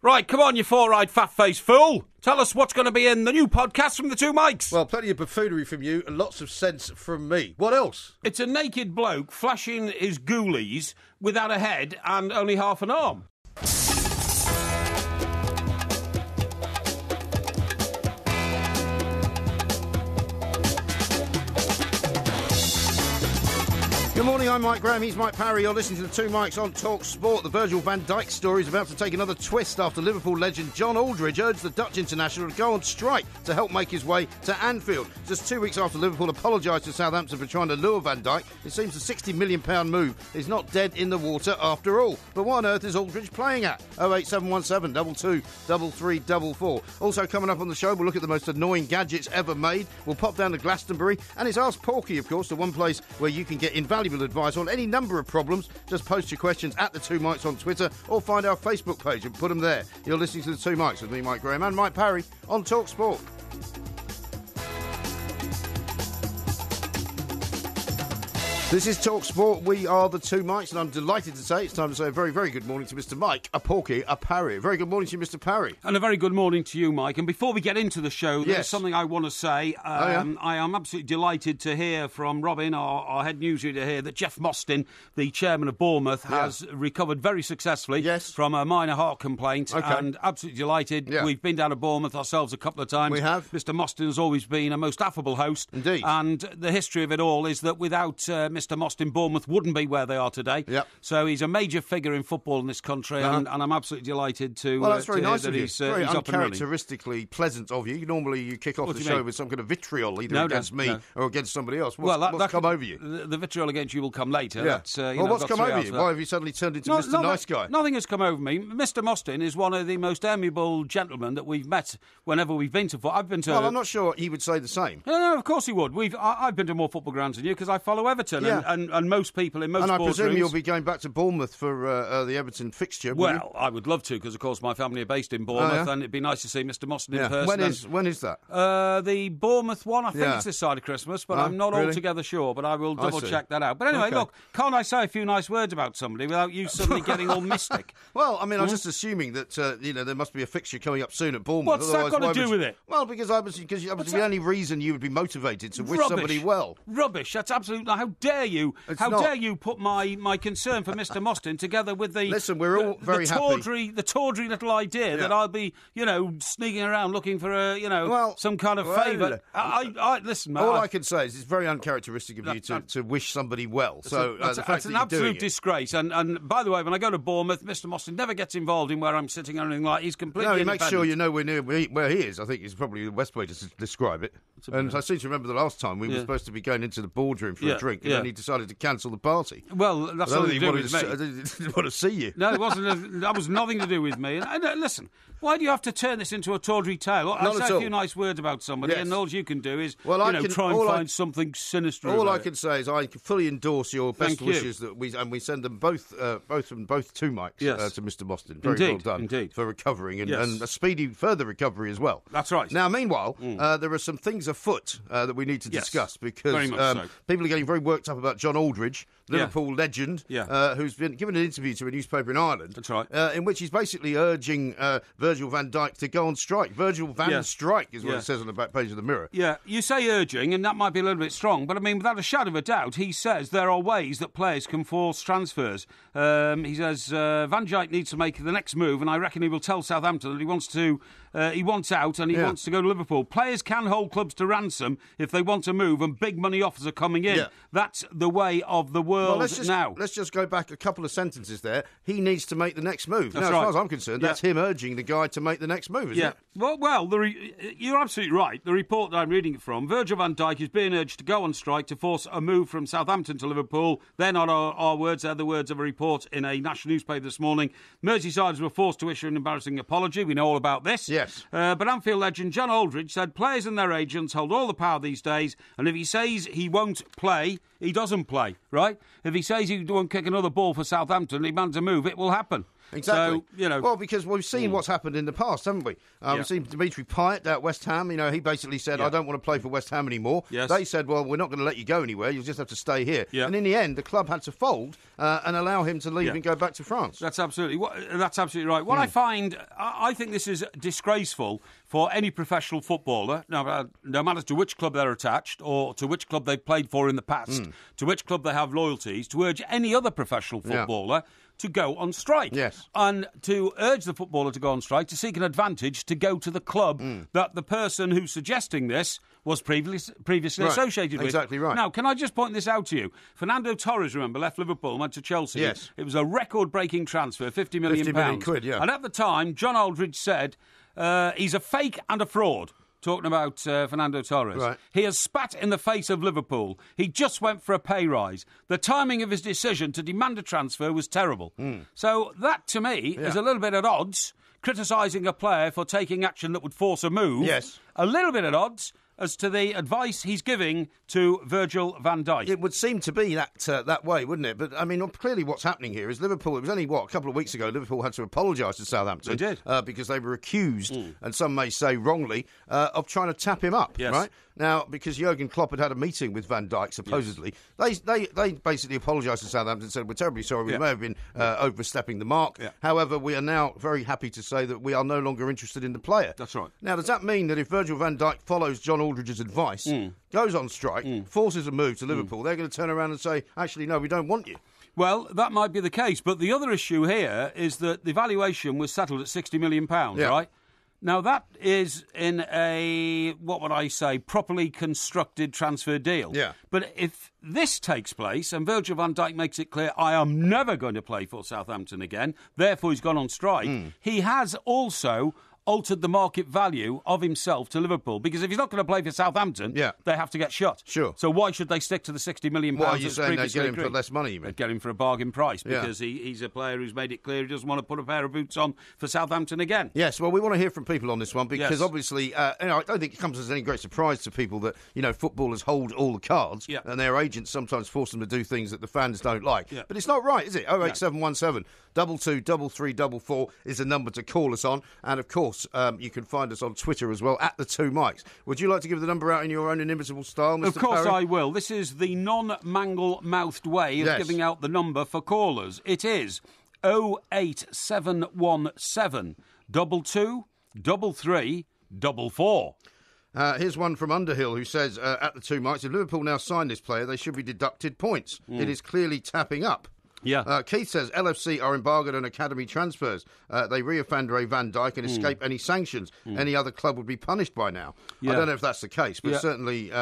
Right, come on, you four-eyed fat-faced fool. Tell us what's going to be in the new podcast from the two mics. Well, plenty of buffoonery from you and lots of sense from me. What else? It's a naked bloke flashing his ghoulies without a head and only half an arm. Good morning, I'm Mike Graham, he's Mike Parry. You're listening to the two mics on talkSPORT. The Virgil van Dijk story is about to take another twist after Liverpool legend John Aldridge urged the Dutch international to go on strike to help make his way to Anfield. Just 2 weeks after Liverpool apologised to Southampton for trying to lure Van Dijk, it seems the £60 million move is not dead in the water after all. But what on earth is Aldridge playing at? 08717 22 3344. Also coming up on the show, we'll look at the most annoying gadgets ever made. We'll pop down to Glastonbury, and it's Ask Porky, of course, the one place where you can get invaluable advice on any number of problems. Just post your questions at the two mics on Twitter or find our Facebook page and put them there. You're listening to the two mics with me, Mike Graham, and Mike Parry on talkSPORT. This is talkSPORT. We are the two mics, and I'm delighted to say it's time to say a very, very good morning to Mr. Mike, a Porky, a Parry. Very good morning to you, Mr. Parry. And a very good morning to you, Mike. And before we get into the show, there's something I want to say. I am absolutely delighted to hear from Robin, our head news reader here, that Jeff Mostyn, the chairman of Bournemouth, has recovered very successfully from a minor heart complaint. And absolutely delighted. We've been down to Bournemouth ourselves a couple of times. We have. Mr. Mostyn has always been a most affable host. Indeed. And the history of it all is that without Mr. Mostyn, Bournemouth wouldn't be where they are today. So he's a major figure in football in this country, and I'm absolutely delighted to. Well, that's very nice that of you. he's very up and running. Uncharacteristically pleasant of you. Normally, you kick off the show with some kind of vitriol, either against me or against somebody else. What's come over you? The vitriol against you will come later. What's come over you? Why have you suddenly turned into Mr. Nice Guy? Nothing has come over me. Mr. Mostyn is one of the most amiable gentlemen that we've met whenever we've been to football. I've been to. Well, I'm not sure he would say the same. No, of course he would. I've been to more football grounds than you because I follow Everton, and most people in most. And I presume you'll be going back to Bournemouth for the Everton fixture. Well, I would love to, because of course my family are based in Bournemouth, and it'd be nice to see Mr. Mostyn in person. When is that? The Bournemouth one, I think it's this side of Christmas, but I'm not altogether sure. But I will double check that out. But anyway, look, can't I say a few nice words about somebody without you suddenly getting all mystic? Well, I mean, I'm just assuming that there must be a fixture coming up soon at Bournemouth. What's that got to do with it? Well, because the only reason you would be motivated to wish somebody well. Rubbish. That's absolutely. How dare you? Dare you put my concern for Mr. Mostyn together with the we're all very happy. The tawdry little idea that I'll be sneaking around looking for some kind of favour. Listen, mate. All I can say is it's very uncharacteristic of you to wish somebody well. So that's an absolute disgrace. And by the way, when I go to Bournemouth, Mr. Mostyn never gets involved in where I'm sitting or anything like. He's completely. No, he makes sure you know we're near where he is. I think is probably the best way to describe it. And I seem to remember the last time we were supposed to be going into the boardroom for a drink, and then he decided to cancel the party. Well, that's all he wanted to me. I didn't want to see you. No, it wasn't. That was nothing to do with me. And listen, why do you have to turn this into a tawdry tale? I say a few nice words about somebody, and all you can do is try and find something sinister. All I can say is I fully endorse your best wishes that we send them both from both two mics to Mr. Mostyn. Very well done for recovering and a speedy further recovery as well. That's right. Now, meanwhile, there are some things afoot that we need to discuss because people are getting very worked up about John Aldridge, Liverpool legend, who's been given an interview to a newspaper in Ireland. That's right. In which he's basically urging Virgil van Dijk to go on strike. Virgil van Strike is what it says on the back page of the Mirror. Yeah, you say urging, and that might be a little bit strong, but I mean, without a shadow of a doubt, he says there are ways that players can force transfers. He says Van Dijk needs to make the next move, and I reckon he will tell Southampton that he wants out and he wants to go to Liverpool. Players can hold clubs to ransom if they want to move, and big money offers are coming in. Yeah. That's the way of the world now. Let's just go back a couple of sentences there. He needs to make the next move. That's now, as far as I'm concerned, that's him urging the guy to make the next move, isn't it? Well, you're absolutely right. The report that I'm reading it from, Virgil van Dijk is being urged to go on strike to force a move from Southampton to Liverpool. They're not our words, they're the words of a report in a national newspaper this morning. Merseysiders were forced to issue an embarrassing apology. We know all about this. Yes. But Anfield legend John Aldridge said players and their agents hold all the power these days, and if he says he won't play, he doesn't play, right? If he says he won't kick another ball for Southampton, he demands a move, it will happen. Exactly. So, Well, because we've seen what's happened in the past, haven't we? We've seen Dimitri Payet at West Ham. He basically said, I don't want to play for West Ham anymore. Yes. They said, well, we're not going to let you go anywhere. You'll just have to stay here. Yeah. And in the end, the club had to fold and allow him to leave and go back to France. That's absolutely right. What I find, I think this is disgraceful for any professional footballer, no matter to which club they're attached or to which club they've played for in the past, to which club they have loyalties, to urge any other professional footballer to go on strike. Yes. And to urge the footballer to go on strike, to seek an advantage, to go to the club that the person who's suggesting this was previously associated with. Exactly right. Now, can I just point this out to you? Fernando Torres, remember, left Liverpool, went to Chelsea. Yes. It was a record-breaking transfer, £50 million. 50 million quid, yeah. And at the time, John Aldridge said he's a fake and a fraud. Talking about Fernando Torres. Right. He has spat in the face of Liverpool. He just went for a pay rise. The timing of his decision to demand a transfer was terrible. So that, to me, is a little bit at odds, criticising a player for taking action that would force a move. Yes. A little bit at odds as to the advice he's giving to Virgil van Dijk. It would seem to be that way, wouldn't it? But, clearly what's happening here is Liverpool, it was only, a couple of weeks ago, Liverpool had to apologise to Southampton. They did. Because they were accused, and some may say wrongly, of trying to tap him up, Yes. right? Now, because Jurgen Klopp had a meeting with Van Dijk, supposedly, they basically apologised to Southampton and said, we're terribly sorry, we may have been overstepping the mark. Yeah. However, we are now very happy to say that we are no longer interested in the player. That's right. Now, does that mean that if Virgil van Dijk follows John Aldridge's advice, goes on strike, forces a move to Liverpool, they're going to turn around and say, actually, no, we don't want you? Well, that might be the case, but the other issue here is that the valuation was settled at £60 million, right? Now, that is in a, properly constructed transfer deal. Yeah. But if this takes place and Virgil van Dijk makes it clear, I am never going to play for Southampton again, therefore he's gone on strike, he has also altered the market value of himself to Liverpool. Because if he's not going to play for Southampton, they have to get shut. Sure. So why should they stick to the £60 million? Why are you saying they get him agreed? for less money, you mean? They'd get him for a bargain price because he's a player who's made it clear he doesn't want to put a pair of boots on for Southampton again. Yes, well, we want to hear from people on this one because obviously, I don't think it comes as any great surprise to people that, footballers hold all the cards and their agents sometimes force them to do things that the fans don't like. Yeah. But it's not right, is it? 08717 22 3344 is the number to call us on. And, of course, you can find us on Twitter as well, at the Two Mics. Would you like to give the number out in your own inimitable style, Mr. Of course Parry? I will. This is the non-mangle-mouthed way of giving out the number for callers. It is 08717 22 33 44. Here's one from Underhill who says, at the Two Mics, if Liverpool now sign this player, they should be deducted points. It is clearly tapping up. Yeah. Keith says LFC are embargoed on academy transfers. They reoffend Van Dijk and escape any sanctions. Any other club would be punished by now. I don't know if that's the case, but certainly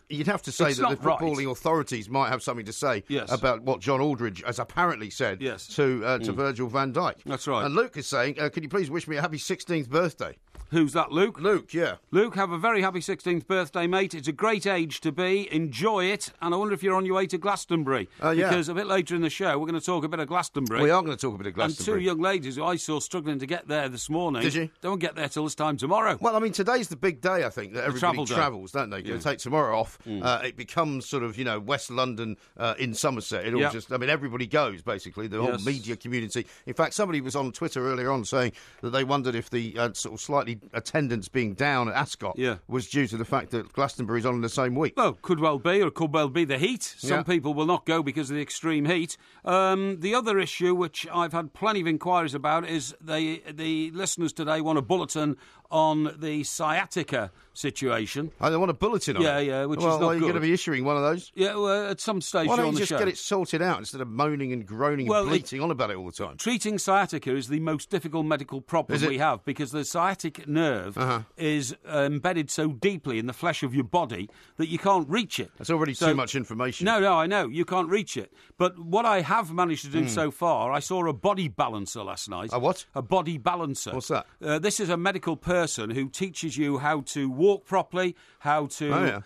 you'd have to say that the footballing authorities might have something to say about what John Aldridge has apparently said to Virgil van Dijk. That's right. And Luke is saying, could you please wish me a happy 16th birthday? Who's that, Luke? Luke, yeah. Luke, have a very happy 16th birthday, mate. It's a great age to be. Enjoy it. And I wonder if you're on your way to Glastonbury. Because a bit later in the show, we're going to talk a bit of Glastonbury. We are going to talk a bit of Glastonbury. And two young ladies who I saw struggling to get there this morning. Did you? Don't get there till this time tomorrow. Well, today's the big day, I think, that everybody travels, don't they? They take tomorrow off. It becomes sort of, West London in Somerset. It all everybody goes, basically, the whole media community. In fact, somebody was on Twitter earlier on saying that they wondered if the sort of slightly attendance being down at Ascot was due to the fact that Glastonbury's on in the same week. Well, could well be, or it could well be the heat. Some people will not go because of the extreme heat. The other issue, which I've had plenty of inquiries about, is the listeners today want a bulletin on the sciatica situation. Oh, they want a bulletin on it? Yeah, which is not good. Well, are you going to be issuing one of those? Yeah, well, at some stage on the show. Why don't don't you just get it sorted out instead of moaning and groaning and bleating on about it all the time? Treating sciatica is the most difficult medical problem we have because the sciatic nerve is embedded so deeply in the flesh of your body that you can't reach it. That's already too much information. No, I know. You can't reach it. But what I have managed to do so far, I saw a body balancer last night. A what? A body balancer. What's that? This is a medical person who teaches you how to walk properly, how to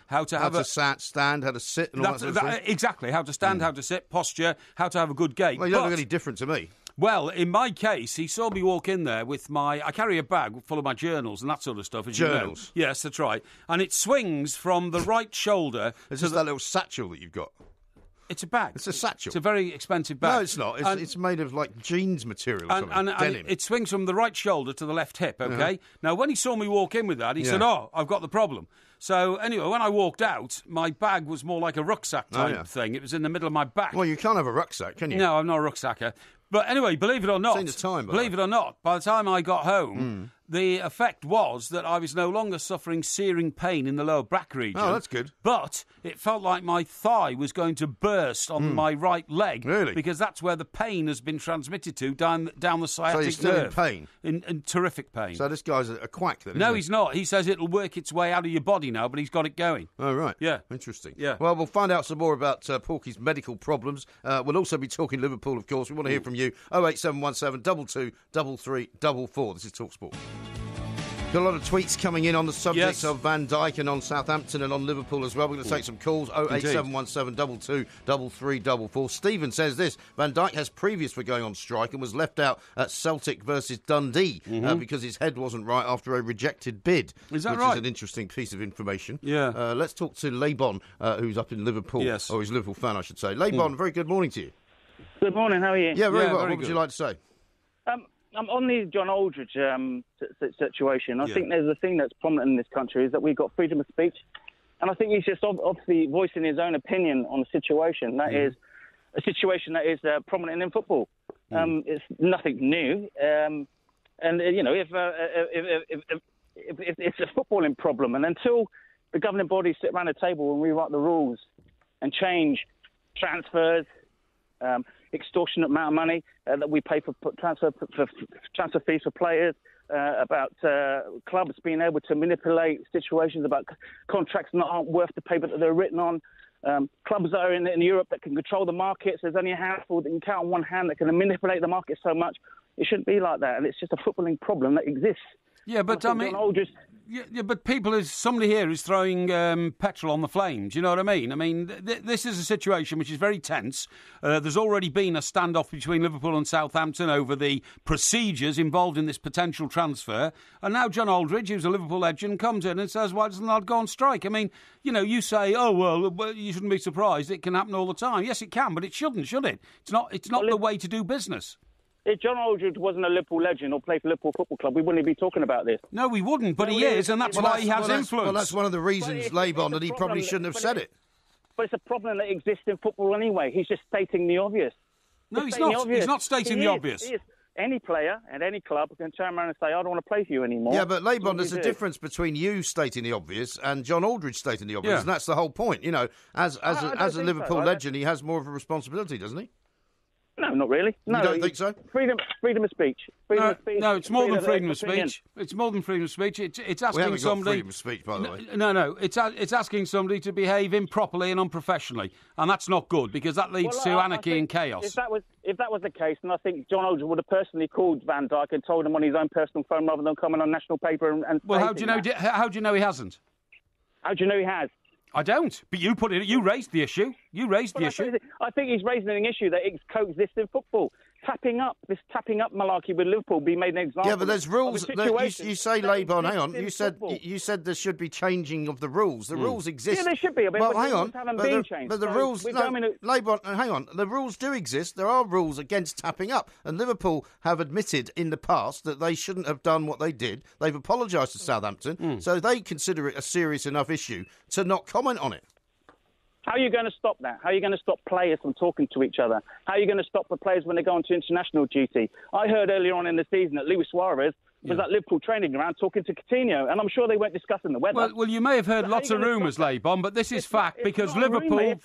stand, how to sit, and all that sort of thing. Exactly, how to stand, how to sit, posture, how to have a good gait. Well, you don't look any different to me. Well, in my case, he saw me walk in there with I carry a bag full of my journals and that sort of stuff. As journals? You know. Yes, that's right. And it swings from the right shoulder. It's just that little satchel that you've got. It's a bag. It's a satchel. It's a very expensive bag. No, it's not. It's made of like jeans material or something. And it swings from the right shoulder to the left hip, okay? Now, when he saw me walk in with that, he said, I've got the problem. So, anyway, when I walked out, my bag was more like a rucksack type thing. It was in the middle of my back. Well, you can't have a rucksack, can you? No, I'm not a rucksacker. But anyway, believe it or not, believe it or not, by the time I got home, the effect was that I was no longer suffering searing pain in the lower back region. Oh, that's good. But it felt like my thigh was going to burst on my right leg. Really? Because that's where the pain has been transmitted to, down the sciatic nerve. So you're still in pain? In terrific pain. So this guy's a quack then, No, he's not. He says it'll work its way out of your body now, but he's got it going. Oh, right. Yeah. Interesting. Yeah. Well, we'll find out some more about Porky's medical problems. We'll also be talking Liverpool, of course. We want to hear from you. 08717 22 3344. This is talkSPORT. Got a lot of tweets coming in on the subject of Van Dijk and on Southampton and on Liverpool as well. We're going to take some calls. 08717 22 3344. Stephen says this: Van Dijk has previous for going on strike and was left out at Celtic versus Dundee because his head wasn't right after a rejected bid. Is that which right? is an interesting piece of information. Yeah. Let's talk to Laban, who's up in Liverpool. Yes. Or he's a Liverpool fan, I should say. Laban, very good morning to you. Good morning, how are you? Yeah, very well. Very What would you like to say? I'm on the John Aldridge situation. I think there's a thing that's prominent in this country is that we've got freedom of speech. And I think he's just obviously voicing his own opinion on the situation. That is a situation that is prominent in football. It's nothing new. And, you know, if it's a footballing problem, and until the governing bodies sit around the table and rewrite the rules and change transfers, extortionate amount of money that we pay for transfer fees for players, about clubs being able to manipulate situations about contracts that aren't worth the paper that they're written on. Clubs that are in Europe that can control the markets. There's only a handful that you can count on one hand that can manipulate the market so much. It shouldn't be like that, and it's just a footballing problem that exists. Yeah, but I mean, but somebody here is throwing petrol on the flames. You know what I mean? I mean, this is a situation which is very tense. There's already been a standoff between Liverpool and Southampton over the procedures involved in this potential transfer, and now John Aldridge, who's a Liverpool legend, comes in and says, "Why doesn't that go on strike?" I mean, you know, you say, "Oh well, you shouldn't be surprised. It can happen all the time." Yes, it can, but it shouldn't, should it? It's not the way to do business. If John Aldridge wasn't a Liverpool legend or played for Liverpool Football Club, we wouldn't be talking about this. No, we wouldn't, but he is, and that's why he has influence. Well, that's one of the reasons, Laban, that he probably shouldn't have said it. But it's a problem that exists in football anyway. He's just stating the obvious. No, he's not. He's not stating the obvious. He is. Any player at any club can turn around and say, I don't want to play for you anymore. Yeah, but Laban, there's a difference between you stating the obvious and John Aldridge stating the obvious, and that's the whole point. You know, as a Liverpool legend, he has more of a responsibility, doesn't he? No, not really. No, you don't think so? Freedom of speech. No, it's more than freedom of speech. It's more than freedom of speech. It's asking somebody. Freedom of speech, by the way. No. It's asking somebody to behave improperly and unprofessionally, and that's not good because that leads to anarchy and chaos. If that was the case, then I think John Aldridge would have personally called Van Dijk and told him on his own personal phone rather than coming on national paper and. Well, how do you know? How do you know he hasn't? How do you know he has? I don't. But you put it. You raised the issue. I think he's raising an issue that coexists in football. This tapping up malarkey with Liverpool be made an example. Yeah, but there's rules. You say, Laban, hang on. You said there should be changing of the rules. The rules exist. Yeah, there should be. Well, hang on. But the rules. Laban, hang on. The rules do exist. There are rules against tapping up, and Liverpool have admitted in the past that they shouldn't have done what they did. They've apologised to Southampton, so they consider it a serious enough issue to not comment on it. How are you going to stop that? How are you going to stop players from talking to each other? How are you going to stop the players when they go into international duty? I heard earlier on in the season that Luis Suarez was at Liverpool training ground talking to Coutinho, and I'm sure they weren't discussing the weather. Well, you may have heard lots of rumours, Laban, but this is fact because Liverpool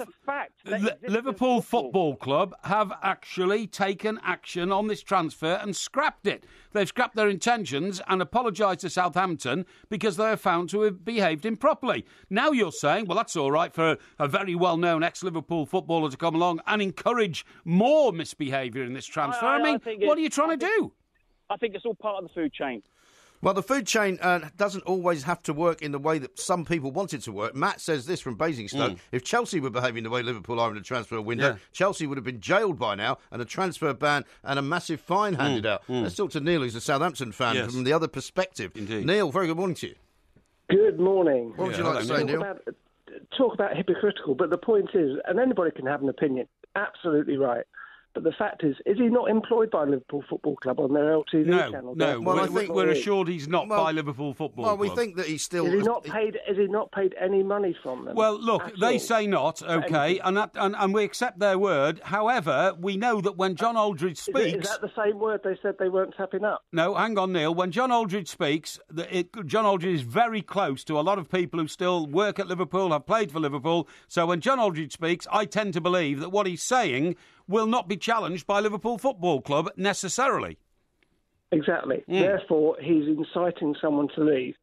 Football Club have actually taken action on this transfer and scrapped it. They've scrapped their intentions and apologised to Southampton because they are found to have behaved improperly. Now you're saying, well, that's all right for a very well-known ex-Liverpool footballer to come along and encourage more misbehaviour in this transfer. I mean, what are you trying to do? I think it's all part of the food chain. Well, the food chain doesn't always have to work in the way that some people want it to work. Matt says this from Basingstoke. If Chelsea were behaving the way Liverpool are in the transfer window, Chelsea would have been jailed by now and a transfer ban and a massive fine handed out. Let's talk to Neil, who's a Southampton fan, from the other perspective. Indeed. Neil, very good morning to you. Good morning. What would you like to say, Neil? talk about hypocritical, but the point is, and anybody can have an opinion, absolutely right. But the fact is he not employed by Liverpool Football Club on their LTV channel? No. Well, I think we're assured he's not by Liverpool Football Club. Well, we think that he's still... Is he not paid any money from them? Well, look, they say not, OK, and we accept their word. However, we know that when John Aldridge speaks... Is that the same word they said they weren't tapping up? No, hang on, Neil. When John Aldridge speaks, John Aldridge is very close to a lot of people who still work at Liverpool, have played for Liverpool. So when John Aldridge speaks, I tend to believe that what he's saying will not be challenged by Liverpool Football Club necessarily. Exactly. Therefore, he's inciting someone to leave.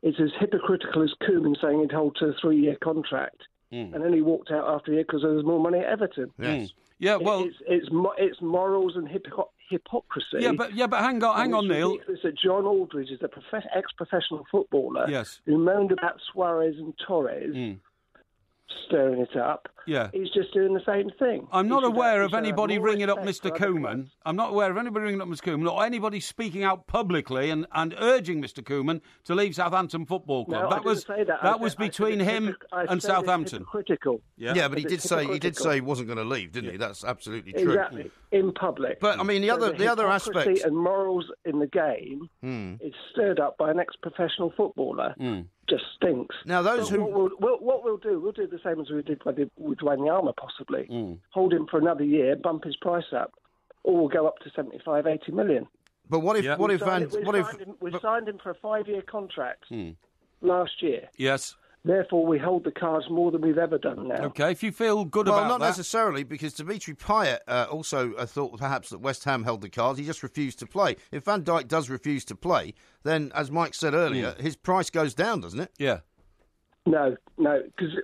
It's as hypocritical as Koeman saying he'd hold to a 3-year contract, and then he walked out after a year because there was more money at Everton. Yes. Yeah, well, it's morals and hypocrisy. Yeah, but hang on, Neil. It's that John Aldridge is a ex-professional footballer who moaned about Suarez and Torres. Stirring it up. Yeah. He's just doing the same thing. I'm not aware of anybody ringing up Mr. Koeman. I'm not aware of anybody ringing up Mr. Koeman or anybody speaking out publicly and urging Mr. Koeman to leave Southampton Football Club. No, that was between him and Southampton. Hypocritical. Yeah, but he did say he wasn't going to leave, didn't he? That's absolutely true. Exactly. In public. But I mean, the other aspect and morals in the game is stirred up by an ex-professional footballer. Just stinks. Now, those who... What we'll do the same as we did with Dwayne Yama, possibly. Hold him for another year, bump his price up, or we'll go up to 75, 80 million. But we signed him for a 5-year contract last year. Yes. Therefore, we hold the cards more than we've ever done now. OK, if you feel good about that... Well, not necessarily, because Dimitri Payet also thought perhaps that West Ham held the cards. He just refused to play. If Van Dijk does refuse to play, then, as Mike said earlier, his price goes down, doesn't it? Yeah. No, because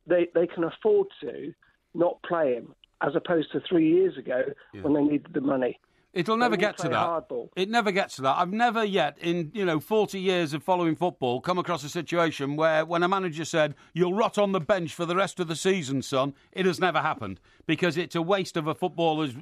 they can afford to not play him, as opposed to 3 years ago when they needed the money. It'll never get to that. Hardball. It never gets to that. I've never yet, in 40 years of following football, come across a situation where when a manager said, "You'll rot on the bench for the rest of the season, son," it has never happened because it's a waste of a footballer's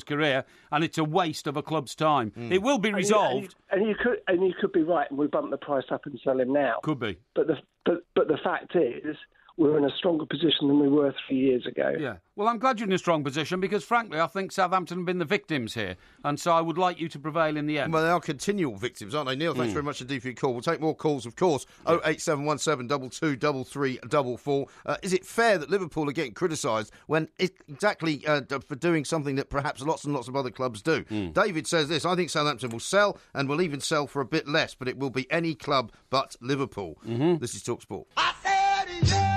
career, and it's a waste of a club's time. It will be resolved. And you could be right, and we bump the price up and sell him now. Could be. But the fact is, we're in a stronger position than we were 3 years ago. Yeah. Well, I'm glad you're in a strong position because, frankly, I think Southampton have been the victims here. And so I would like you to prevail in the end. Well, they are continual victims, aren't they? Neil, thanks very much indeed for your call. We'll take more calls, of course. 08717 22 3344. Is it fair that Liverpool are getting criticised when for doing something that perhaps lots and lots of other clubs do? David says this: I think Southampton will sell and will even sell for a bit less, but it will be any club but Liverpool. This is talkSPORT. I said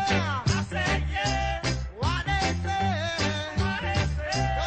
yeah. I said yeah. What they say. What they say.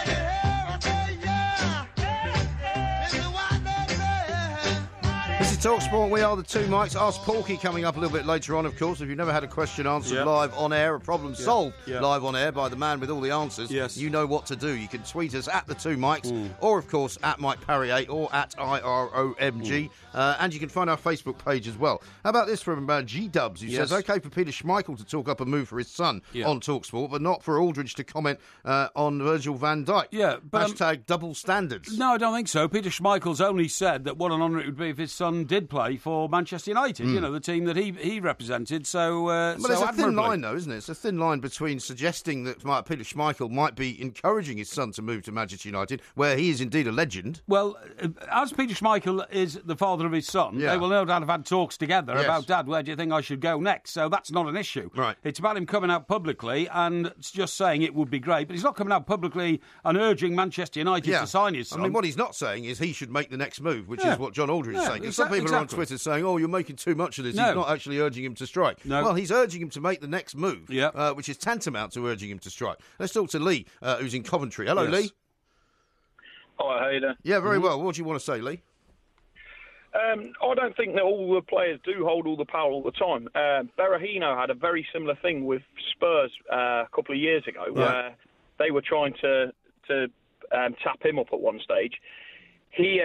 Don't you hear? I say yeah. This is what they say. This is talkSPORT. We are the two mics. Ask Porky coming up a little bit later on, of course. If you've never had a question answered live on air, a problem solved live on air by the man with all the answers, you know what to do. You can tweet us at the two mics, or of course at Mike Parry 8 or at IROMG. And you can find our Facebook page as well. How about this from G-Dubs, who says, OK for Peter Schmeichel to talk up a move for his son on talkSPORT, but not for Aldridge to comment on Virgil van Dijk. Yeah, but hashtag double standards. No, I don't think so. Peter Schmeichel's only said that what an honour it would be if his son did play for Manchester United, the team that he represented. So, but there's a thin line, though, isn't it? It's a thin line between suggesting that Peter Schmeichel might be encouraging his son to move to Manchester United, where he is indeed a legend. Well, as Peter Schmeichel is the father of his son, they will no doubt have had talks together about, Dad, where do you think I should go next? So that's not an issue. Right. It's about him coming out publicly and just saying it would be great, but he's not coming out publicly and urging Manchester United to sign his son. I mean, what he's not saying is he should make the next move, which is what John Aldridge is saying. Some people are on Twitter saying, "Oh, you're making too much of this." No. He's not actually urging him to strike. No. Well, he's urging him to make the next move, which is tantamount to urging him to strike. Let's talk to Lee, who's in Coventry. Hello, Lee. Hi, how you doing? Yeah, very well. What do you want to say, Lee? I don't think that all the players do hold all the power all the time. Berahino had a very similar thing with Spurs a couple of years ago, where they were trying to tap him up at one stage. He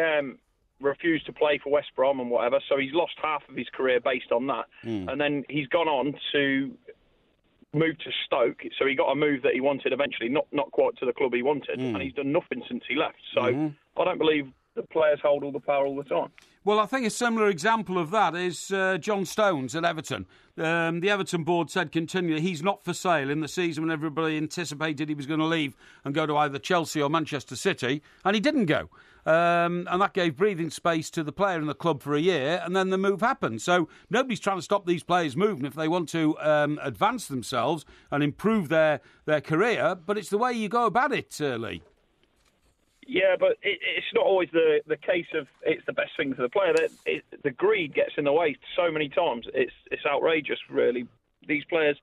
refused to play for West Brom and whatever, so he's lost half of his career based on that. And then he's gone on to move to Stoke, so he got a move that he wanted eventually, not quite to the club he wanted, and he's done nothing since he left. So I don't believe the players hold all the power all the time. Well, I think a similar example of that is John Stones at Everton. The Everton board said continually he's not for sale in the season when everybody anticipated he was going to leave and go to either Chelsea or Manchester City, and he didn't go. And that gave breathing space to the player and the club for a year, and then the move happened. So nobody's trying to stop these players moving if they want to advance themselves and improve their career, but it's the way you go about it, Lee. Yeah, but it's not always the case of it's the best thing for the player. The greed gets in the way so many times. It's outrageous, really. These players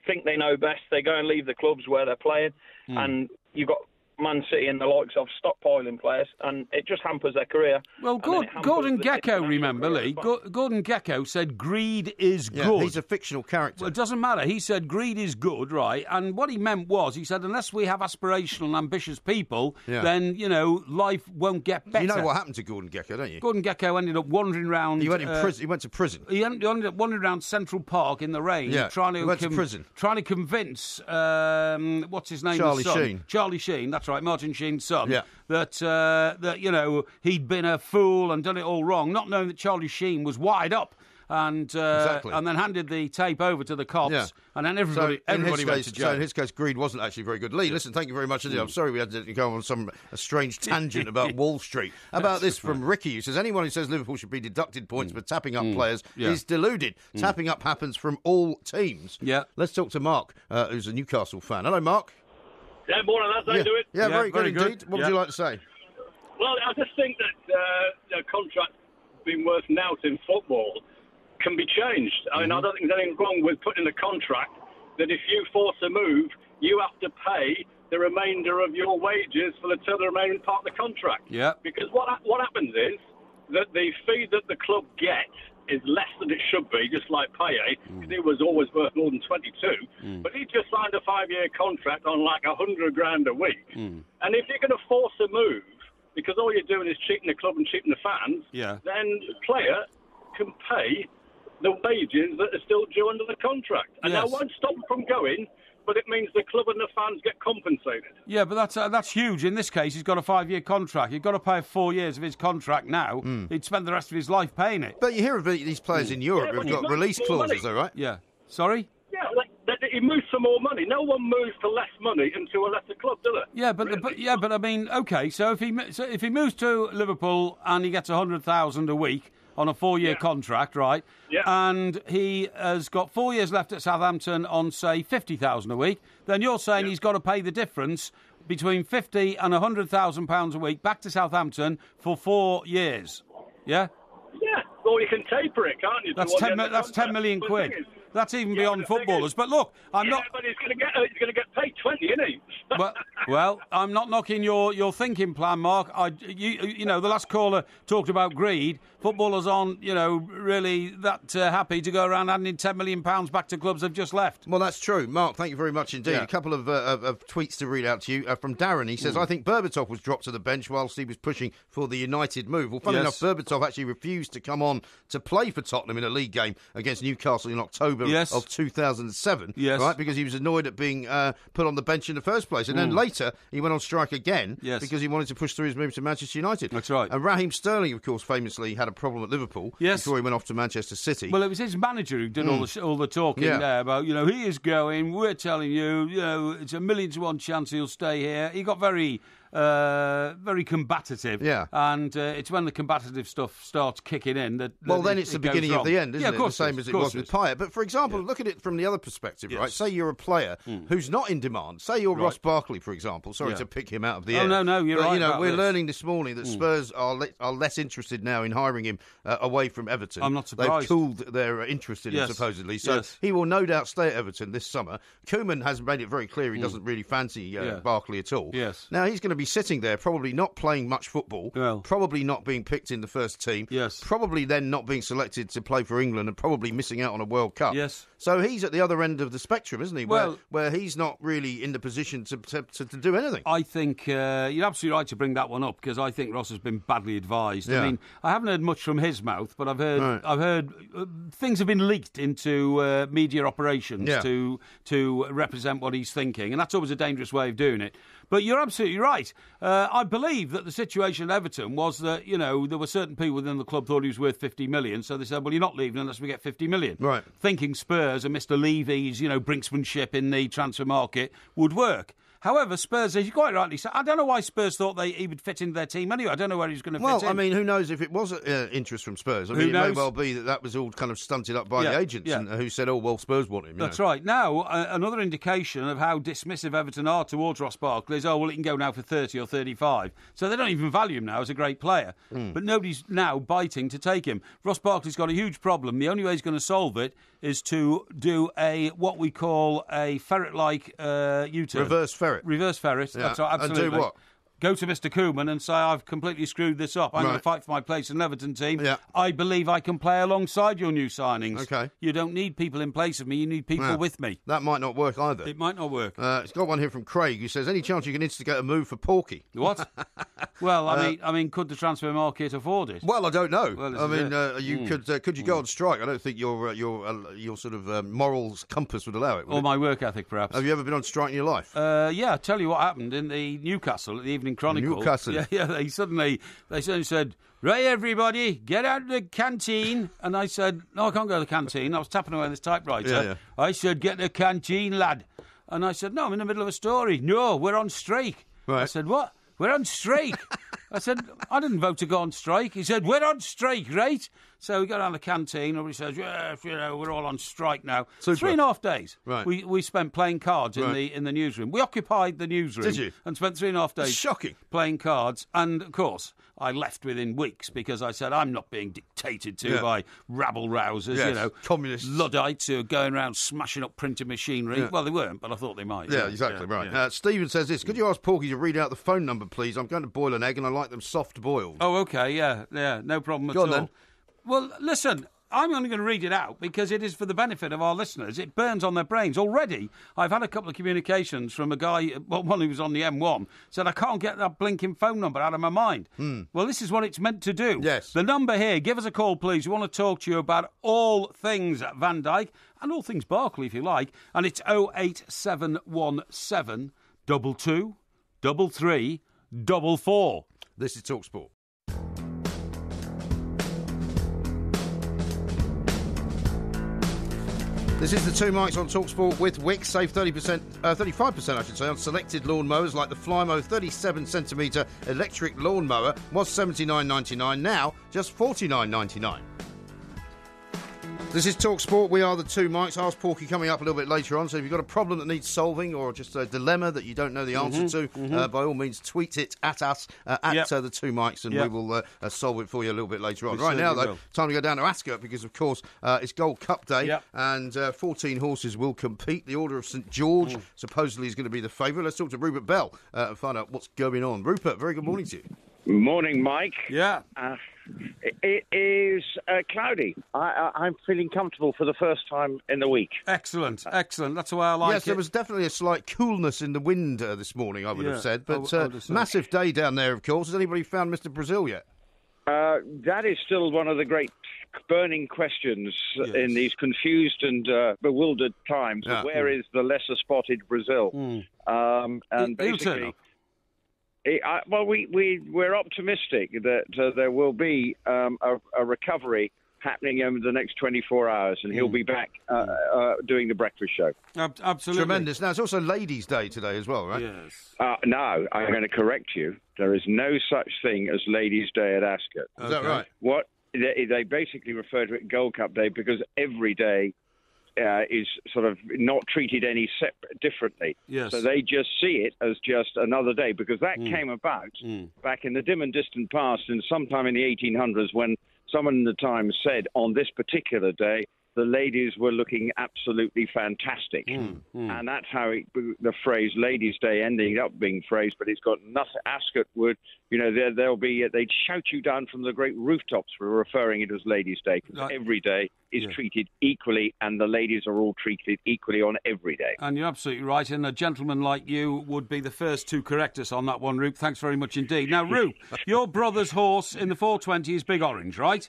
think they know best. They go and leave the clubs where they're playing, and you've got Man City and the likes of stockpiling players, and it just hampers their career. Well, Gordon Gekko, remember, Lee? Gordon Gekko said greed is good. He's a fictional character. Well, it doesn't matter. He said greed is good, right? And what he meant was, he said, unless we have aspirational and ambitious people, then, life won't get better. You know what happened to Gordon Gekko, don't you? Gordon Gekko ended up wandering around... He went to prison. He ended up wandering around Central Park in the rain, trying to convince, what's his name? Charlie Sheen, that's right, Martin Sheen's son, that he'd been a fool and done it all wrong, not knowing that Charlie Sheen was wired up and then handed the tape over to the cops, and then everybody went to jail. So in his case, greed wasn't actually very good. Lee, listen, thank you very much indeed. I'm sorry we had to go on a strange tangent about Wall Street. How about this from Ricky, who says, anyone who says Liverpool should be deducted points for tapping up players is deluded. Tapping up happens from all teams. Yeah. Let's talk to Mark, who's a Newcastle fan. Hello, Mark. Yeah, morning, lads. How you doing? Yeah, very good indeed. What would you like to say? Well, I just think that contracts being worth now in football can be changed. I mean, I don't think there's anything wrong with putting in a contract that if you force a move, you have to pay the remainder of your wages for the remaining part of the contract. Yeah. Because what happens is that the fee that the club gets is less than it should be, just like Payet, because he was always worth more than 22. But he just signed a 5-year contract on like $100,000 a week. And if you're going to force a move, because all you're doing is cheating the club and cheating the fans, then the player can pay the wages that are still due under the contract. And that won't stop them from going, but it means the club and the fans get compensated. Yeah, but that's huge. In this case, he's got a 5-year contract. You've got to pay 4 years of his contract now. He'd spend the rest of his life paying it. But you hear of these players in Europe who've got release clauses, though, right? Yeah. Sorry? Yeah, he moves for more money. No one moves for less money into a lesser club, do they? Yeah, but I mean, okay. So if he moves to Liverpool and he gets $100,000 a week on a 4-year contract, right? Yeah. And he has got 4 years left at Southampton on, say, $50,000 a week. Then you're saying he's got to pay the difference between £50,000 and £100,000 a week back to Southampton for 4 years. Yeah. Yeah. Well, you can taper it, can't you? That's 10 million quid. That's even beyond footballers. But look, I'm not. But he's going to get paid 20, isn't he? well, I'm not knocking your thinking plan, Mark. The last caller talked about greed. Footballers aren't, really that happy to go around handing £10 million back to clubs they've just left. Well, that's true. Mark, thank you very much indeed. Yeah. A couple of tweets to read out to you from Darren. He says, I think Berbatov was dropped to the bench whilst he was pushing for the United move. Well, funny enough, Berbatov actually refused to come on to play for Tottenham in a league game against Newcastle in October of 2007, right? Because he was annoyed at being put on the bench in the first place. And then later, he went on strike again because he wanted to push through his move to Manchester United. That's right. And Raheem Sterling, of course, famously had a problem at Liverpool before he went off to Manchester City. Well, it was his manager who did all the talking there about, he is going, we're telling you, it's a 1,000,000 to 1 chance he'll stay here. He got very combative. Yeah. And it's when the combative stuff starts kicking in that then it's the beginning of the end, isn't it? The same as it was with Payet. But for example, look at it from the other perspective, right? Say you're a player who's not in demand. Say you're Ross Barkley, for example. Sorry to pick him out of the air. No, you're right. We're learning this morning that Spurs are less interested now in hiring him away from Everton. I'm not surprised. They've cooled their interest in him, supposedly. So he will no doubt stay at Everton this summer. Koeman has made it very clear he doesn't really fancy Barkley at all. Yes. Now, he's going to be sitting there, probably not playing much football, probably not being picked in the first team, probably then not being selected to play for England and probably missing out on a World Cup. Yes. So he's at the other end of the spectrum, isn't he? Where he's not really in the position to do anything. I think you're absolutely right to bring that one up because I think Ross has been badly advised. Yeah. I mean, I haven't heard much from his mouth, but I've heard things have been leaked into media operations to represent what he's thinking, and that's always a dangerous way of doing it. But you're absolutely right. I believe that the situation at Everton was that, there were certain people within the club thought he was worth 50 million, so they said, well, you're not leaving unless we get 50 million. Right. Thinking Spurs and Mr. Levy's, brinksmanship in the transfer market would work. However, Spurs, as you quite rightly said, I don't know why Spurs thought he would fit into their team anyway. I don't know where he's going to fit in. Well, I mean, who knows if it was interest from Spurs? I mean, it may well be that was all kind of stunted up by the agents and who said, oh, well, Spurs want him. That's right. Now, another indication of how dismissive Everton are towards Ross Barkley is, he can go now for 30 or 35. So they don't even value him now as a great player. But nobody's now biting to take him. Ross Barkley's got a huge problem. The only way he's going to solve it is to do what we call a ferret-like U-turn. Reverse ferret. Reverse ferret. Yeah. That's right, absolutely. And do what? Go to Mr. Koeman and say, I've completely screwed this up. I'm going to fight for my place in the Everton team. Yeah. I believe I can play alongside your new signings. Okay. You don't need people in place of me. You need people with me. That might not work either. It might not work. It's got one here from Craig who says, any chance you can instigate a move for Porky? What? Well, I mean, could the transfer market afford it? Well, I don't know. Well, could you go on strike? I don't think your sort of morals compass would allow it. Or my work ethic, perhaps. Have you ever been on strike in your life? Yeah, I'll tell you what happened in the Newcastle at the Evening Chronicle. Newcastle. Yeah, they suddenly said, right, everybody, get out of the canteen. And I said, no, I can't go to the canteen. I was tapping away on this typewriter. Yeah. I said, get the canteen, lad. And I said, no, I'm in the middle of a story. No, we're on strike. Right. I said, what? We're on strike. I said, I didn't vote to go on strike. He said, we're on strike, right? So we go down the canteen, everybody says, yeah, we're all on strike now. Super. 3.5 days. Right. We spent playing cards in the newsroom. We occupied the newsroom. Did you? And spent 3.5 days. Shocking. Playing cards. And, of course, I left within weeks because I said, I'm not being dictated to by rabble-rousers, communists. Luddites who are going around smashing up printing machinery. Yeah. Well, they weren't, but I thought they might. Yeah, exactly, right. Yeah. Stephen says this, could you ask Porky to read out the phone number, please? I'm going to boil an egg and I like them soft-boiled. Oh, OK, yeah, no problem at all. Go on, then. Well, listen, I'm only going to read it out because it is for the benefit of our listeners. It burns on their brains. Already, I've had a couple of communications from a guy, one who was on the M1, said, I can't get that blinking phone number out of my mind. Well, this is what it's meant to do. Yes. The number here, give us a call, please. We want to talk to you about all things Van Dijk and all things Barkley, if you like. And it's 08717 22 33 44. This is talkSPORT. This is the Two Mics on talkSPORT with Wix. Save 35% I should say, on selected lawn mowers like the Flymo 37cm electric lawn mower. Was $79.99, now just $49.99. This is talkSPORT. We are the Two Mics. Ask Porky coming up a little bit later on. So if you've got a problem that needs solving or just a dilemma that you don't know the answer to, by all means tweet it at us, the Two Mics, and we will solve it for you a little bit later on. Right now, though, time to go down to Ascot because, of course, it's Gold Cup Day and 14 horses will compete. The Order of St George supposedly is going to be the favourite. Let's talk to Rupert Bell and find out what's going on. Rupert, very good morning to you. Morning, Mike. Yeah. It is cloudy. I'm feeling comfortable for the first time in the week. Excellent. That's the way I like it. Yes, there was definitely a slight coolness in the wind this morning, I would have said. But massive day down there, of course. Has anybody found Mr. Brazil yet? That is still one of the great burning questions in these confused and bewildered times. Yeah. Where is the lesser spotted Brazil? And basically, we're optimistic that there will be a recovery happening over the next 24 hours, and he'll be back doing the breakfast show. Absolutely. Tremendous. Now, it's also Ladies' Day today as well, right? Yes. No, I'm going to correct you. There is no such thing as Ladies' Day at Ascot. Is that right? What they basically refer to it Gold Cup Day because every day is sort of not treated any differently. Yes. So they just see it as just another day because that came about back in the dim and distant past and sometime in the 1800s when someone in the Times said on this particular day the ladies were looking absolutely fantastic. And that's how the phrase Ladies' Day ending up being phrased, but it's got nothing. Ascot would, they'd shout you down from the great rooftops for referring it as Ladies' Day, because every day is treated equally, and the ladies are all treated equally on every day. And you're absolutely right, and a gentleman like you would be the first to correct us on that one, Roop. Thanks very much indeed. Now, Roop, your brother's horse in the 420 is Big Orange, right?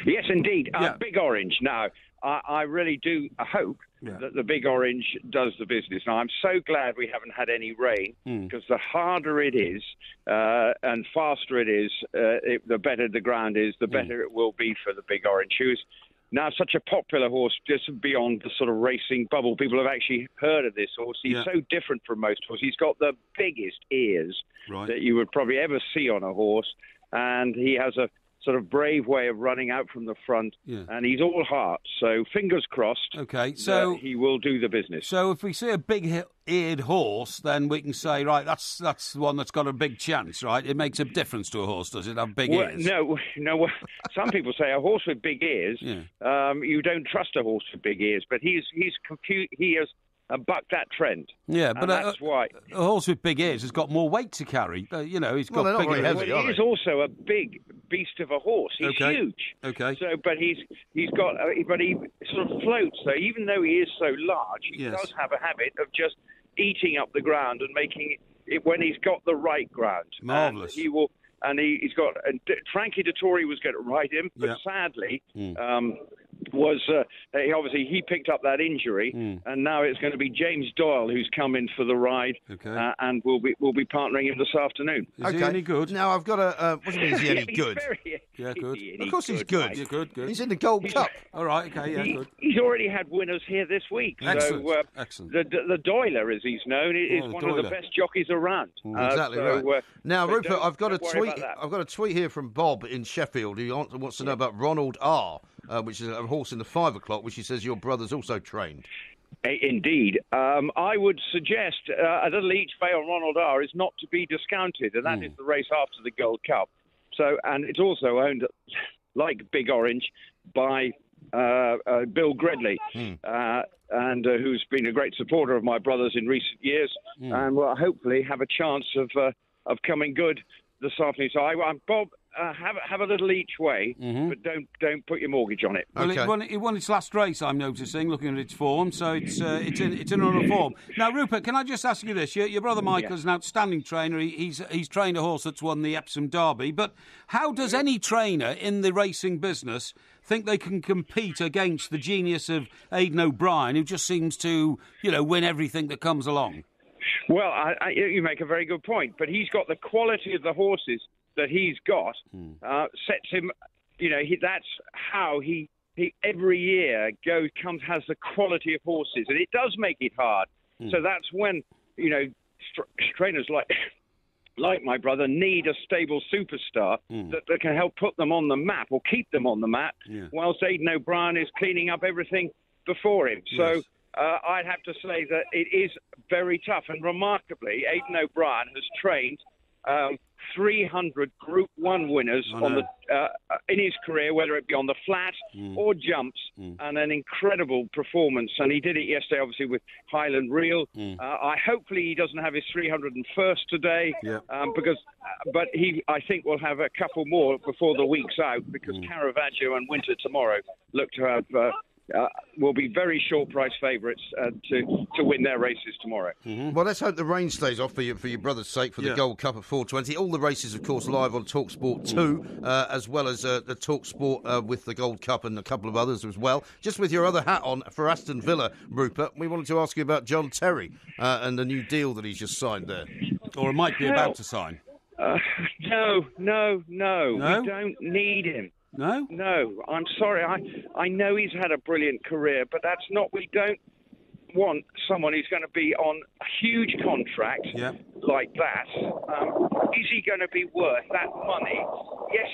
Yes, indeed. Big Orange. Now, I really do hope that the Big Orange does the business. Now, I'm so glad we haven't had any rain, because the harder it is and faster it is, the better the ground is, the better it will be for the Big Orange, who's now such a popular horse just beyond the sort of racing bubble. People have actually heard of this horse. He's so different from most horses. He's got the biggest ears that you would probably ever see on a horse, and he has a sort of brave way of running out from the front, and he's all heart. So fingers crossed. Okay, so he will do the business. So if we see a big-eared horse, then we can say, right, that's the one that's got a big chance, right? It makes a difference to a horse, does it have big ears? No. Some people say a horse with big ears. You don't trust a horse with big ears, but he's confused. He has bucked that trend. Yeah, but that's why a horse with big ears has got more weight to carry. He's got big ears. He is also a big beast of a horse. He's huge. Okay. So, but he sort of floats. So even though he is so large, he does have a habit of just eating up the ground and making it when he's got the right ground. Marvellous. And he will. And he's got. Frankie Dettori was going to ride him, but sadly, he picked up that injury, and now it's going to be James Doyle who's come in for the ride, and we'll be partnering him this afternoon. Is he any good? Now I've got a. What do you mean? Is he any good? Good. Of course he's good. Yeah, good. He's in the Gold Cup. All right. Okay. Yeah. Good. He's already had winners here this week. Excellent. So, Excellent. The Doyler, as he's known, is one of the best jockeys around. Exactly right. Now, Rupert, I've got a tweet. I've got a tweet here from Bob in Sheffield who wants to know about Ronald R, which is a horse in the 5 o'clock, which he says your brother's also trained. Indeed. I would suggest a little each way on Ronald R is not to be discounted, and that is the race after the Gold Cup. So, and it's also owned, like Big Orange, by Bill Gredley, and who's been a great supporter of my brother's in recent years, and will hopefully have a chance of coming good this afternoon. So I'm Bob. Have a little each way, but don't put your mortgage on it. Well, it won its last race, I'm noticing, looking at its form, so it's in another form. Now, Rupert, can I just ask you this? Your brother Michael's an outstanding trainer. He's trained a horse that's won the Epsom Derby, but how does any trainer in the racing business think they can compete against the genius of Aidan O'Brien, who just seems to, win everything that comes along? Well, you make a very good point, but he's got the quality of the horses that he's got, sets him, that's how he every year has the quality of horses, and it does make it hard. So that's when, trainers like my brother need a stable superstar that can help put them on the map or keep them on the map, whilst Aidan O'Brien is cleaning up everything before him. So I'd have to say that it is very tough, and remarkably, Aidan O'Brien has trained 300 Group 1 winners in his career, whether it be on the flat or jumps, and an incredible performance. And he did it yesterday, obviously, with Highland Reel. Hopefully he doesn't have his 301st today, but I think we'll have a couple more before the week's out, because Caravaggio and Winter tomorrow look to have... will be very short price favourites to win their races tomorrow. Well, let's hope the rain stays off for your brother's sake for the Gold Cup at 4:20. All the races, of course, live on talkSPORT 2, as well as the talkSPORT with the Gold Cup and a couple of others as well. Just with your other hat on for Aston Villa, Rupert, we wanted to ask you about John Terry and the new deal that he's just signed there. Or might be about to sign. No. We don't need him. No? No, I'm sorry. I know he's had a brilliant career, but that's not... We don't want someone who's going to be on a huge contract like that. Is he going to be worth that money? Yes,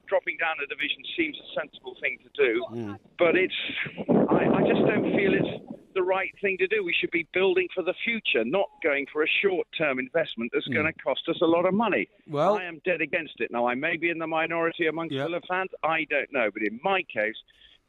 dropping down a division seems a sensible thing to do, but I just don't feel it's the right thing to do. We should be building for the future, not going for a short-term investment that's going to cost us a lot of money. Well, I am dead against it. Now, I may be in the minority amongst Villa fans. I don't know. But in my case,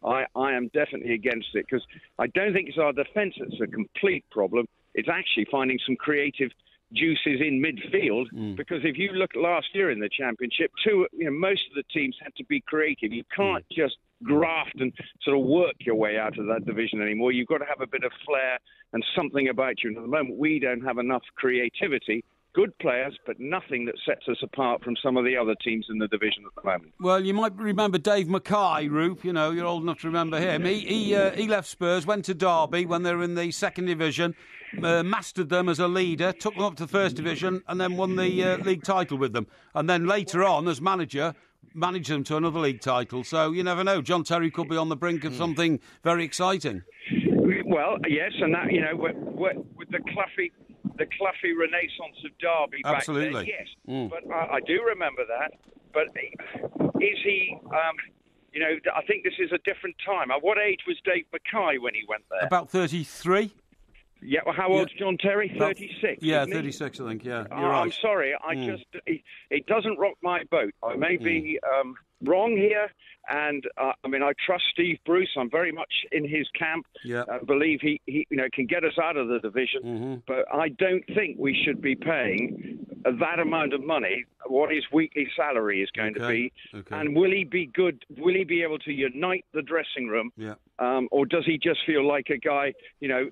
I am definitely against it, because I don't think it's our defence that's a complete problem. It's actually finding some creative juices in midfield, because if you look last year in the Championship, most of the teams had to be creative. You can't just graft and sort of work your way out of that division anymore. You've got to have a bit of flair and something about you. And at the moment, we don't have enough creativity good players, but nothing that sets us apart from some of the other teams in the division at the moment. Well, you might remember Dave Mackay, Roop. You know, you're old enough to remember him. He left Spurs, went to Derby when they were in the second division, mastered them as a leader, took them up to the first division, and then won the league title with them. And then later on, as manager, managed them to another league title. So you never know. John Terry could be on the brink of something very exciting. Well, yes, and that, you know, with the Cloughie renaissance of Derby Absolutely. back then, yes. But I do remember that. But is he, you know, I think this is a different time. At what age was Dave Mackay when he went there? About 33. Yeah, well, how old's John Terry? 36. Yeah, 36, I think, yeah. You're right. I'm sorry, it doesn't rock my boat. I may be wrong here, and I mean, I trust Steve Bruce. I'm very much in his camp. Yeah. I believe he can get us out of the division, but I don't think we should be paying that amount of money, what his weekly salary is going to be, and will he be good? Will he be able to unite the dressing room? Yeah. Or does he just feel like a guy, you know,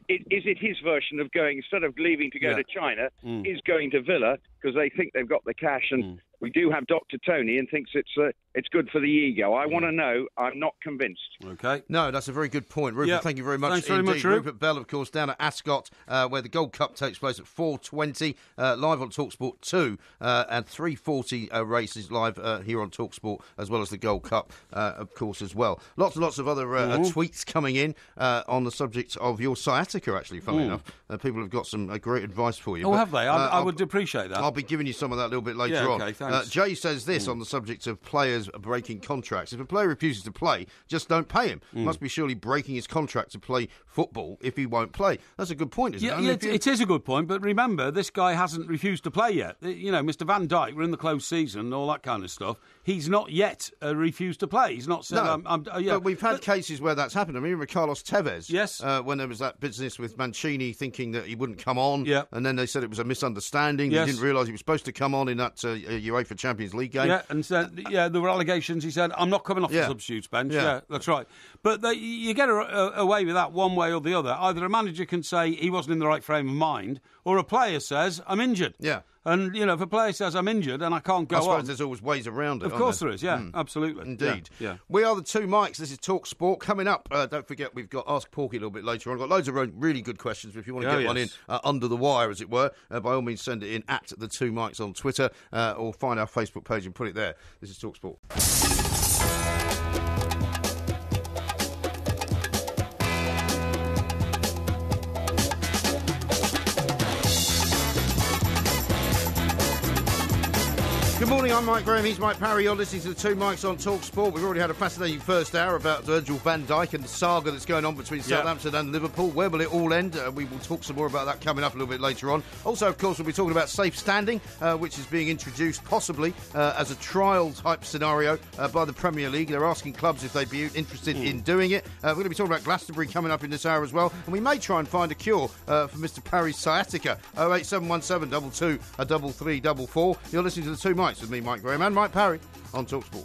is it his version of going, instead of leaving to go to China, is going to Villa because they think they've got the cash, and we do have Dr. Tony and thinks it's good for the ego. I want to know. I'm not convinced. Okay. No, that's a very good point. Rupert, thank you very much. Thanks very much, Rupert Bell, of course, down at Ascot, where the Gold Cup takes place at 4:20, live on talkSPORT 2, and 3:40 races live here on talkSPORT, as well as the Gold Cup, of course, as well. Lots and lots of other tweets coming in on the subject of your sciatica, actually, funnily enough. People have got some great advice for you. Oh, have they? I would appreciate that. I'll be giving you some of that a little bit later on. Okay, thanks. Jay says this on the subject of players breaking contracts. If a player refuses to play, just don't pay him. Must be surely breaking his contract to play football if he won't play. That's a good point, isn't it? Yeah, it is a good point, but remember, this guy hasn't refused to play yet. You know, Mr. Van Dijk, we're in the closed season and all that kind of stuff. He's not yet refused to play. He's not said, but we've had cases where that's happened. I mean, with Carlos Tevez, yes, when there was that business with Mancini thinking that he wouldn't come on, and then they said it was a misunderstanding. Yes. He didn't realise he was supposed to come on in that UEFA Champions League game. Yeah, and said, there were allegations. He said, I'm not coming off the substitutes bench. Yeah, that's right. But you get away with that one way or the other. Either a manager can say he wasn't in the right frame of mind, or a player says, I'm injured. Yeah. And, you know, if a player says, I'm injured and I can't go on... I suppose there's always ways around it, Of course there is, absolutely. Indeed. Yeah. We are the two mics. This is talkSPORT. Coming up, don't forget, we've got Ask Porky a little bit later on. We've got loads of really good questions, but if you want to get one in under the wire, as it were, by all means send it in at the two mics on Twitter, or find our Facebook page and put it there. This is talkSPORT. Good morning, I'm Mike Graham, he's Mike Parry, you're listening to the two mics on talkSPORT. We've already had a fascinating first hour about Virgil van Dijk and the saga that's going on between Southampton and Liverpool. Where will it all end? We will talk some more about that coming up a little bit later on. Also, of course, we'll be talking about safe standing, which is being introduced possibly as a trial type scenario by the Premier League. They're asking clubs if they'd be interested in doing it. We're going to be talking about Glastonbury coming up in this hour as well, and we may try and find a cure for Mr. Parry's sciatica. 08717 22 3344. You're listening to the two mics with me, Mike Graham, and Mike Parry on talkSPORT.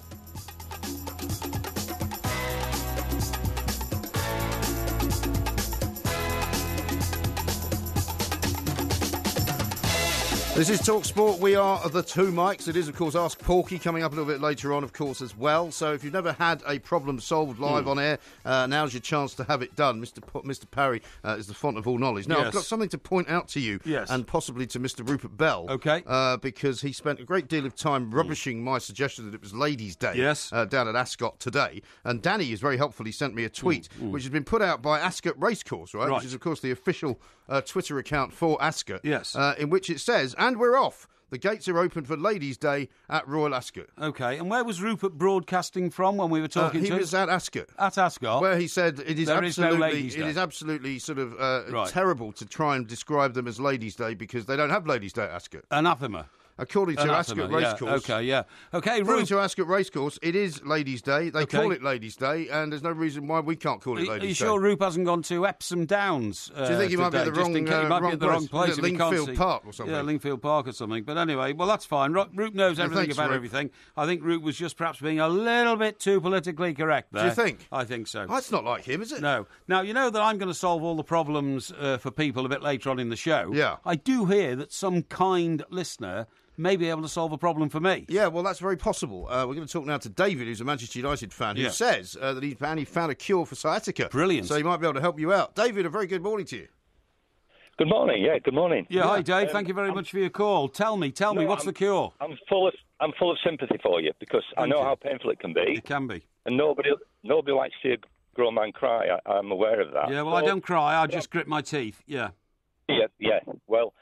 This is talkSPORT. We are the two mics. It is, of course, Ask Porky coming up a little bit later on, of course, as well. So if you've never had a problem solved live on air, now's your chance to have it done. Mr. Parry is the font of all knowledge. Now, I've got something to point out to you, and possibly to Mr. Rupert Bell, because he spent a great deal of time rubbishing my suggestion that it was Ladies' Day down at Ascot today. And Danny has very helpfully sent me a tweet, which has been put out by Ascot Racecourse, right? Which is, of course, the official Twitter account for Ascot, in which it says, and we're off. The gates are open for Ladies' Day at Royal Ascot. OK, and where was Rupert broadcasting from when we were talking to him? He was at Ascot. At Ascot? Where he said it is no absolutely sort of terrible to try and describe them as Ladies' Day because they don't have Ladies' Day at Ascot. Anathema. according to Ascot Racecourse. Okay, yeah. Okay, According to Ascot Racecourse, it is Ladies' Day. They Okay. call it Ladies' Day, and there's no reason why we can't call it Are you Ladies' Day. sure Roop hasn't gone to Epsom Downs? Do you think he might be at the today? wrong, Just in case he might be at the wrong place? Is it if he can't Lingfield see. Park or something? Yeah, Lingfield Park or something. But anyway, well, that's fine. Roop knows everything thanks, about Roop. everything. I think Roop was just perhaps being a little bit too politically correct there. Do you think? I think so. That's not like him, is it? No. Now, you know that I'm going to solve all the problems for people a bit later on in the show. Yeah. I do hear that some kind listener may be able to solve a problem for me. Yeah, well, that's very possible. We're going to talk now to David, who's a Manchester United fan, who says that he's found a cure for sciatica. Brilliant. So he might be able to help you out. David, a very good morning to you. Good morning. Yeah, good morning. Yeah, hi, Dave. Thank you very much for your call. Tell me, what's the cure? I'm full of sympathy for you because I know how painful it can be. It can be. And nobody likes to see a grown man cry. I'm aware of that. Yeah, well, I don't cry. I just grit my teeth. Yeah. Yeah. Well,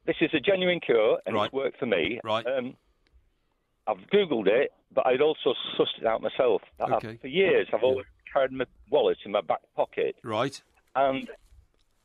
this is a genuine cure, and it's worked for me. Right. I've Googled it, but I'd also sussed it out myself. Okay. For years, I've always carried my wallet in my back pocket. Right. And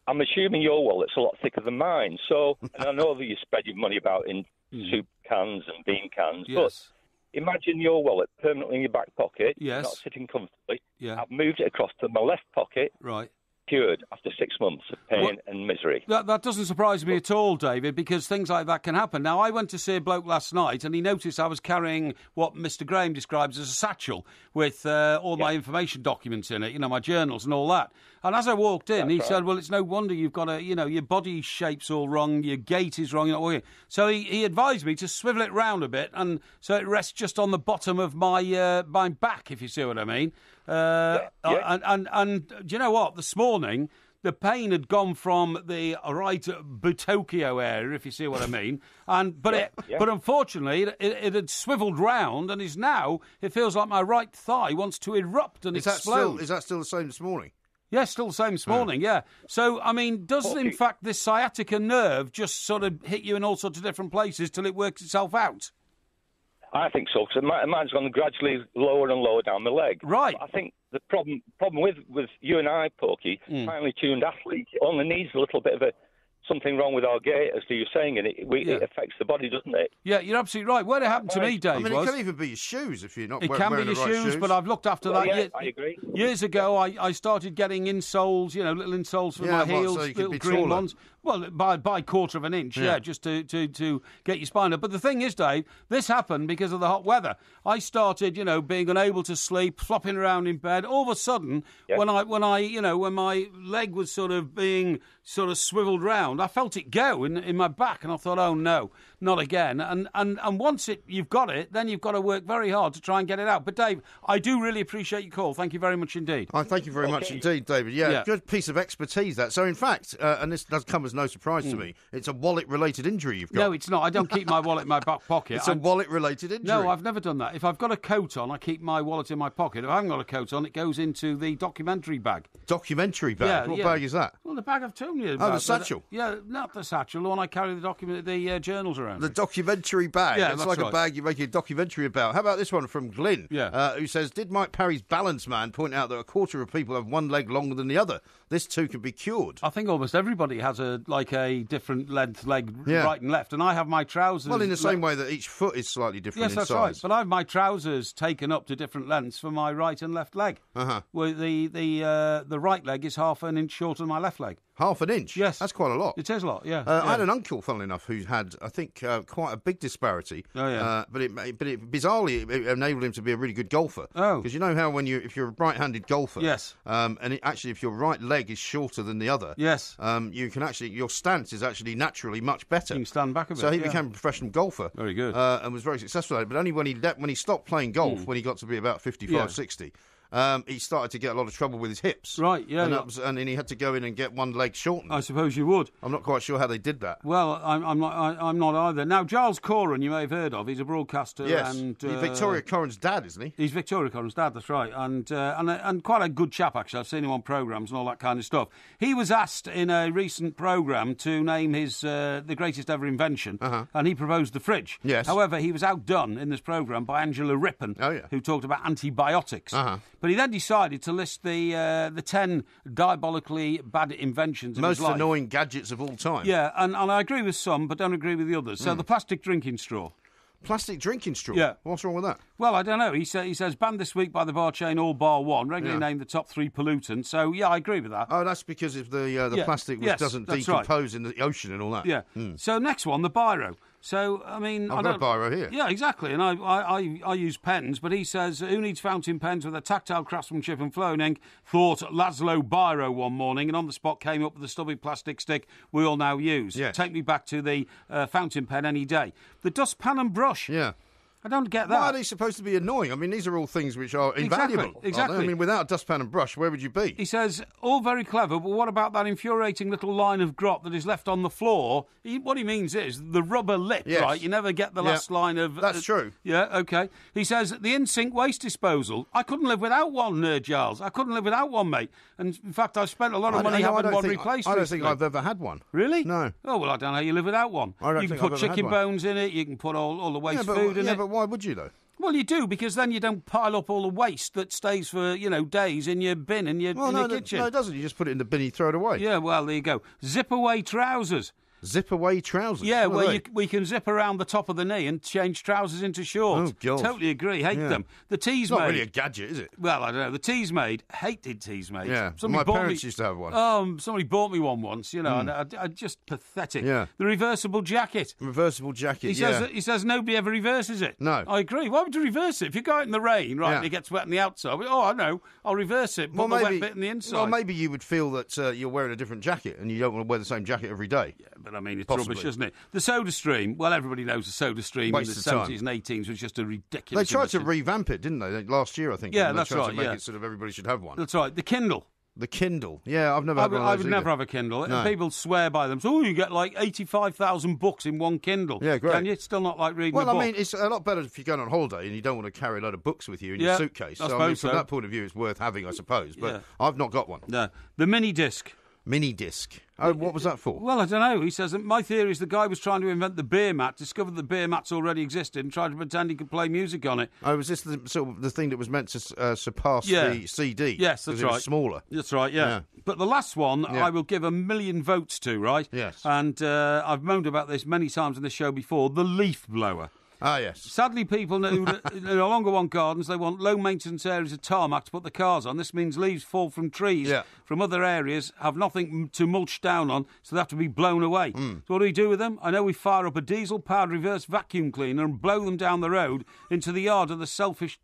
I'm assuming your wallet's a lot thicker than mine. So, and I know that you spread your money about in soup cans and bean cans, Yes. but imagine your wallet permanently in your back pocket, Yes. not sitting comfortably. Yeah. I've moved it across to my left pocket, Right. cured after 6 months of pain and misery. That doesn't surprise me at all, David, because things like that can happen. Now, I went to see a bloke last night, and he noticed I was carrying what Mr. Graham describes as a satchel with all my information documents in it, you know, my journals and all that. And as I walked in, he said, well, it's no wonder you've got your body shape's all wrong, your gait is wrong. So he advised me to swivel it round a bit, and so it rests just on the bottom of my back, if you see what I mean. And do you know what? This morning, the pain had gone from the right Butokio area, if you see what I mean, but unfortunately it had swivelled round, and is now, it feels like my right thigh wants to erupt and explode. Is that still the same this morning? Yeah, still the same this morning, yeah. So, I mean, does in fact this sciatica nerve just sort of hit you in all sorts of different places till it works itself out? I think so, because mine's gone gradually lower and lower down the leg. Right. But I think the problem with you and I, Porky, finely tuned athletes, it only needs a little bit of something wrong with our gait, as you're saying, and it affects the body, doesn't it? Yeah, you're absolutely right. What happened to me, Dave, I mean, it can even be your shoes if you're not wearing the right shoes. It can be your shoes, but I've looked after that. Yeah, I agree. Years ago, I started getting insoles, little insoles for my heels, so you could little be green taller. ones. Well, by quarter of an inch, just to get your spine up. But the thing is, Dave, this happened because of the hot weather. I started, being unable to sleep, flopping around in bed. All of a sudden, when my leg was sort of being swiveled round, I felt it go in my back, and I thought, oh no, not again. And once you've got it, then you've got to work very hard to try and get it out. But Dave, I do really appreciate your call. Thank you very much indeed. Thank you very much indeed, David. Yeah, good piece of expertise that. So in fact, and this does come as no surprise to me, it's a wallet-related injury you've got. No, it's not. I don't keep my wallet in my back pocket. It's a wallet-related injury. No, I've never done that. If I've got a coat on, I keep my wallet in my pocket. If I haven't got a coat on, it goes into the documentary bag. Documentary bag? What bag is that? Well, the bag I've told you about. Oh, the satchel? Yeah, not the satchel, the one I carry the journals around. The documentary bag. Yeah, it's that's like right. a bag you make a documentary about. How about this one from Glyn, who says, did Mike Parry's balance man point out that a quarter of people have one leg longer than the other? This too can be cured. I think almost everybody has a different length leg, right and left, and I have my trousers. Well, in the same way that each foot is slightly different in yes, that's size. right. But I have my trousers taken up to different lengths for my right and left leg. Where the right leg is half an inch shorter than my left leg. Half an inch? Yes. That's quite a lot. It is a lot, yeah. I had an uncle, funnily enough, who had, I think, quite a big disparity. Oh, yeah. But it bizarrely it enabled him to be a really good golfer. Oh. Because you know how if you're a right-handed golfer, yes, and if your right leg is shorter than the other, yes, you can your stance is actually naturally much better. You can stand back a bit. So he became a professional golfer. Very good. And was very successful at it. But only when he stopped playing golf, when he got to be about 55, 60. He started to get a lot of trouble with his hips. Right, yeah. And then he had to go in and get one leg shortened. I suppose you would. I'm not quite sure how they did that. Well, I'm not either. Now, Giles Coran, you may have heard of. He's a broadcaster. Yes, and Victoria Coran's dad, isn't he? He's Victoria Coran's dad, that's right. And quite a good chap, actually. I've seen him on programmes and all that kind of stuff. He was asked in a recent programme to name his the greatest ever invention, and he proposed the fridge. Yes. However, he was outdone in this programme by Angela Rippon, who talked about antibiotics. But he then decided to list the 10 diabolically bad inventions of his life. Most annoying gadgets of all time. Yeah, and I agree with some, but don't agree with the others. So the plastic drinking straw. Plastic drinking straw? Yeah. What's wrong with that? Well, I don't know. He says banned this week by the bar chain All Bar One, regularly named the top 3 pollutants. So, yeah, I agree with that. Oh, that's because of the plastic which doesn't decompose in the ocean and all that. Yeah. So next one, the biro. So, I mean... I've got a biro here. Yeah, exactly. And I use pens, but he says, who needs fountain pens with a tactile craftsmanship and flowing ink? Thought Laszlo Biro one morning, and on the spot came up with the stubby plastic stick we all now use. Yes. Take me back to the fountain pen any day. The dustpan and brush. Yeah. I don't get that. Why are they supposed to be annoying? I mean, these are all things which are invaluable. Exactly. I mean, without a dustpan and brush, where would you be? He says, all very clever, but what about that infuriating little line of grop that is left on the floor? What he means is the rubber lip, right? You never get the last line of... That's true. Yeah, OK. He says, the in-sink waste disposal. I couldn't live without one, Giles. I couldn't live without one, mate. And, in fact, I've spent a lot of money having one replaced. I don't think I've ever had one. Really? No. Oh, well, I don't know how you live without one. You can put chicken bones in it, you can put all the waste food in it. Yeah, but why would you, though? Well, you do, because then you don't pile up all the waste that stays for, days in your bin in your kitchen. No, it doesn't. You just put it in the bin, you throw it away. Yeah, well, there you go. Zip-away trousers. Zip-away trousers? Yeah, where we can zip around the top of the knee and change trousers into shorts. Oh, God. Totally agree. Hate them. The tees made... It's not really a gadget, is it? Well, I don't know. The tees made. Hated tees made. Yeah, my parents used to have one. Somebody bought me one once, and I just pathetic. Yeah. The reversible jacket. Reversible jacket, He says nobody ever reverses it. No. I agree. Why would you reverse it? If you go out in the rain, right, and it gets wet on the outside, I know, I'll reverse it, put the wet bit in the inside. Well, maybe you would feel that you're wearing a different jacket and you don't want to wear the same jacket every day. Yeah, but I mean, it's rubbish, isn't it? The soda stream, well, everybody knows the soda stream in the 70s and 80s was just a ridiculous... They tried to revamp it, didn't they? Last year, I think. Yeah, that's right. They tried to make it sort of everybody should have one. That's right. The Kindle. The Kindle. Yeah, I've never had one of those. I would never have a Kindle. No. People swear by them. So, you get like 85,000 books in one Kindle. Yeah, great. Can you? It's still not like reading a book. Well, I mean, it's a lot better if you're going on holiday and you don't want to carry a load of books with you in your suitcase. I mean, from that point of view, it's worth having, I suppose. But I've not got one. No. The mini disc. Mini disc. Oh, what was that for? Well, I don't know. He says that my theory is the guy was trying to invent the beer mat, discovered the beer mats already existed, and tried to pretend he could play music on it. Oh, was this the thing that was meant to surpass the CD? Yes, that's right. It was smaller. That's right. Yeah. But the last one, I will give 1 million votes to. Right. Yes. And I've moaned about this many times in the show before. The leaf blower. Ah, yes. Sadly, people no longer want gardens. They want low-maintenance areas of tarmac to put the cars on. This means leaves fall from trees from other areas, have nothing to mulch down on, so they have to be blown away. So what do we do with them? I know we fire up a diesel-powered reverse vacuum cleaner and blow them down the road into the yard of the selfish...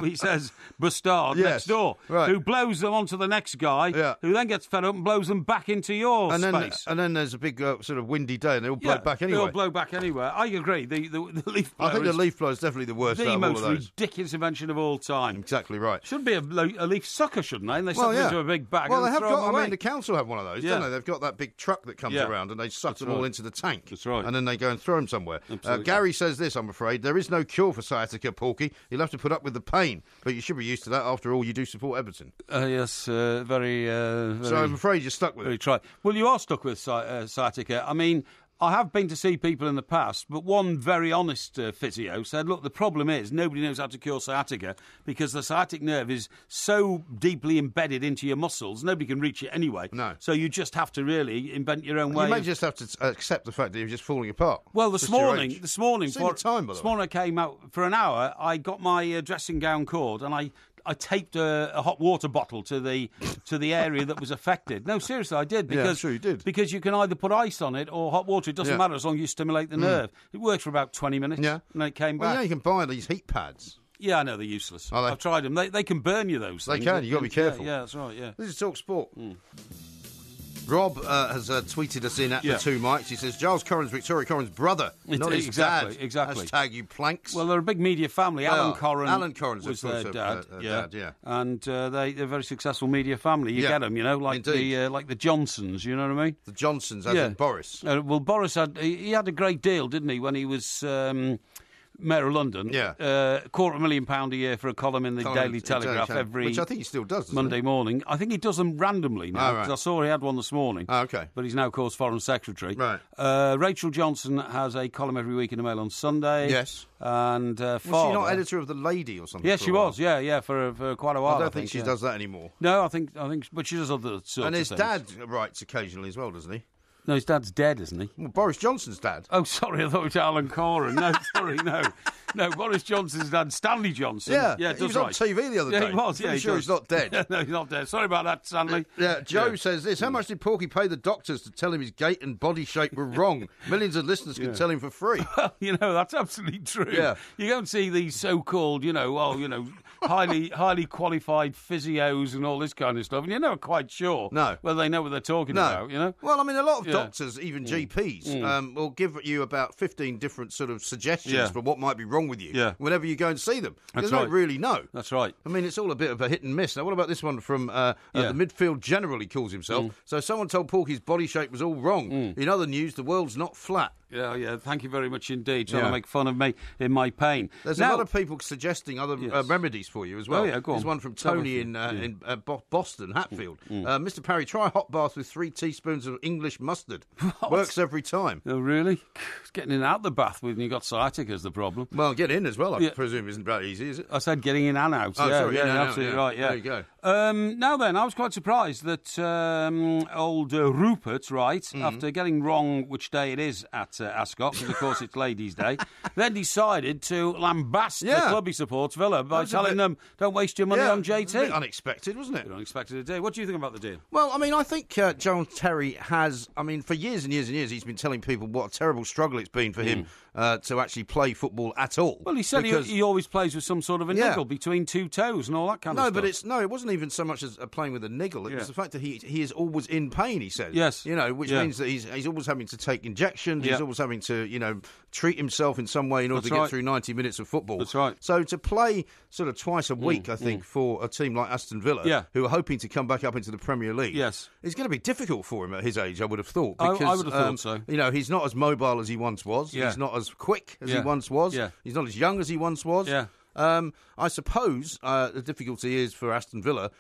he says, bastard next door, who blows them onto the next guy, who then gets fed up and blows them back into your space. And then there's a big sort of windy day and they all blow back anyway. They all blow back anywhere. I agree. The leaf blower I think the leaf blower is definitely the worst out of all of those. The most ridiculous invention of all time. Exactly right. Should be a leaf sucker, shouldn't they? And they suck them into a big bag and they have throw got, them away. I mean, the council have one of those, don't they? They've got that big truck that comes around and they suck them all into the tank. That's right. And then they go and throw them somewhere. Gary says this, I'm afraid. There is no cure for sciatica, Porky. You'll have to put up with the pain. But you should be used to that. After all, you do support Everton. Yes, very... So I'm afraid you're stuck with it. Well, you are stuck with sciatica. I mean, I have been to see people in the past, but one very honest physio said, look, the problem is nobody knows how to cure sciatica because the sciatic nerve is so deeply embedded into your muscles, nobody can reach it anyway. No. So you just have to really invent your own way. You may just have to accept the fact that you're just falling apart. Well, this morning, I came out for an hour, I got my dressing gown cord and I taped a hot water bottle to the area that was affected. No, seriously, I did. Because, sure you did. Because you can either put ice on it or hot water. It doesn't matter as long as you stimulate the nerve. It worked for about 20 minutes. Yeah. And then it came back. Well, you can buy these heat pads. Yeah, I know, they're useless. Are they? I've tried them. They can burn you, those things. They can. You've got to be careful. Yeah, that's right, yeah. This is talkSPORT. Rob has tweeted us in at the two mics. He says, Giles Corran's Victoria Corran's brother, not his dad. Exactly. Hashtag you planks. Well, they're a big media family. Alan Corran was their dad. Yeah. And they're a very successful media family. You get them, like the Johnsons, you know what I mean? The Johnsons, as in Boris. Well, Boris had a great deal, didn't he, when he was... Mayor of London, Yeah. £250,000 a year for a column in the Daily Telegraph every which I think he still does, doesn't Monday he? morning. I think he does them randomly now, Oh, right. because I saw he had one this morning. Oh, okay. But he's now, of course, Foreign Secretary. Right. Rachel Johnson has a column every week in the Mail on Sunday. Yes. And Was she not editor of The Lady or something? Yeah, for she a while? was. Yeah, for quite a while. I don't think she does that anymore. No, I think, but she does other sorts of And his things. dad writes occasionally as well, doesn't he? No, his dad's dead, isn't he? Well, Boris Johnson's dad. Oh, sorry, I thought it was Alan Coren. No, sorry, no. No, Boris Johnson's dad, Stanley Johnson. Yeah, yeah, he was on TV the other day. Yeah, he was. Pretty sure he's not dead. No, he's not dead. Sorry about that, Stanley. Yeah, Joe says this. How much did Porky pay the doctors to tell him his gait and body shape were wrong? Millions of listeners can tell him for free. Well, that's absolutely true. Yeah. You don't see these so-called, highly qualified physios and all this kind of stuff, and you're never quite sure whether they know what they're talking about, Well, I mean, a lot of doctors, even GPs, will give you about 15 different sort of suggestions for what might be wrong with you whenever you go and see them. Because they don't really know. That's right. I mean, it's all a bit of a hit and miss. Now, what about this one from the midfield general, he calls himself? So someone told Porky's body shape was all wrong. In other news, the world's not flat. Yeah, thank you very much indeed. Trying to make fun of me in my pain. There's a lot of people suggesting other remedies for you as well. Oh, yeah, go on. There's one from Tony in Boston, Hatfield. Mr. Parry, try a hot bath with 3 teaspoons of English mustard. Works every time. Oh, really? It's getting in and out the bath when you've got sciatica is the problem. Well, get in as well, I presume, isn't that easy, is it? I said getting in and out. Oh, sorry, absolutely right, yeah. There you go. Now then, I was quite surprised that old Rupert, after getting wrong which day it is at Ascot, because of course it's Ladies' Day, then decided to lambast the club he supports, Villa, by telling them, don't waste your money on JT. A bit unexpected, wasn't it? A bit unexpected indeed. What do you think about the deal? Well, I mean, I think John Terry has, for years and years and years, he's been telling people what a terrible struggle it's been for him to actually play football at all. Well, he said he always plays with some sort of a niggle between 2 toes and all that kind of stuff. But it wasn't even so much as playing with a niggle. It was the fact that he is always in pain, he said. Yes. Which means that he's always having to take injections, he's always having to, treat himself in some way in order to get through 90 minutes of football. That's right. So to play sort of twice a week, I think, for a team like Aston Villa, who are hoping to come back up into the Premier League, it's going to be difficult for him at his age, I would have thought. Because, I would have thought so. He's not as mobile as he once was. He's not as quick as he once was. He's not as young as he once was. I suppose the difficulty is for Aston Villa,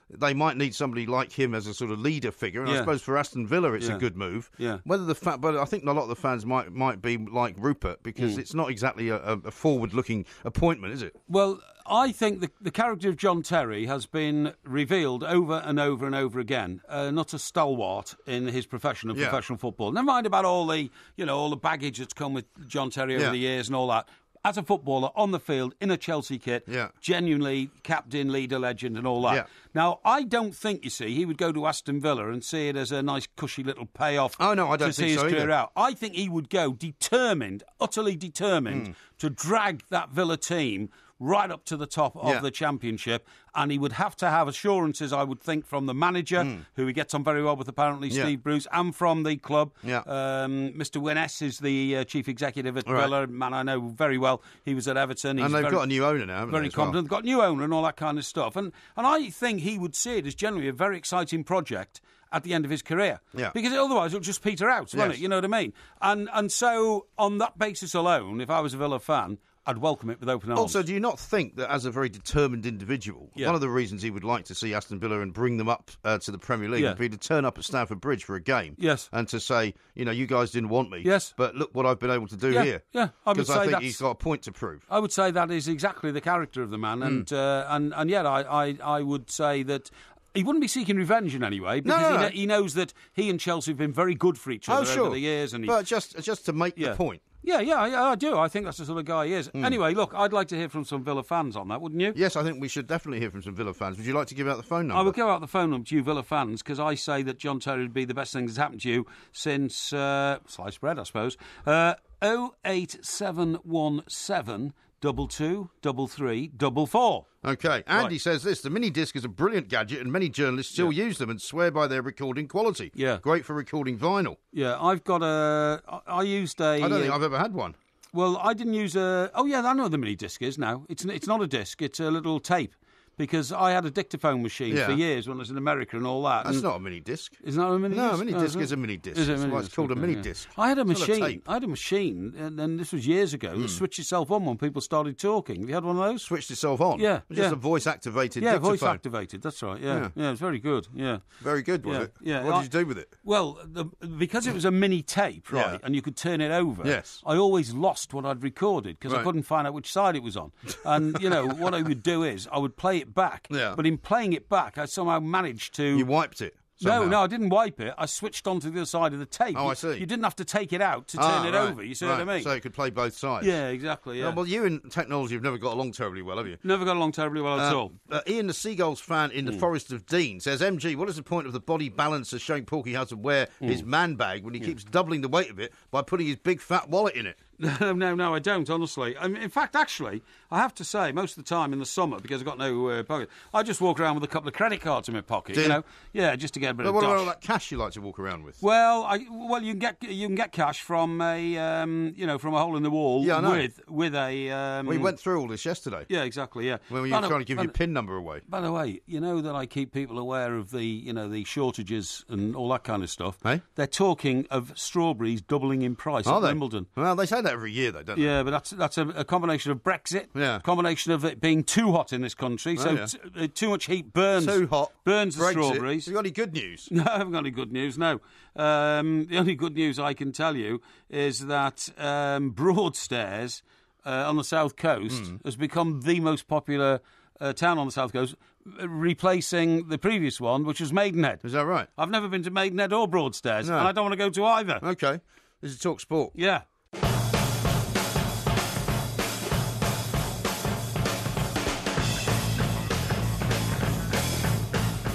they might need somebody like him as a sort of leader figure, and I suppose for Aston Villa it's a good move. Whether but I think a lot of the fans might be like Rupert, because it's not exactly a forward-looking appointment, is it? Well, I think the character of John Terry has been revealed over and over and over again. Not a stalwart in his profession of professional football. Never mind about all the all the baggage that's come with John Terry over the years and all that. As a footballer, on the field, in a Chelsea kit, genuinely captain, leader, legend and all that. Yeah. Now, I don't think, you see, he would go to Aston Villa and see it as a nice, cushy little payoff I don't to see think his so career either. out. I think he would go utterly determined to drag that Villa team right up to the top of the Championship, and he would have to have assurances, I would think, from the manager, who he gets on very well with, apparently, Steve Bruce, and from the club. Mr. Wyness is the chief executive at Villa, man I know very well. He was at Everton. And they've got a new owner now, haven't they? Very competent. They've got a new owner and all that kind of stuff. And I think he would see it as generally a very exciting project at the end of his career. Because otherwise it'll just peter out, won't it? You know what I mean? And so, on that basis alone, if I was a Villa fan, I'd welcome it with open arms. Also, do you not think that as a very determined individual, one of the reasons he would like to see Aston Villa and bring them up to the Premier League would be to turn up at Stamford Bridge for a game and to say, you guys didn't want me, but look what I've been able to do here. Yeah, I would say because I think he's got a point to prove. I would say that is exactly the character of the man, and yet I would say that he wouldn't be seeking revenge in any way, because he knows that he and Chelsea have been very good for each other over the years. But just to make the point. Yeah, I do. I think that's the sort of guy he is. Anyway, look, I'd like to hear from some Villa fans on that, wouldn't you? Yes, I think we should definitely hear from some Villa fans. Would you like to give out the phone number? I will give out the phone number to you Villa fans, because I say that John Terry would be the best thing that's happened to you since sliced bread, I suppose. 08717 223344. OK, Andy says this: the mini disc is a brilliant gadget and many journalists still use them and swear by their recording quality. Great for recording vinyl. I've got I used a... I don't think I've ever had one. Well, I didn't use a... Oh, yeah, I know what the mini disc is now. It's not a disc, it's a little tape. because I had a dictaphone machine for years when I was in America and all that. That's not a mini disc. Is that a mini disc? No, a mini disc is a mini disc. It's called a mini disc. I had a machine, and this was years ago, that switched itself on when people started talking. Have you had one of those? Switched itself on? Yeah. Just a voice-activated dictaphone. Yeah, voice-activated, that's right, yeah. Yeah, it's very good, yeah. Very good, was it? Yeah. What did you do with it? Well, because it was a mini tape, right, and you could turn it over, I always lost what I'd recorded because I couldn't find out which side it was on. And, what I would do is I would play it back. Yeah. But in playing it back, I somehow managed to... You wiped it? Somehow. No, I didn't wipe it. I switched onto the other side of the tape. Oh, I see. You didn't have to take it out to turn it over. You see what I mean? So it could play both sides. Yeah, exactly. Yeah. Well, you and technology have never got along terribly well, have you? Never got along terribly well at all. Ian, the Seagulls fan in the Forest of Dean, says, MG, what is the point of the body balancer showing Porky how to wear his man bag when he keeps doubling the weight of it by putting his big fat wallet in it? No, I don't, honestly. In fact, actually, I have to say, most of the time in the summer, because I've got no pocket, I just walk around with a couple of credit cards in my pocket, Yeah, just to get a bit of dosh. What about all that cash you like to walk around with? Well, you can get cash from a from a hole in the wall with a. We went through all this yesterday. Yeah, exactly. Yeah. When you were trying to give your PIN number away. By the way, you know that I keep people aware of the shortages and all that kind of stuff. Hey? They're talking of strawberries doubling in price at Wimbledon. Well, they say that every year, though, don't they? Yeah, but that's a combination of Brexit, a combination of it being too hot in this country, too much heat burns the strawberries. Have you got any good news? No, I haven't got any good news, no. The only good news I can tell you is that Broadstairs on the South Coast has become the most popular town on the South Coast, replacing the previous one, which was Maidenhead. Is that right? I've never been to Maidenhead or Broadstairs, and I don't want to go to either. OK. This is talkSPORT. Yeah.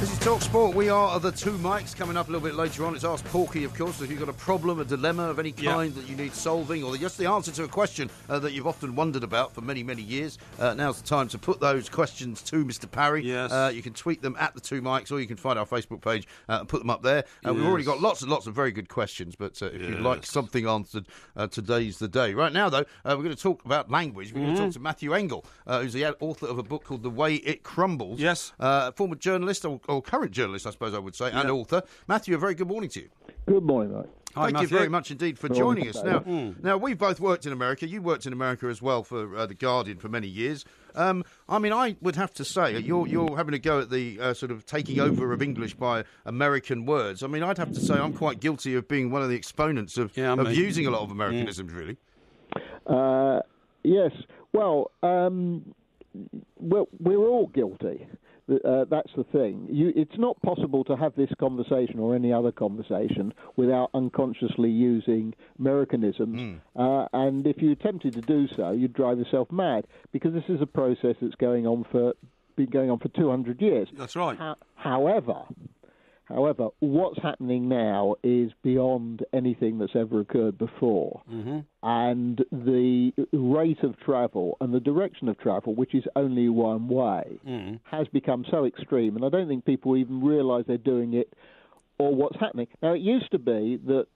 This is talkSPORT. We are the two mics. Coming up a little bit later on, it's Ask Porky, of course. If you've got a problem, a dilemma of any kind that you need solving, or just the answer to a question that you've often wondered about for many, many years, now's the time to put those questions to Mr. Parry. Yes. You can tweet them at the two mics, or you can find our Facebook page and put them up there. We've already got lots and lots of very good questions, but if you'd like something answered, today's the day. Right now, though, we're going to talk about language. We're going to talk to Matthew Engel, who's the author of a book called The Way It Crumbles. Yes. Former journalist, or current journalist, I suppose I would say, and author. Matthew, a very good morning to you. Good morning, mate. Thank you very much indeed for joining us. Now, we've both worked in America. You worked in America as well for The Guardian for many years. I would have to say, you're having a go at the sort of taking over of English by American words. I mean, I'd have to say I'm quite guilty of being one of the exponents of using a lot of Americanisms, really. Yes. Well, we're all guilty. That's the thing. It's not possible to have this conversation or any other conversation without unconsciously using Americanisms. And if you attempted to do so, you'd drive yourself mad, because this is a process that's been going on for 200 years. That's right. However, what's happening now is beyond anything that's ever occurred before. And the rate of travel and the direction of travel, which is only one way, has become so extreme. And I don't think people even realise they're doing it or what's happening. Now, it used to be that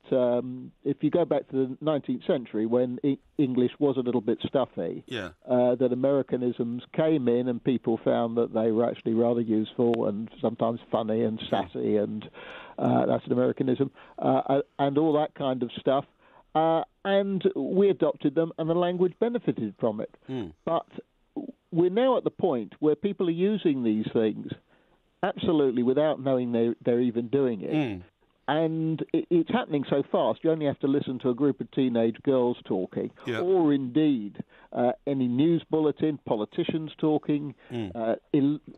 if you go back to the 19th century, when English was a little bit stuffy, that Americanisms came in and people found that they were actually rather useful and sometimes funny and sassy, and that's an Americanism, and all that kind of stuff. And we adopted them, and the language benefited from it. But we're now at the point where people are using these things absolutely without knowing they're even doing it. And it's happening so fast, you only have to listen to a group of teenage girls talking, or indeed any news bulletin, politicians talking,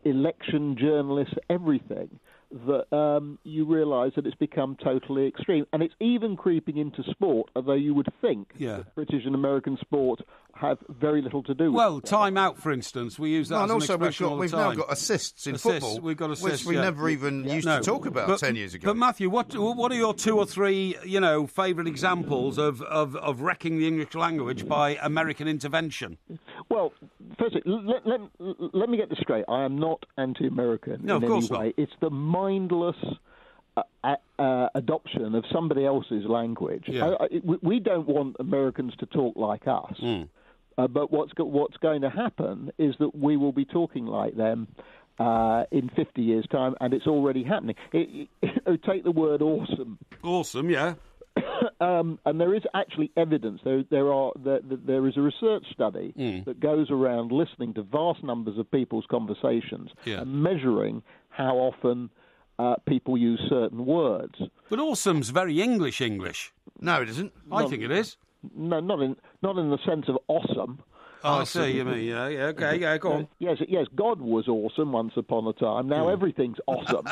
election journalists, everything, that you realise that it's become totally extreme. And it's even creeping into sport, although you would think that British and American sport have very little to do with it. Well, time out, for instance, we use that as an expression all the we've time. now got assists in football, we've got assists, which we never even used to talk about 10 years ago. But Matthew, what are your two or three, favourite examples of wrecking the English language by American intervention? Well, firstly, let me get this straight. I am not anti-American in any way. It's the mindless adoption of somebody else's language. We don't want Americans to talk like us. But what's going to happen is that we will be talking like them, in 50 years' time, and it's already happening. Take the word awesome. Awesome, yeah. And there is actually evidence. There is a research study that goes around listening to vast numbers of people's conversations and measuring how often people use certain words. But awesome's very English. No, it isn't. I think it is. No, not in the sense of awesome. Oh, I see, you mean, yeah, okay, yeah, go on. Yes, God was awesome once upon a time. Now everything's awesome.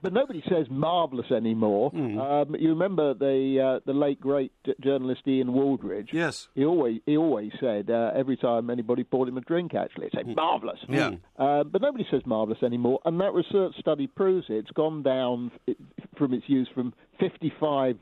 But nobody says marvellous anymore. You remember the late, great journalist Ian Wooldridge? Yes. He always said, every time anybody poured him a drink, actually, he'd say, marvellous. Yeah. But nobody says marvellous anymore, and that research study proves it. It's gone down from its use from 55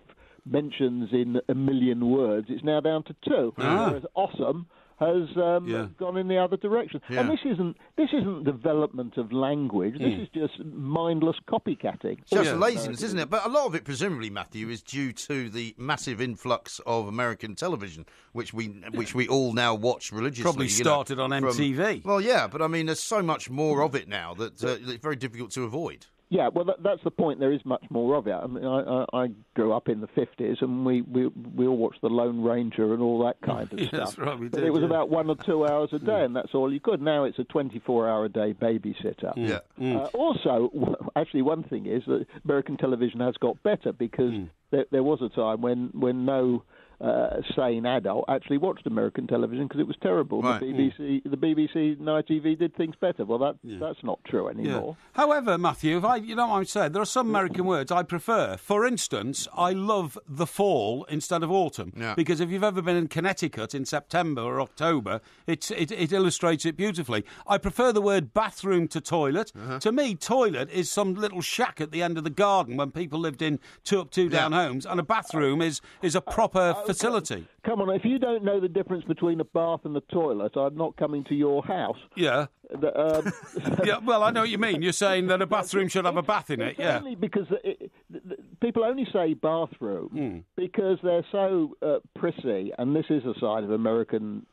mentions in a million words. It's now down to 2. Whereas awesome has gone in the other direction. Yeah. And this isn't development of language. This is just mindless copycatting. It's just laziness, isn't it? But a lot of it, presumably, Matthew, is due to the massive influx of American television, which we all now watch religiously. Probably started on MTV. Well, yeah, but I mean, there's so much more of it now that it's very difficult to avoid. Yeah, well, that's the point. There is much more of it. I mean, I grew up in the 50s, and we all watched The Lone Ranger and all that kind of stuff. That's right, we did. But it was about 1 or 2 hours a day, and that's all you could. Now it's a 24-hour-a-day babysitter. Yeah. Also, actually, one thing is that American television has got better because there was a time when no sane adult actually watched American television because it was terrible. Right. The BBC and ITV did things better. Well, that's not true anymore. Yeah. However, Matthew, you know what I'm saying, there are some American words I prefer. For instance, I love the fall instead of autumn because if you've ever been in Connecticut in September or October, it illustrates it beautifully. I prefer the word bathroom to toilet. To me, toilet is some little shack at the end of the garden when people lived in two-up-two-down homes, and a bathroom is a proper facility. Come on, if you don't know the difference between a bath and a toilet, I'm not coming to your house. Yeah. Yeah, well, I know what you mean. You're saying that a bathroom should have a bath in it, yeah. Only because people only say bathroom because they're so prissy, and this is a sign of American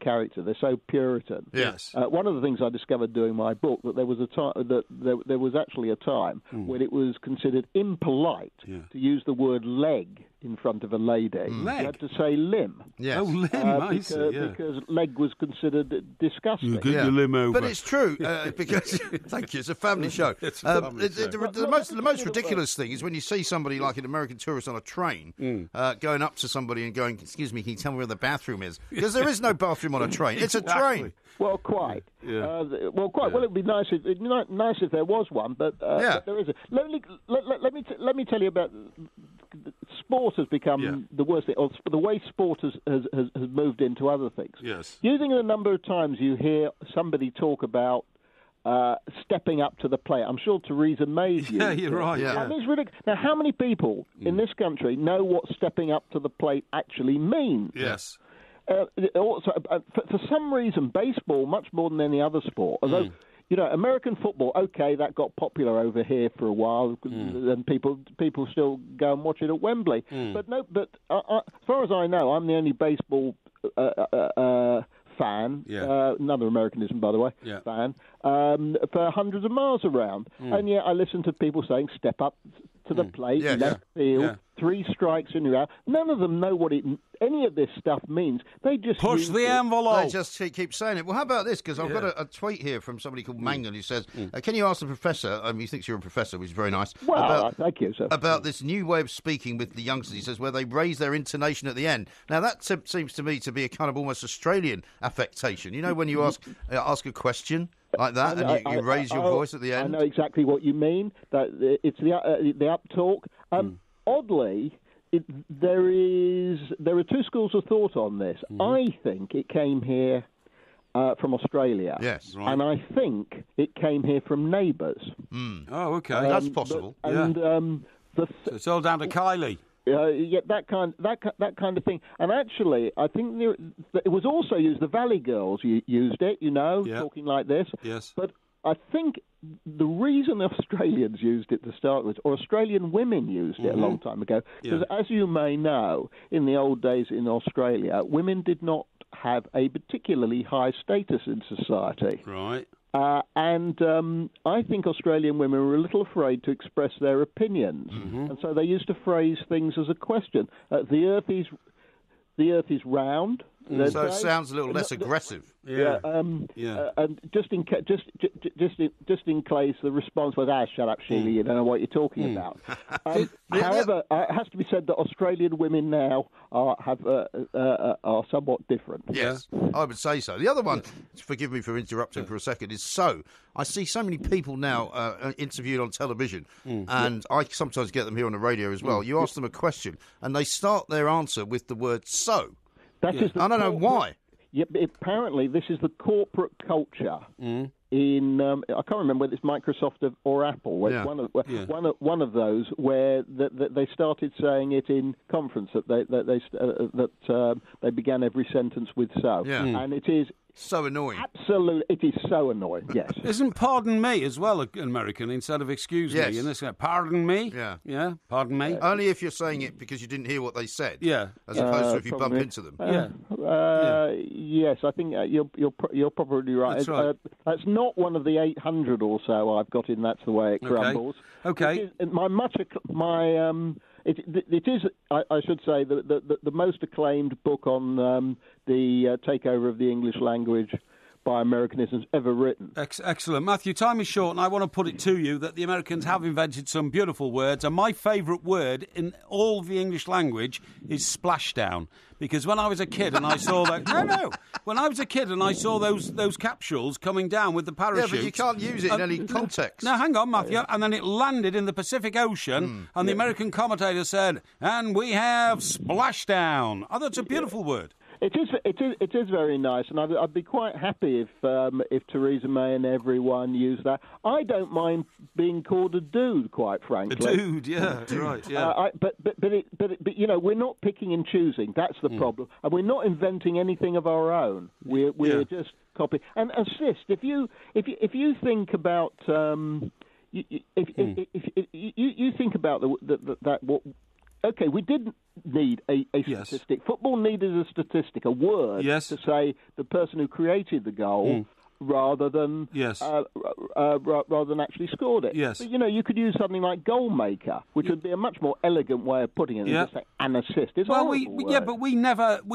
character. They're so Puritan. Yes. One of the things I discovered doing my book that there was a time that there was actually a time when it was considered impolite to use the word leg in front of a lady. Leg? You had to say limb. Yes. Oh, limb, I see, because leg was considered disgusting. Get your limb over. But it's true, because, thank you, it's a family show. The most ridiculous thing is when you see somebody like an American tourist on a train going up to somebody and going, excuse me, can you tell me where the bathroom is? Because there is no bathroom on a train. It's a train. Well, quite. Yeah. Well, it would be nice if there was one, but there isn't. Let me tell you about sport has become the worst thing, or the way sport has moved into other things. Yes. Using the number of times you hear somebody talk about stepping up to the plate. I'm sure Theresa May's used you're right. Yeah. And it's ridiculous. Now, how many people in this country know what stepping up to the plate actually means? Yes. Also, for some reason, baseball, much more than any other sport, although, American football, okay, that got popular over here for a while, and people still go and watch it at Wembley. But as far as I know, I'm the only baseball fan, another Americanism, by the way, fan, for hundreds of miles around. And yet I listen to people saying, step up to the plate, left field, 3 strikes and you're out. None of them know what any of this stuff means. They just push the envelope. They just keep saying it. Well, how about this? Because I've got a tweet here from somebody called Mangan who says, can you ask the professor, he thinks you're a professor, which is very nice, thank you, sir. About this new way of speaking with the youngsters, he says, where they raise their intonation at the end. Now, that seems to me to be a kind of almost Australian affectation. You know, when you ask a question like that, and you raise your voice at the end. I know exactly what you mean. That it's the up talk. Oddly, there are 2 schools of thought on this. I think it came here from Australia. Yes, right. And I think it came here from Neighbours. Oh, okay, that's possible. So it's all down to Kylie. That kind of thing. And actually, I think it was also used. The Valley Girls used it, talking like this. Yes. But I think the reason Australians used it to start with, or Australian women used it a long time ago, because as you may know, in the old days in Australia, women did not have a particularly high status in society. Right. And I think Australian women were a little afraid to express their opinions, and so they used to phrase things as a question. The Earth is round. So it sounds a little less aggressive. And just in case the response was, shut up, Sheila, you don't know what you're talking about. However, it has to be said that Australian women now are somewhat different. Yes, I would say so. The other one, forgive me for interrupting for a second, is so. I see so many people now interviewed on television, and I sometimes get them here on the radio as well. You ask them a question, and they start their answer with the word so. I don't know why. Yeah, apparently this is the corporate culture in I can't remember whether it's Microsoft or Apple. One of those where they started saying it in conference that they began every sentence with so, and it is. So annoying. Absolutely, it is so annoying, yes. Isn't pardon me as well an American instead of excuse me? In this, pardon me? Yeah, pardon me? Only if you're saying it because you didn't hear what they said. Yeah. As opposed to if you bump into them. Yes, I think you're probably right. That's right. That's not one of the 800 or so I've got in That's the Way It Crumbles. Okay. It is, I should say, the most acclaimed book on the takeover of the English language by Americanisms ever written. Excellent. Matthew, time is short, and I want to put it to you that the Americans have invented some beautiful words, and my favourite word in all of the English language is splashdown. Because when I was a kid and I saw that... When I was a kid and I saw those capsules coming down with the parachutes... Yeah, but you can't use it in any context. No, hang on, Matthew. And then it landed in the Pacific Ocean, and the American commentator said, and we have splashdown. Oh, that's a beautiful word. It is very nice, and I'd be quite happy if Theresa May and everyone used that. I don't mind being called a dude, quite frankly. A dude, yeah, right, yeah. But you know, we're not picking and choosing. That's the problem, and we're not inventing anything of our own. We're just copying. And assist. If you think about you think about what. Okay, we didn't need a statistic. Football needed a statistic, a word to say the person who created the goal rather than actually scored it. Yes. But, you know, you could use something like goal maker, which would be a much more elegant way of putting it than just say an assist. It's but we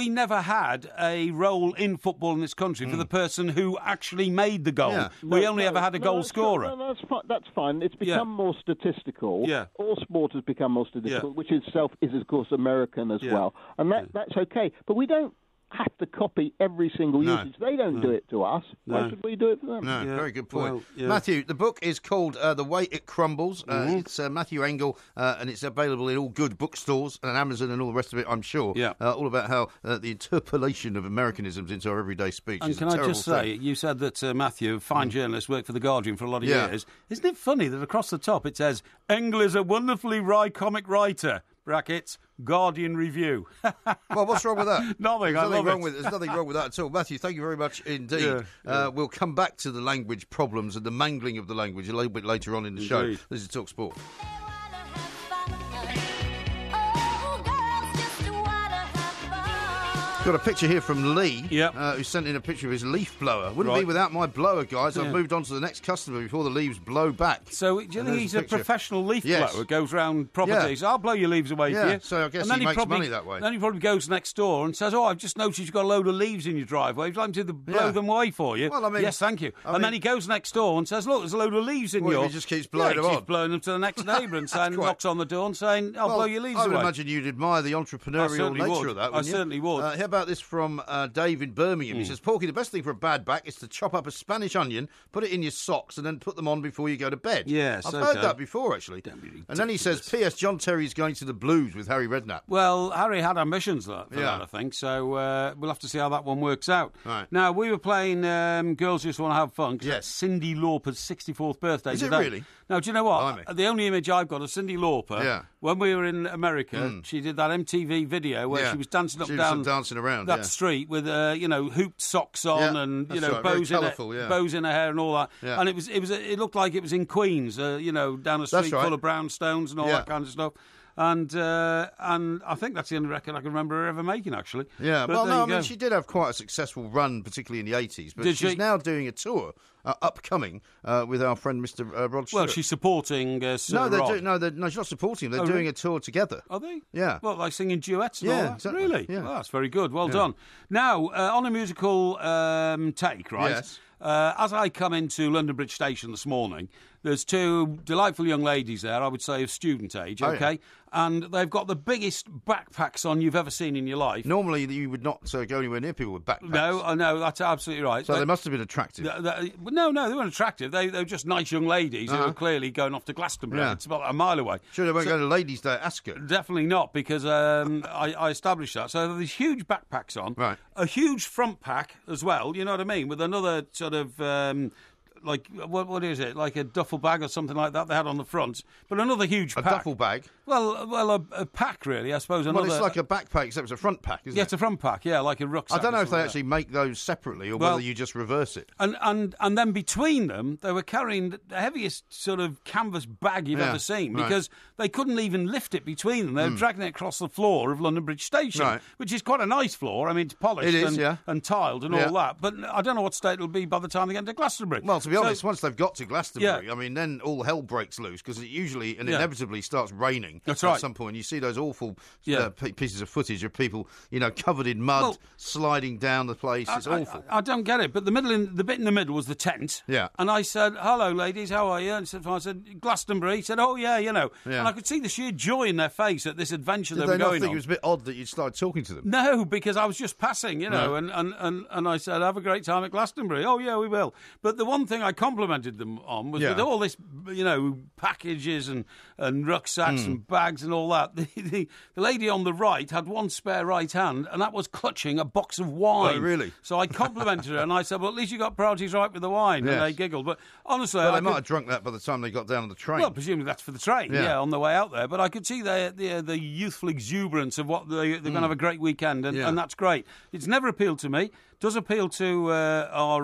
never had a role in football in this country for the person who actually made the goal. Yeah. We only ever had a goal scorer. That's fine. It's become more statistical. Yeah. All sport has become more statistical, which is of course American as well, and that's okay. But we don't have to copy every single usage. They don't do it to us. Why should we do it for them? No, very good point. Well, Matthew, the book is called The Way It Crumbles. It's Matthew Engel, and it's available in all good bookstores and Amazon and all the rest of it, I'm sure. Yeah. All about how the interpolation of Americanisms into our everyday speech and is a terrible can I just say, thing. you said that Matthew, fine journalist, worked for The Guardian for a lot of years. Isn't it funny that across the top it says, Engel is a wonderfully wry comic writer, brackets, Guardian Review. Well, what's wrong with that? Nothing. There's nothing wrong with that at all. Matthew, thank you very much indeed. We'll come back to the language problems and the mangling of the language a little bit later on in the show. This is talkSPORT. Got a picture here from Lee, who sent in a picture of his leaf blower. Wouldn't be without my blower, guys. I've moved on to the next customer before the leaves blow back. So do you think he's a professional leaf blower? Goes around properties. I'll blow your leaves away for you. So I guess he makes money that way. Then he probably goes next door and says, I've just noticed you've got a load of leaves in your driveway. Would you like me to blow them away for you? Well, I mean, yes, thank you. And then he goes next door and says, look, there's a load of leaves in yours. He just keeps blowing them on. He keeps blowing them to the next neighbour and saying, knocks on the door and saying, I'll blow your leaves away. I would imagine you'd admire the entrepreneurial nature of that, wouldn't you? I certainly would. How about this from Dave in Birmingham? He says, Porky, the best thing for a bad back is to chop up a Spanish onion, put it in your socks, and then put them on before you go to bed. Yes, I've heard that before, actually. And then he says, P.S. John Terry's going to the Blues with Harry Redknapp. Well, Harry had ambitions for that, I think, so we'll have to see how that one works out. Right. Now, we were playing Girls Just Want to Have Fun, yes. Cyndi Lauper's 64th birthday Is today. It really? Now, do you know what? The only image I've got of Cyndi Lauper, when we were in America, she did that MTV video where she was dancing dancing around that street with, hooped socks on and, bows in her hair and all that. Yeah. And it looked like it was in Queens, down a street full of brownstones and all that kind of stuff. And I think that's the only record I can remember her ever making, actually. Yeah, well, no, I mean, she did have quite a successful run, particularly in the 80s, but she's now doing a tour upcoming with our friend Mr. Rod Stewart. Well, she's supporting Sir No, Rod. she's not supporting him. They're doing a tour together. Are they? Yeah. Well, like singing duets and all that? Exactly. Really? Yeah. Well, that's very good. Well done. Now, on a musical take, right? Yes. As I come into London Bridge Station this morning, there's two delightful young ladies there, I would say of student age, okay? Yeah. And they've got the biggest backpacks on you've ever seen in your life. Normally, you would not go anywhere near people with backpacks. No, I know, that's absolutely right. So they must have been attractive. No, they weren't attractive. They were just nice young ladies who were clearly going off to Glastonbury. Yeah. It's about a mile away. Sure, they won't go to Ladies' Day at Ascot. Definitely not, because I established that. So these huge backpacks on, Right. a huge front pack as well, you know what I mean, with another sort of... like, what is it? Like a duffel bag or something like that they had on the front. But another huge pack. A duffel bag? Well, a pack, really, I suppose. Well, it's like a backpack, except it's a front pack, isn't it? Yeah, it's a front pack, yeah, like a rucksack. I don't know if they like actually make those separately or whether you just reverse it. And then between them, they were carrying the heaviest sort of canvas bag you've ever seen, because they couldn't even lift it between them. They were dragging it across the floor of London Bridge Station, which is quite a nice floor. I mean, it's polished and tiled and all that. But I don't know what state it'll be by the time they get to Glastonbury. Well, to be honest, once they've got to Glastonbury, I mean, then all hell breaks loose, because it usually and inevitably starts raining at some point. You see those awful pieces of footage of people, covered in mud, sliding down the place. It's awful. I don't get it. But the bit in the middle was the tent. Yeah. And I said, "Hello, ladies, how are you?" And I said, "Glastonbury." He said, "Oh, yeah, And I could see the sheer joy in their face at this adventure they were going on. Did they not think it was a bit odd that you'd started talking to them? No, because I was just passing, and I said, "Have a great time at Glastonbury." "Oh, yeah, we will." But the one thing I complimented them on was with all this, packages and rucksacks and bags and all that, the lady on the right had one spare right hand, and that was clutching a box of wine. Oh, really? So I complimented her, and I said, "Well, at least you got priorities right with the wine." Yes. And they giggled. But honestly... Well, they might have drunk that by the time they got down on the train. Well, presumably that's for the train, on the way out there. But I could see the youthful exuberance of what they're going to have a great weekend, and that's great. It's never appealed to me. Does appeal to our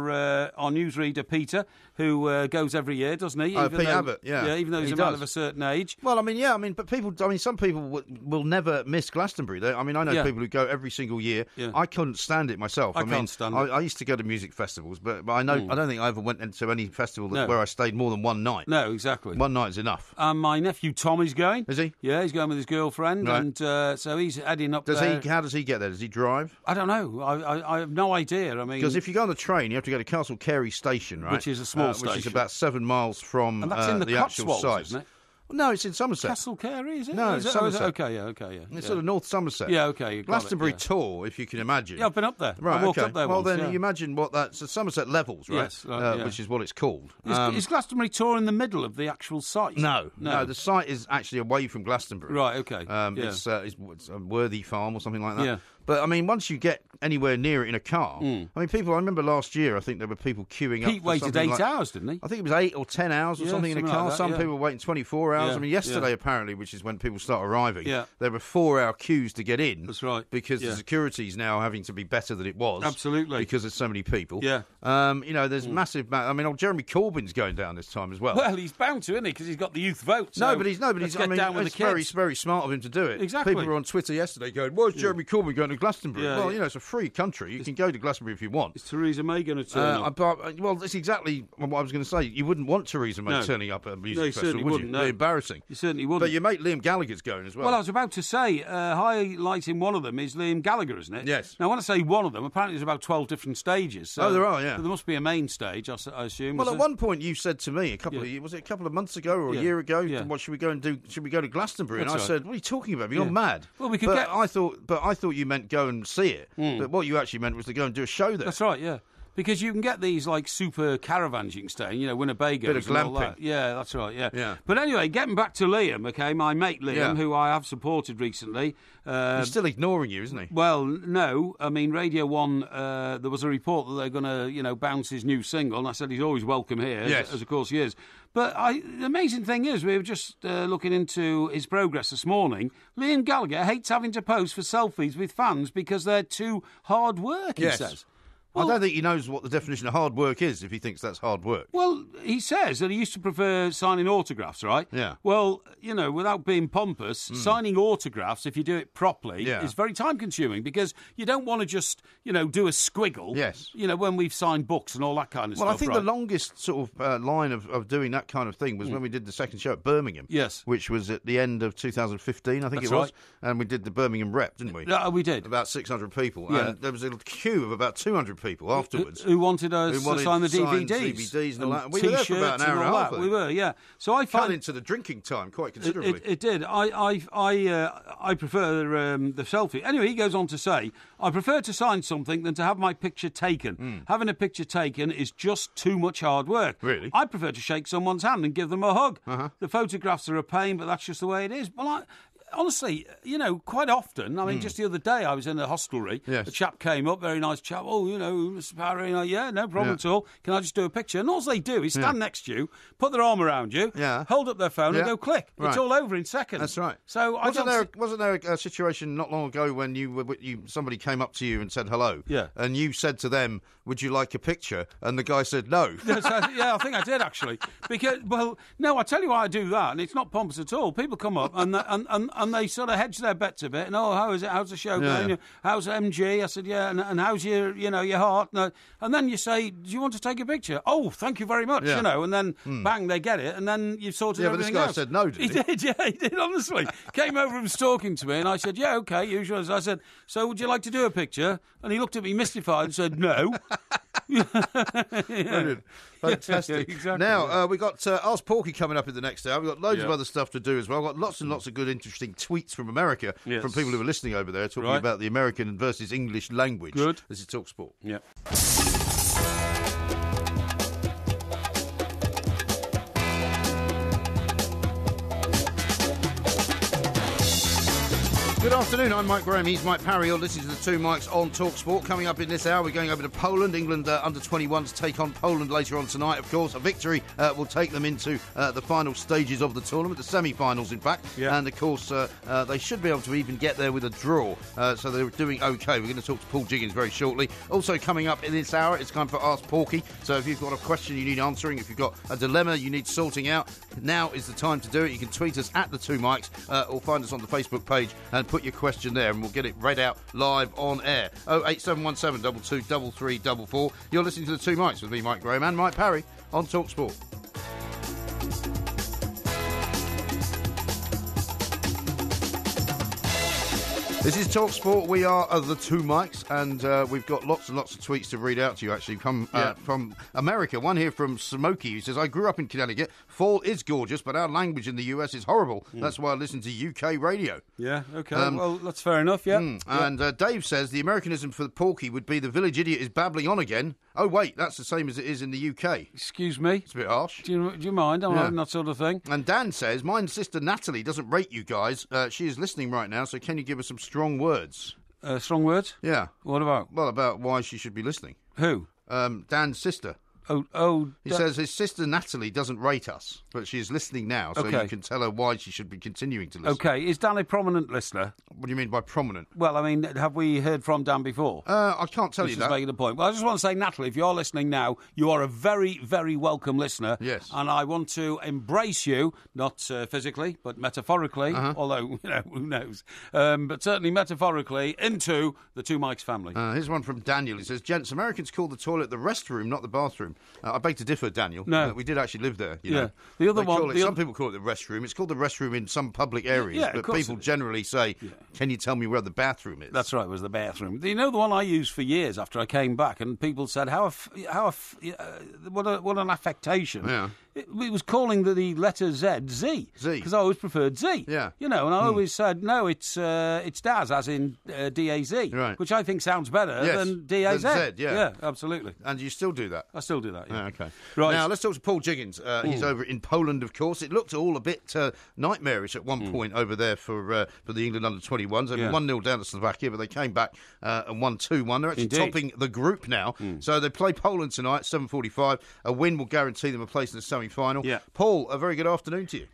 newsreader, Peter, who goes every year, doesn't he? Pete Abbott, even though he's a man of a certain age. Well, but some people will never miss Glastonbury. I know people who go every single year. Yeah. I couldn't stand it myself. I can't stand it. I used to go to music festivals, but I don't think I ever went into any festival where I stayed more than one night. No, exactly. One night is enough. My nephew Tommy's going. Is he? Yeah, he's going with his girlfriend, and so he's heading up there. How does he get there? Does he drive? I don't know. I have no idea. I mean, because if you go on the train, you have to go to Castle Carey Station, right? Which is a small station. Which is about 7 miles from and that's in the actual site. Isn't it? No, it's in Somerset. Castle Carey, is it? No, it's Somerset. Okay, yeah. It's sort of North Somerset. Yeah, okay. Glastonbury tour, if you can imagine. Yeah, I've been up there. Right, I walked up there once, you imagine what that's... So Somerset Levels, right? Yes. Which is what it's called. Is Glastonbury tour in the middle of the actual site? No. The site is actually away from Glastonbury. Right, okay. It's a Worthy Farm or something like that. Yeah. But, I mean, once you get anywhere near it in a car, I remember last year, I think there were people queuing up. Pete waited 8 hours, didn't he? I think it was 8 or 10 hours or something in a car. Like that, Some people were waiting 24 hours. Yeah, I mean, yesterday, apparently, which is when people start arriving, there were 4-hour queues to get in. That's right. Because the security is now having to be better than it was. Absolutely. Because there's so many people. Yeah. There's massive... I mean, Jeremy Corbyn's going down this time as well. Well, he's bound to, isn't he? Because he's got the youth vote. So no, but he's it's very, very smart of him to do it. Exactly. People were on Twitter yesterday going, "Why's Jeremy Corbyn going to Glastonbury?" Yeah, well, it's a free country. You can go to Glastonbury if you want. Is Theresa May going to turn up? Well, that's exactly what I was going to say. You wouldn't want Theresa May turning up at a music festival, would you? No. It'd be embarrassing. You certainly wouldn't. But your mate Liam Gallagher's going as well. Well, I was about to say, highlighting one of them is Liam Gallagher, isn't it? Yes. Now, when I say one of them, apparently there's about 12 different stages. So there are, yeah. So there must be a main stage, I assume. Well, at one point you said to me a couple of months ago or a year ago, what should we go and do? Should we go to Glastonbury? That's and I said, "What are you talking about? You're mad." Well, we could I thought you meant go and see it. But what you actually meant was to go and do a show there. That's right, yeah. Because you can get these, like, super caravans you can stay in, Winnebago. Bit of glamping. That. Yeah, that's right, yeah. But anyway, getting back to Liam, okay, my mate Liam, who I have supported recently. He's still ignoring you, isn't he? Well, no. I mean, Radio 1, there was a report that they're going to, bounce his new single, and I said he's always welcome here, as of course he is. But the amazing thing is, we were just looking into his progress this morning. Liam Gallagher hates having to pose for selfies with fans because they're too hard work, he says. I don't think he knows what the definition of hard work is if he thinks that's hard work. Well, he says that he used to prefer signing autographs, right? Yeah. Well, without being pompous, signing autographs, if you do it properly, Yeah. is very time-consuming because you don't want to just, do a squiggle. Yes. When we've signed books and all that kind of stuff. Well, I think right? the longest sort of line of doing that kind of thing was when we did the second show at Birmingham. Yes. Which was at the end of 2015, I think That's it was. right. And we did the Birmingham rep, didn't we? Yeah, we did. About 600 people. Yeah. And there was a queue of about 200 people afterwards. Who wanted us to sign the signed DVDs. DVDs and all that. We were there for about an hour and a half. We were, yeah. So I Cut find into the drinking time quite considerably. It did. I prefer the selfie. Anyway, he goes on to say, I prefer to sign something than to have my picture taken. Having a picture taken is just too much hard work. Really? I prefer to shake someone's hand and give them a hug. Uh-huh. The photographs are a pain, but that's just the way it is. Well, honestly, quite often, I mean, just the other day I was in a hostelry. Yes. A chap came up, very nice chap. Oh, Mr. Parry, yeah, no problem at all. Can I just do a picture? And all they do is stand next to you, put their arm around you, hold up their phone and go click. Right. It's all over in seconds. That's right. So wasn't there a situation not long ago when somebody came up to you and said hello? Yeah. And you said to them, "Would you like a picture?" And the guy said no. Yeah, I think I did actually. Because, no, I tell you why I do that, and it's not pompous at all. People come up and they sort of hedge their bets a bit, and how is it? How's the show going? Yeah. How's MG? I said, yeah, and how's your your heart? And then you say, do you want to take a picture? Oh, thank you very much. Yeah. And then bang, they get it, and then you've sorted everything but this guy out. said no, did he? He did, yeah, he did. Honestly, came over and was talking to me, and I said, yeah, okay, usual. I said, so would you like to do a picture? And he looked at me mystified and said, no. Brilliant. Fantastic. Yeah, exactly. Now, we've got Ask Porky coming up in the next hour. We've got loads of other stuff to do as well. We've got lots and lots of good, interesting tweets from America, from people who are listening over there, talking about the American versus English language. Good. This is talkSPORT. Yeah. Good afternoon, I'm Mike Graham, he's Mike Parry. You're listening to the two Mikes on talkSPORT. Coming up in this hour, we're going over to Poland. England under-21s take on Poland later on tonight, of course. A victory will take them into the final stages of the tournament, the semi-finals, in fact. Yeah. And, of course, they should be able to even get there with a draw. So they're doing OK. We're going to talk to Paul Jiggins very shortly. Also coming up in this hour, it's time for Ask Porky. So if you've got a question you need answering, if you've got a dilemma you need sorting out, now is the time to do it. You can tweet us at the two Mikes or find us on the Facebook page and put your question there and we'll get it read out live on air. 08717 223344. You're listening to the two Mikes with me, Mike Graham, and Mike Parry on talkSPORT. This is talkSPORT. We are the two Mikes, and we've got lots and lots of tweets to read out to you, actually, from America. One here from Smokey, who says, I grew up in Connecticut. Fall is gorgeous, but our language in the US is horrible. That's why I listen to UK radio. Yeah, okay. Well, that's fair enough, yeah. And Dave says, the Americanism for the Porky would be the village idiot is babbling on again. Oh, wait, that's the same as it is in the UK. Excuse me? It's a bit harsh. Do you mind? I'm having that sort of thing. And Dan says, my sister Natalie doesn't rate you guys. She is listening right now, so can you give us some strong words? Strong words? Yeah. What about? Well, about why she should be listening. Who? Dan's sister. He says his sister Natalie doesn't rate us, but she is listening now, so you can tell her why she should be continuing to listen. Okay, is Dan a prominent listener? What do you mean by prominent? Well, I mean, have we heard from Dan before? I can't tell you that. Just making a point. Well, I just want to say, Natalie, if you're listening now, you are a very, very welcome listener. Yes. And I want to embrace you, not physically, but metaphorically, although, who knows, but certainly metaphorically, into the two Mikes family. Here's one from Daniel. He says, gents, Americans call the toilet the restroom, not the bathroom. I beg to differ, Daniel. No. We did actually live there. You yeah. know. The other one. Some people call it the restroom. It's called the restroom in some public areas, but people generally say, can you tell me where the bathroom is? That's right, it was the bathroom. You know the one I used for years after I came back, and people said, what an affectation. Yeah. It was calling the letter Z, because I always preferred Z. Yeah. And I always said, no, it's Daz, as in D-A-Z, right. which I think sounds better than D-A-Z. Than Z, yeah, absolutely. And you still do that? I still do that, yeah. Okay. Right. Now, let's talk to Paul Jiggins. He's over in Poland, of course. It looked all a bit nightmarish at one point over there for the England under-21s. They were 1-0 down to Slovakia, but they came back and won 2-1. They're actually topping the group now. So they play Poland tonight, 7:45. A win will guarantee them a place in the semi-final. Yeah. Paul, a very good afternoon to you.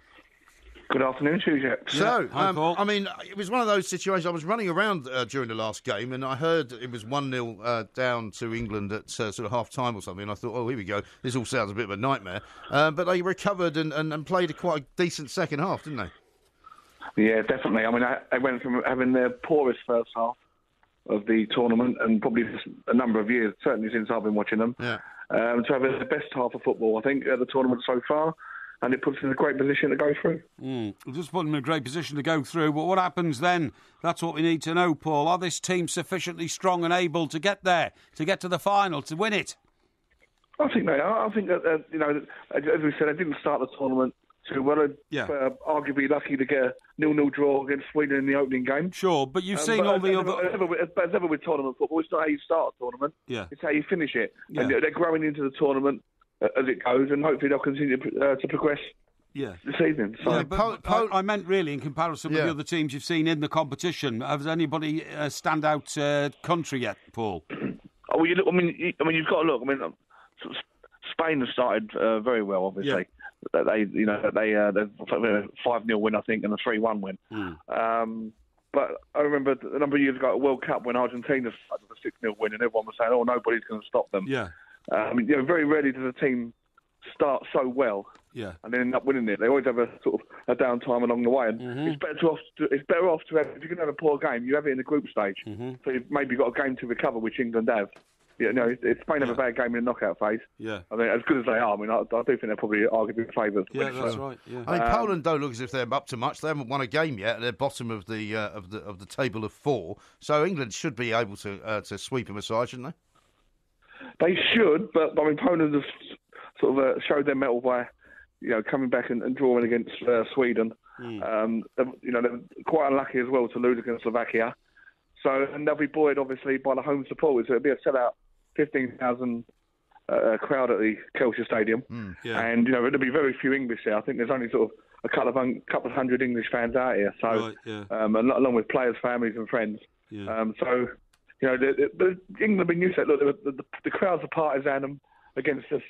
Good afternoon to you, Jack. So, Hi, Paul. I mean, it was one of those situations. I was running around during the last game, and I heard it was 1-0 down to England at sort of half-time or something, and I thought, oh, here we go. This all sounds a bit of a nightmare. But they recovered and played quite a decent second half, didn't they? Yeah, definitely. I mean, they went from having their poorest first half of the tournament, and probably a number of years, certainly since I've been watching them, to having the best half of football, I think, at the tournament so far. And it puts us in a great position to go through. We'll just put them in a great position to go through. But what happens then? That's what we need to know, Paul. Are this team sufficiently strong and able to get there, to get to the final, to win it? I think they are. I think that, as we said, they didn't start the tournament too well. Arguably lucky to get a 0-0 draw against Sweden in the opening game. Sure, but you've seen all the other... As ever with tournament football, it's not how you start a tournament. Yeah. It's how you finish it. Yeah. And they're growing into the tournament as it goes, and hopefully they'll continue to progress this evening. So. Yeah, but I meant really in comparison with the other teams you've seen in the competition. Has anybody stand out country yet, Paul? Well, you look. I mean, you've got to look. I mean, Spain have started very well, obviously. Yeah. They're 5-0 win, I think, and a 3-1 win. But I remember a number of years ago at the World Cup when Argentina started with a 6-0 win, and everyone was saying, "Oh, nobody's going to stop them." Yeah. I mean, very rarely does a team start so well and then end up winning it. They always have a sort of a downtime along the way, and it's better off to have, if you're going to have a poor game, you have it in the group stage. So you've maybe got a game to recover, which England have. If Spain have a bad game in the knockout phase, I mean, as good as they are, I mean, I do think they're probably arguably the favourites. Yeah, that's right. Yeah. I mean, Poland don't look as if they're up to much. They haven't won a game yet. They're bottom of the table of 4. So England should be able to sweep them aside, shouldn't they? They should, but I mean, Poland have sort of showed their mettle by, coming back and drawing against Sweden. They're quite unlucky as well to lose against Slovakia. So, and they'll be buoyed obviously by the home supporters. It'll be a sellout 15,000 crowd at the Kelsey Stadium, and there'll be very few English there. I think there's only sort of a couple of hundred English fans out here. So, along with players, families, and friends. So. England have been used to it. Look, the crowds are partisan against us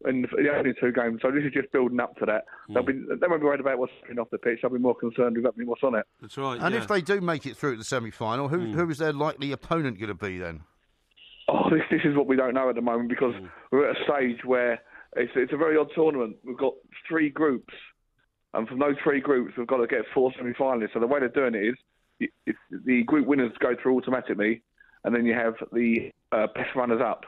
in the only 2 games, so this is just building up to that. They won't be worried about what's happening off the pitch. They'll be more concerned with what's on it. That's right. And if they do make it through to the semi-final, who is their likely opponent going to be then? Oh, this is what we don't know at the moment, because we're at a stage where it's a very odd tournament. We've got 3 groups, and from those 3 groups, we've got to get 4 semi-finalists. So the way they're doing it is the group winners go through automatically, and then you have the best runners-up.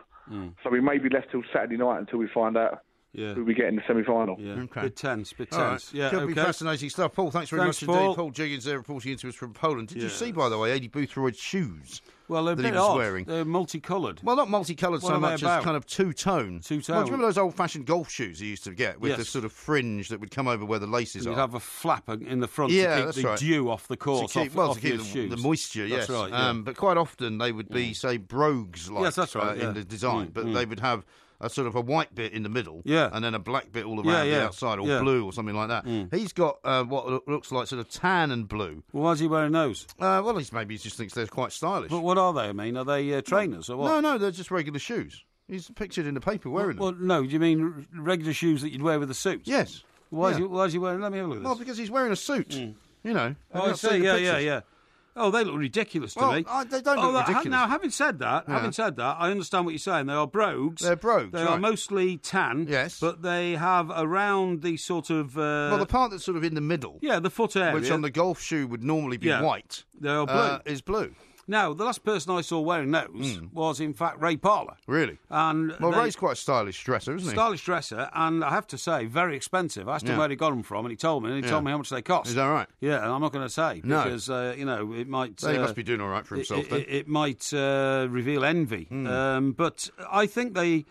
So we may be left till Saturday night until we find out who we get in the semi-final. Yeah. Okay. Bit tense. Right. Yeah, could be fascinating stuff. Paul, thanks very much indeed. Paul Jiggins there reporting into us from Poland. Did you see, by the way, Eddie Boothroyd's shoes? Well, they're that a he bit was odd. Wearing. They're multicoloured. Well, not multicoloured so much as kind of two-tone. Two-tone. Well, do you remember those old-fashioned golf shoes you used to get with the sort of fringe that would come over where the laces are? You'd have a flap in the front to keep the dew off the course, off your shoes. The moisture, yes. That's right, but quite often they would be, say, brogues-like yes, that's right, in the design, but they would have a sort of a white bit in the middle, and then a black bit all around the outside, or blue or something like that. He's got what looks like sort of tan and blue. Well, why is he wearing those? Well, maybe he just thinks they're quite stylish. But what are they? I mean, are they trainers or what? No, they're just regular shoes. He's pictured in the paper wearing them. Well, no, do you mean regular shoes that you'd wear with a suit? Yes. Why is he wearing? Let me have a look at this. Well, because he's wearing a suit. You know. Oh, I see. Yeah. Oh, they look ridiculous to me. They don't look ridiculous. Now, having said that, I understand what you're saying. They are brogues. They're brogues. They are mostly tan. Yes. But they have around the sort of... well, the part that's sort of in the middle. Yeah, the foot area. Which on the golf shoe would normally be white. They are blue. Is blue. Now, the last person I saw wearing those was, in fact, Ray Parlour. Really? And Ray's quite a stylish dresser, isn't he? Stylish dresser, and I have to say, very expensive. I asked him where he got them from, and he told me, told me how much they cost. Is that right? Yeah, and I'm not going to say, because, it might... So he must be doing all right for himself, then. It might reveal envy. But I think I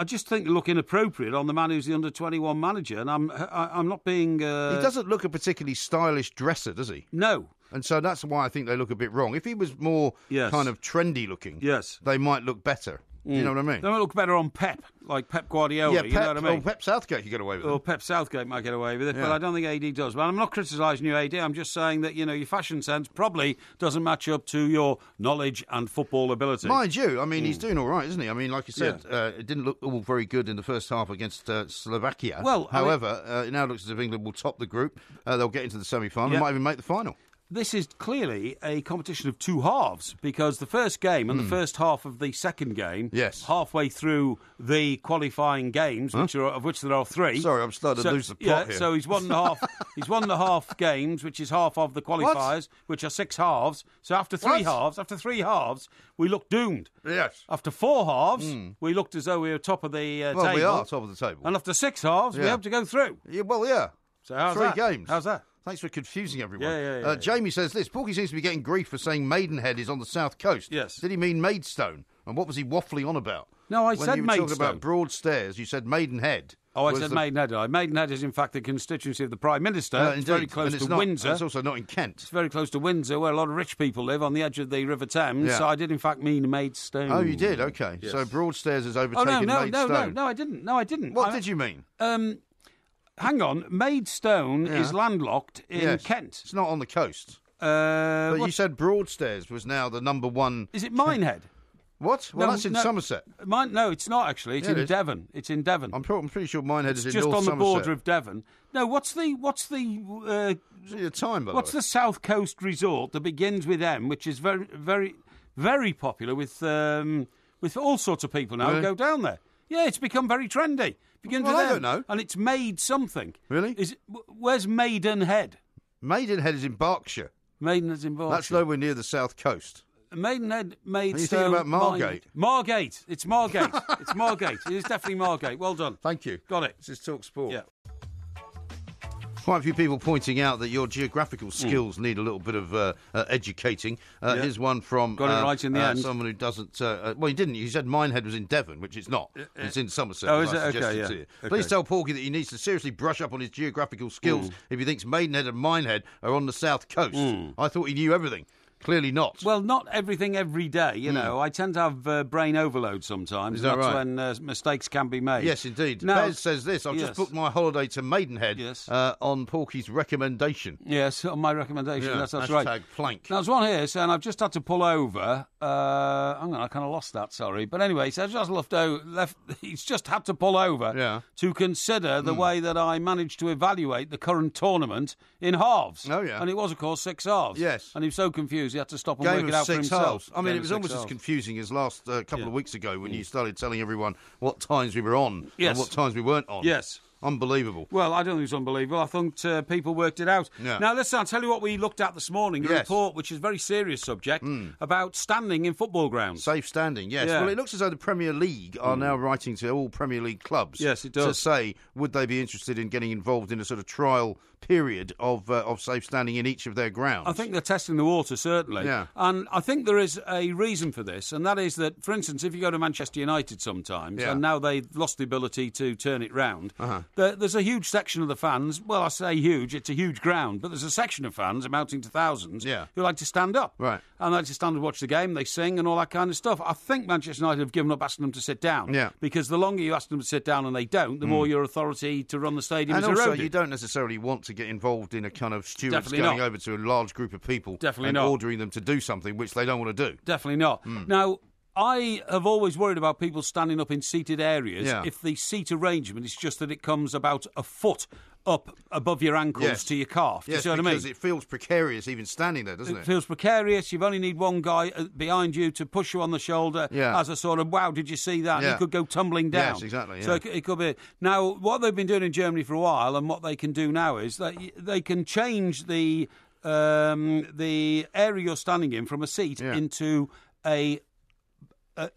just think they look inappropriate on the man who's the under-21 manager, and I'm not being... He doesn't look a particularly stylish dresser, does he? No. And so that's why I think they look a bit wrong. If he was more kind of trendy looking, they might look better. You know what I mean? They might look better on Pep, like Pep Guardiola. Yeah, you know what I mean? Or Pep Southgate could get away with it. Or Pep Southgate might get away with it, but I don't think AD does. But I'm not criticising you, AD. I'm just saying that, your fashion sense probably doesn't match up to your knowledge and football ability. Mind you, I mean, he's doing all right, isn't he? I mean, like you said, it didn't look all very good in the first half against Slovakia. Well, however, it now looks as if England will top the group. They'll get into the semi-final and might even make the final. This is clearly a competition of two halves, because the first game and the first half of the second game, halfway through the qualifying games, of which there are 3. Sorry, I'm starting to lose the plot here. So he's won the half. He's won the half games, which is half of the qualifiers, which are 6 halves. So after 3 halves, we look doomed. Yes. After 4 halves, we looked as though we were top of the table. Well, we are top of the table. And after 6 halves, we hope to go through. Yeah, well, yeah. So how's 3 that? games. How's that? Thanks for confusing everyone. Yeah. Jamie says this. Porky seems to be getting grief for saying Maidenhead is on the south coast. Yes. Did he mean Maidstone? And what was he waffling on about? No, I said When you were Maidstone. talking about Broadstairs, you said Maidenhead. Oh, I said Maidenhead. Maidenhead is, in fact, the constituency of the Prime Minister. It's very close to Windsor. It's also not in Kent. It's very close to Windsor, where a lot of rich people live, on the edge of the River Thames. Yeah. So I did, in fact, mean Maidstone. Oh, you did? OK. Yes. So Broadstairs has overtaken Maidstone. No, I didn't. What did you mean? Hang on. Maidstone is landlocked in Kent. It's not on the coast. But you said Broadstairs was now the number 1... Is it Minehead? What? Well, that's in Somerset. No, it's not, actually. It's in Devon. It's in Devon. I'm pretty sure Minehead is in North It's just on the Somerset. border of Devon. No, what's the South Coast resort that begins with M, which is very, very, very popular with all sorts of people now who go down there? Yeah, it's become very trendy. Begins with M. I don't know. And it's Maid something. Really? Where's Maidenhead? Maidenhead is in Berkshire. Maidenhead's in Berkshire. That's nowhere near the south coast. Maidenhead, Maidstone... Are you thinking about Margate? Margate. It's Margate. It's Margate. It is definitely Margate. Well done. Thank you. Got it. This is talkSPORT. Yeah. Quite a few people pointing out that your geographical skills need a little bit of educating. Here's one from Got it right in the end. Someone who doesn't... well, he didn't. He said Minehead was in Devon, which it's not. It's in Somerset. Oh, is I it? suggested Okay, to yeah. you. Okay. Please tell Porky that he needs to seriously brush up on his geographical skills if he thinks Maidenhead and Minehead are on the south coast. I thought he knew everything. Clearly not. Well, not everything every day, you know. I tend to have brain overload sometimes. Is that That's right? when mistakes can be made. Yes, indeed. Now, Bez says this. I've just booked my holiday to Maidenhead on Porky's recommendation. Yes, on my recommendation. Yeah, that's hashtag right. plank. Now, there's one here saying I've just had to pull over. Hang on, I kind of lost that, sorry. But anyway, so he's just had to pull over to consider the way that I managed to evaluate the current tournament in halves. Oh, yeah. And it was, of course, 6 halves. Yes. And he was so confused he had to stop and Game work of it out for 6 himself. halves. I mean, it was almost as confusing as last couple of weeks ago when you started telling everyone what times we were on and what times we weren't on. Yes. Unbelievable. Well, I don't think it's unbelievable. I think people worked it out. Yeah. Now, listen, I'll tell you what we looked at this morning, a report, which is a very serious subject, about standing in football grounds. Safe standing, yes. Yeah. Well, it looks as though the Premier League are now writing to all Premier League clubs Yes, it does. to say, would they be interested in getting involved in a sort of trial period of safe standing in each of their grounds? I think they're testing the water, certainly. Yeah. And I think there is a reason for this, and that is that, for instance, if you go to Manchester United sometimes, and now they've lost the ability to turn it round, there's a huge section of the fans, well, I say huge, it's a huge ground, but there's a section of fans amounting to thousands who like to stand up. Right. And they like to stand and watch the game, they sing and all that kind of stuff. I think Manchester United have given up asking them to sit down. Yeah. Because the longer you ask them to sit down and they don't, the more your authority to run the stadium and is also, eroded. you don't necessarily want to get involved in a kind of stewards Definitely going not. over to a large group of people and not. ordering them to do something which they don't want to do. Definitely not. Now, I have always worried about people standing up in seated areas if the seat arrangement is just that it comes about a foot up above your ankles to your calf. Do you see what I mean? Because it feels precarious even standing there, doesn't it? It feels precarious. You only need one guy behind you to push you on the shoulder as a sort of, wow, did you see that? Yeah. You could go tumbling down. Yes, exactly. Yeah. So it could be... Now, what they've been doing in Germany for a while and what they can do now is that they can change the area you're standing in from a seat into a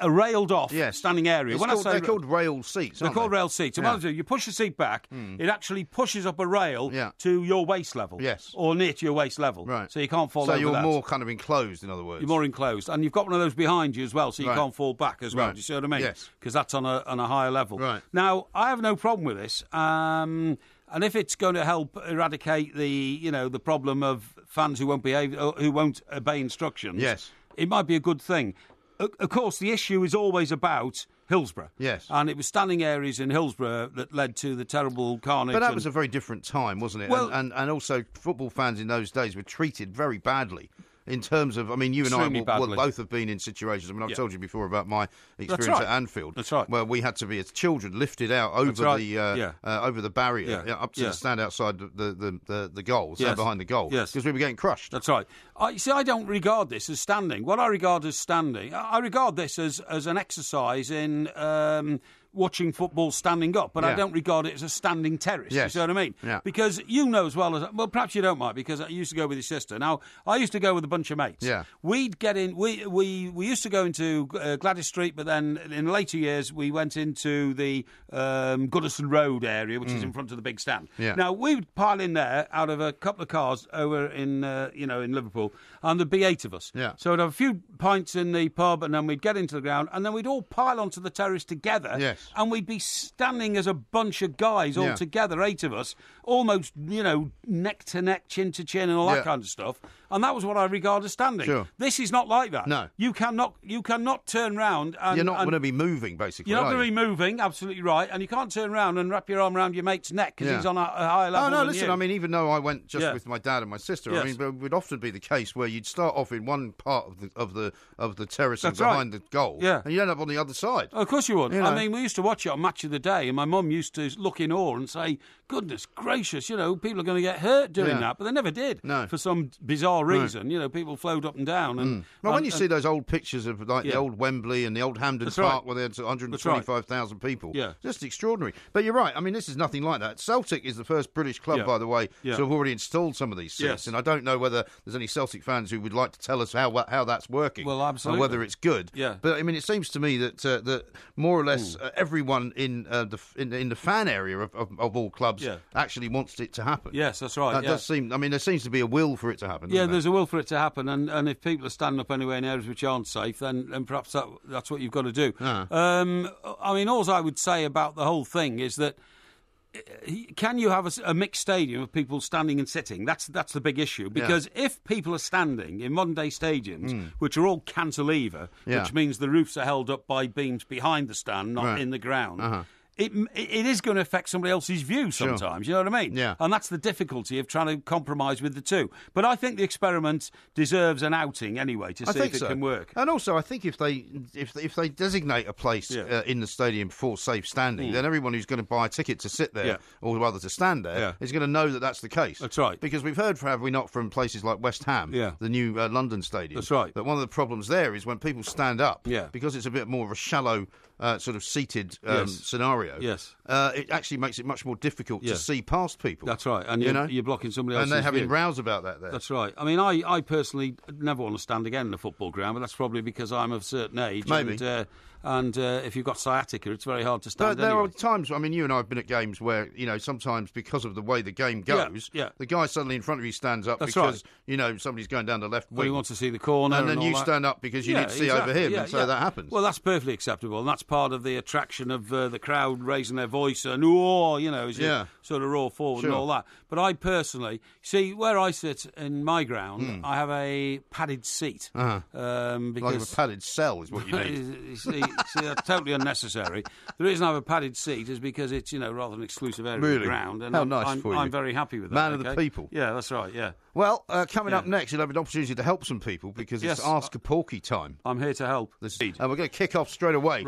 railed-off standing area. They're called rail seats, They're called rail seats. And what you push the seat back, it actually pushes up a rail to your waist level. Yes. Or near to your waist level. Right. So you can't fall over So you're that. more kind of enclosed, in other words. You're more enclosed. And you've got one of those behind you as well, so you can't fall back as well. Right. Do you see what I mean? Yes. Because that's on a higher level. Right. Now, I have no problem with this. And if it's going to help eradicate the problem of fans who won't obey instructions, it might be a good thing. of course, the issue is always about Hillsborough. Yes. And it was standing areas in Hillsborough that led to the terrible carnage. But that was a very different time, wasn't it? Well, and also, football fans in those days were treated very badly. In terms of, I mean, you and I will both have been in situations. I mean, I've told you before about my experience at Anfield. That's right. Where we had to be, as children, lifted out over over the barrier, up to the stand outside the goal, stand behind the goal, because we were getting crushed. That's right. You see, I don't regard this as standing. What I regard as standing, I regard this as an exercise in watching football standing up, but I don't regard it as a standing terrace. You see what I mean? Yeah. Because you know as well as... Well, perhaps you don't, Mike, because I used to go with your sister. Now, I used to go with a bunch of mates. Yeah. We'd get in... We used to go into Gladys Street, but then in later years, we went into the Goodison Road area, which is in front of the big stand. Yeah. Now, we would pile in there out of a couple of cars over in Liverpool, and there'd be 8 of us. Yeah. So we'd have a few pints in the pub, and then we'd get into the ground, and then we'd all pile onto the terrace together. Yes. And we'd be standing as a bunch of guys all together, 8 of us, almost, neck to neck, chin to chin, and all that kind of stuff. And that was what I regard as standing. Sure. This is not like that. No. You cannot turn round and... You're not going to be moving, basically, You're not going to be moving, absolutely right, and you can't turn around and wrap your arm around your mate's neck because he's on a higher level than listen, you. I mean, even though I went just with my dad and my sister, I mean, it would often be the case where you'd start off in one part of the terrace and behind the goal, and you'd end up on the other side. Of course you would. I mean, we used to watch it on Match of the Day, and my mum used to look in awe and say, goodness gracious, people are going to get hurt doing that, but they never did. No. For some bizarre reason, people flowed up and down. And, well, when you see those old pictures of the old Wembley and the old Hampden Park where they had 125,000 people, just extraordinary. But you're right. I mean, this is nothing like that. Celtic is the first British club, by the way, to have already installed some of these seats, and I don't know whether there's any Celtic fans who would like to tell us how that's working. Well, absolutely. And whether it's good. Yeah. But I mean, it seems to me that more or less everyone in the fan area of all clubs actually wants it to happen. Yes, that's right. That does seem. I mean, there seems to be a will for it to happen. Yeah, there's a will for it to happen, and if people are standing up anywhere in areas which aren't safe, then perhaps that's what you've got to do. I mean, all I would say about the whole thing is that can you have a mixed stadium of people standing and sitting? That's the big issue, because if people are standing in modern day stadiums, which are all cantilever, which means the roofs are held up by beams behind the stand, not in the ground. It is going to affect somebody else's view sometimes, you know what I mean? Yeah. And that's the difficulty of trying to compromise with the two. But I think the experiment deserves an outing anyway to see if it can work. And also, I think if they designate a place in the stadium for safe standing, then everyone who's going to buy a ticket to sit there, or rather to stand there, is going to know that that's the case. That's right. Because we've heard, have we not, from places like West Ham, the new London stadium, that's right, that one of the problems there is when people stand up, because it's a bit more of a shallow sort of seated scenario. Yes. It actually makes it much more difficult to see past people. That's right. And you're blocking somebody else's view. And they're having view. rows about that there. That's right. I mean, I personally never want to stand again in a football ground, but that's probably because I'm of a certain age. Maybe. And if you've got sciatica, it's very hard to stand There anyway. are times, I mean, you and I have been at games where, sometimes because of the way the game goes, the guy suddenly in front of you stands up because, somebody's going down the left wing. Well, he wants to see the corner. And then you stand up because you need to see over him, and so that happens. Well, that's perfectly acceptable, and that's part of the attraction of the crowd raising their voice and, as you sort of roar forward and all that. But I personally, see, where I sit in my ground, I have a padded seat. Because like a padded cell is what you need. See, that's totally unnecessary. The reason I have a padded seat is because it's, rather an exclusive area of the ground. And How nice for you. I'm very happy with that. Man of the people. Yeah, that's right, yeah. Well, coming up next, you'll have an opportunity to help some people because it's Ask a Porky time. I'm here to help. We're going to kick off straight away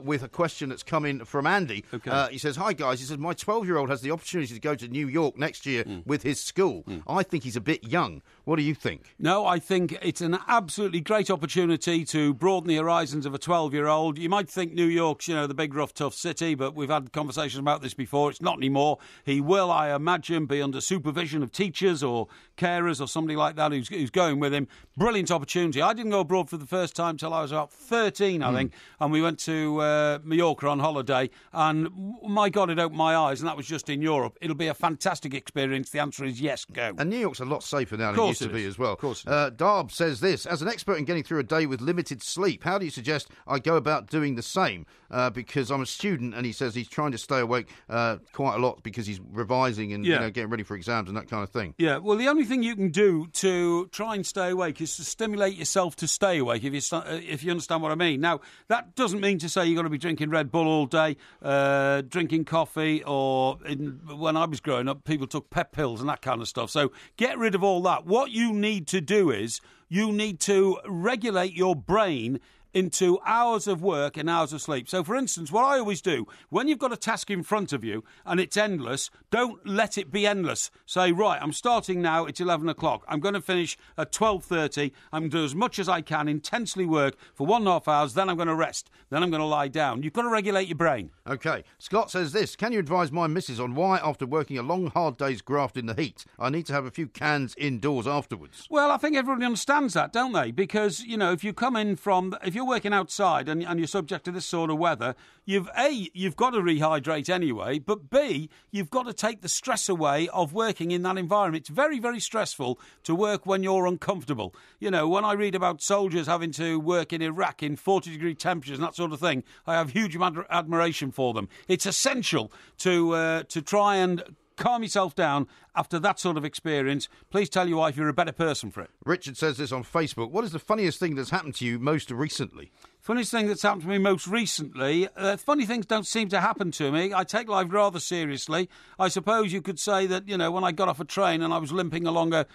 with a question that's come in from Andy. Okay. He says, hi, guys. He says, my 12-year-old has the opportunity to go to New York next year with his school. I think he's a bit young. What do you think? No, I think it's an absolutely great opportunity to broaden the horizons of a 12-year-old. You might think New York's, the big, rough, tough city, but we've had conversations about this before. It's not anymore. He will, I imagine, be under supervision of teachers or carers or somebody like that who's going with him. Brilliant opportunity. I didn't go abroad for the first time till I was about 13, I think, and we went to Mallorca on holiday, and my God, it opened my eyes, and that was just in Europe. It'll be a fantastic experience. The answer is yes, go. And New York's a lot safer now than it used to be as well. Of course. Darb says this, as an expert in getting through a day with limited sleep, how do you suggest I go about about doing the same because I'm a student, and he says he's trying to stay awake quite a lot because he's revising and getting ready for exams and that kind of thing. Yeah, well, the only thing you can do to try and stay awake is to stimulate yourself to stay awake, if you understand what I mean. Now, that doesn't mean to say you've got to be drinking Red Bull all day, drinking coffee, or when I was growing up, people took pep pills and that kind of stuff. So get rid of all that. What you need to do is you need to regulate your brain into hours of work and hours of sleep. So, for instance, what I always do, when you've got a task in front of you and it's endless, don't let it be endless. Say, right, I'm starting now, it's 11 o'clock. I'm going to finish at 12:30. I'm going to do as much as I can, intensely work for 1.5 hours, then I'm going to rest. Then I'm going to lie down. You've got to regulate your brain. OK. Scott says this, can you advise my missus on why, after working a long, hard day's graft in the heat, I need to have a few cans indoors afterwards? Well, I think everybody understands that, don't they? Because, you know, if you come in from... If you're working outside and you're subject to this sort of weather, you've got to rehydrate anyway, but B, you've got to take the stress away of working in that environment. It's very, very stressful to work when you're uncomfortable. You know, when I read about soldiers having to work in Iraq in 40-degree temperatures and that sort of thing, I have huge admiration for them. It's essential to try and calm yourself down after that sort of experience. Please tell your wife you're a better person for it. Richard says this on Facebook. What is the funniest thing that's happened to you most recently? Funniest thing that's happened to me most recently? Funny things don't seem to happen to me. I take life rather seriously. I suppose you could say that, you know, when I got off a train and I was limping along a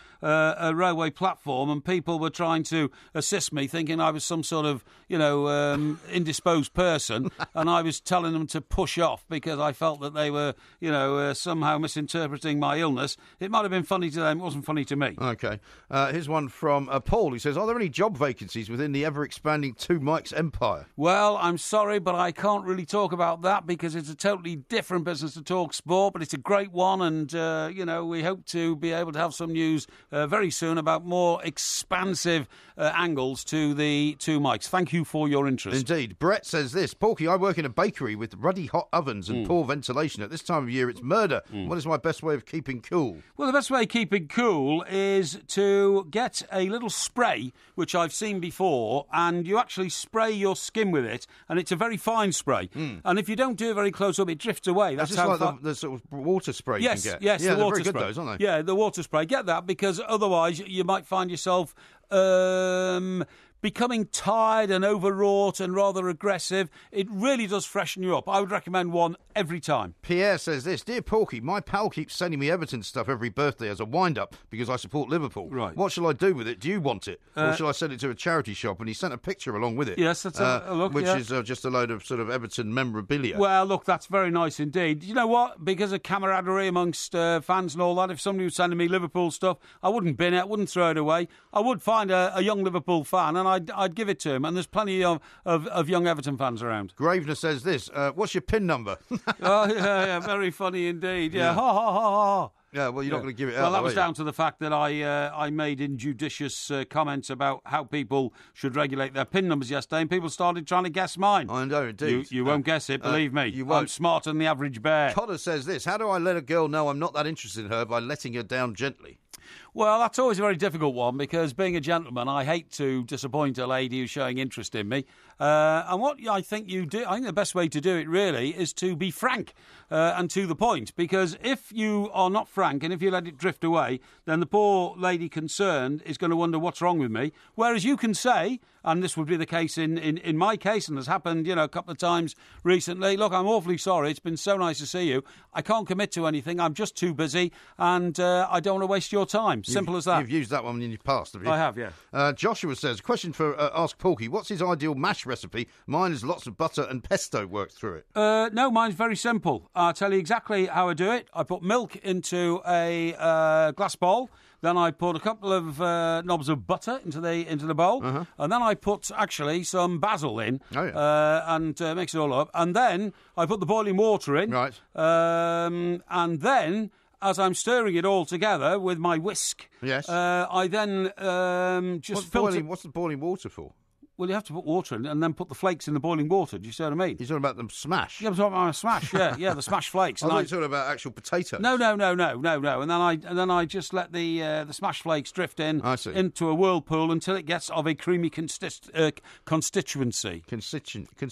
railway platform and people were trying to assist me, thinking I was some sort of, you know, indisposed person, and I was telling them to push off because I felt that they were, you know, somehow misinterpreting my illness. It might have been funny to them. It wasn't funny to me. OK. Here's one from Paul, who says, are there any job vacancies within the ever-expanding Two Mikes empire? Well, I'm sorry, but I can't really talk about that because it's a totally different business to talkSPORT, but it's a great one, and, you know, we hope to be able to have some news very soon about more expansive angles to the Two Mikes. Thank you for your interest. Indeed. Brett says this, Porky, I work in a bakery with ruddy hot ovens and poor ventilation. At this time of year, it's murder. What is my best way of keeping cool? Well, the best way of keeping cool is to get a little spray, which I've seen before, and you actually spray your skin with it, and it's a very fine spray. And if you don't do it very close up, it drifts away. That's just like the sort of water spray you can get. Yes, yeah, the water very spray. good, those, aren't they? Yeah, the water spray. Get that, because otherwise you might find yourself becoming tired and overwrought and rather aggressive. It really does freshen you up. I would recommend one every time. Pierre says this, dear Porky, my pal keeps sending me Everton stuff every birthday as a wind-up because I support Liverpool. Right. What shall I do with it? Do you want it? Or shall I send it to a charity shop? And he sent a picture along with it. Yes, that's a look. Which is just a load of sort of Everton memorabilia. Well, look, that's very nice indeed. You know what? Because of camaraderie amongst fans and all that, if somebody was sending me Liverpool stuff, I wouldn't bin it, I wouldn't throw it away. I would find a young Liverpool fan and I'd give it to him. And there's plenty of young Everton fans around. Gravener says this, what's your PIN number? Oh, yeah, very funny indeed. Yeah, ha, ha, ha, ha. Yeah, well, you're not going to give it out. Well, that was down to the fact that I made injudicious comments about how people should regulate their PIN numbers yesterday, and people started trying to guess mine. I know, indeed. You won't guess it, believe me. You won't. I'm smarter than the average bear. Cotter says this, how do I let a girl know I'm not that interested in her by letting her down gently? Well, that's always a very difficult one because being a gentleman, I hate to disappoint a lady who's showing interest in me. And what I think you do, I think the best way to do it really is to be frank and to the point. Because if you are not frank and if you let it drift away, then the poor lady concerned is going to wonder what's wrong with me. Whereas you can say, and this would be the case in my case, and has happened, you know, a couple of times recently, look, I'm awfully sorry. It's been so nice to see you. I can't commit to anything. I'm just too busy and I don't want to waste your time. Simple as that. You've used that one in your past, have you? I have, yeah. Joshua says, question for Ask Porky. What's his ideal mash recipe? Mine is lots of butter and pesto worked through it. No, mine's very simple. I'll tell you exactly how I do it. I put milk into a glass bowl. Then I put a couple of knobs of butter into the bowl. And then I put, actually, some basil in. Oh, yeah. And mix it all up. And then I put the boiling water in. Right. And then, as I'm stirring it all together with my whisk, yes. I then just filter... What's the boiling water for? Well, you have to put water in and then put the flakes in the boiling water. Do you see what I mean? You're talking about them smash? Yeah, I'm talking about smash. Yeah, the smash flakes. I thought you were talking about actual potatoes. No. And then I just let the smash flakes drift into a whirlpool until it gets of a creamy constituency. Constituency. Consistency.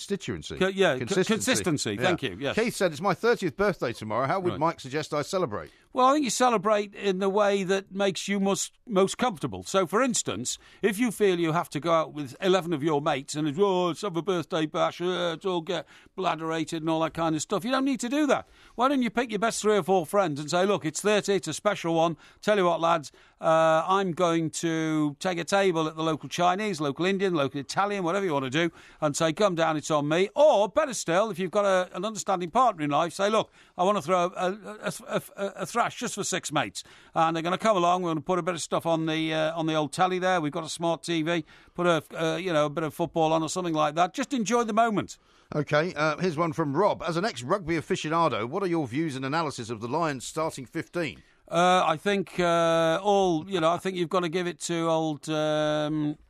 Thank you. Yes. Keith said it's my 30th birthday tomorrow. How would Mike suggest I celebrate? Well, I think you celebrate in the way that makes you most comfortable. So, for instance, if you feel you have to go out with 11 of your mates and let's have a birthday bash, let's all get bladderated and all that kind of stuff, you don't need to do that. Why don't you pick your best 3 or 4 friends and say, look, it's 30, it's a special one. Tell you what, lads, I'm going to take a table at the local Chinese, local Indian, local Italian, whatever you want to do, and say, come down, it's on me. Or, better still, if you've got an understanding partner in life, say, look, I want to throw a thrash just for 6 mates, and they're going to come along. We're going to put a bit of stuff on the old telly there. We've got a smart TV. Put a bit of football on or something like that. Just enjoy the moment. OK, here's one from Rob. As an ex-rugby aficionado, what are your views and analysis of the Lions starting 15? I think I think you've got to give it to old.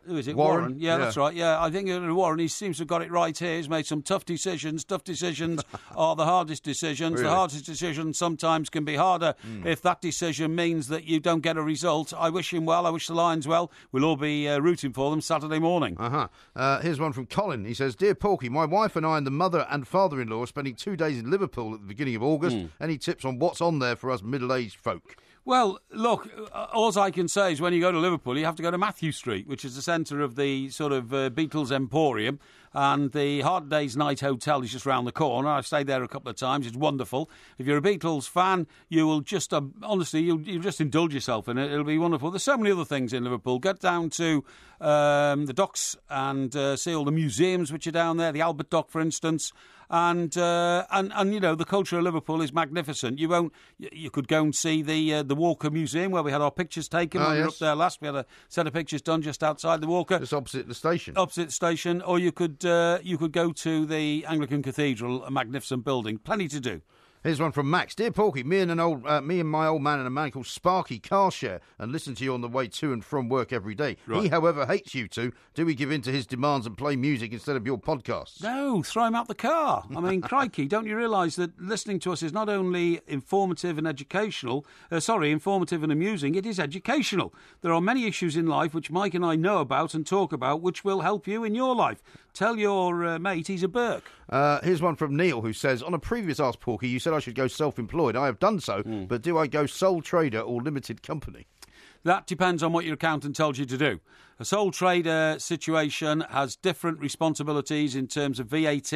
Who is it? Warren. Yeah, that's right. Yeah, I think Warren. He seems to have got it right here. He's made some tough decisions. Tough decisions are the hardest decisions. Really? The hardest decisions sometimes can be harder if that decision means that you don't get a result. I wish him well. I wish the Lions well. We'll all be rooting for them Saturday morning. Here's one from Colin. He says, Dear Porky, my wife and I and the mother and father-in-law are spending 2 days in Liverpool at the beginning of August. Any tips on what's on there for us middle-aged folk? Well, look, all I can say is when you go to Liverpool, you have to go to Matthew Street, which is the centre of the sort of Beatles Emporium, and the Hard Day's Night Hotel is just round the corner. I've stayed there a couple of times. It's wonderful. If you're a Beatles fan, you will just, honestly, you'll just indulge yourself in it. It'll be wonderful. There's so many other things in Liverpool. Get down to the docks and see all the museums which are down there, the Albert Dock, for instance. And you know, the culture of Liverpool is magnificent. You could go and see the Walker Museum where we had our pictures taken when we were up there last. We had a set of pictures done just outside the Walker, just opposite the station. Or you could go to the Anglican Cathedral, a magnificent building. Plenty to do. Here's one from Max. Dear Porky, me and my old man and a man called Sparky car share and listen to you on the way to and from work every day. Right. He, however, hates you two. Do we give in to his demands and play music instead of your podcasts? No, throw him out the car. I mean, crikey, don't you realise that listening to us is not only informative and informative and amusing, it is educational. There are many issues in life which Mike and I know about and talk about which will help you in your life. Tell your mate he's a Burke. Here's one from Neil who says, on a previous Ask Porky, you said I should go self-employed. I have done so, but do I go sole trader or limited company? That depends on what your accountant tells you to do. A sole trader situation has different responsibilities in terms of VAT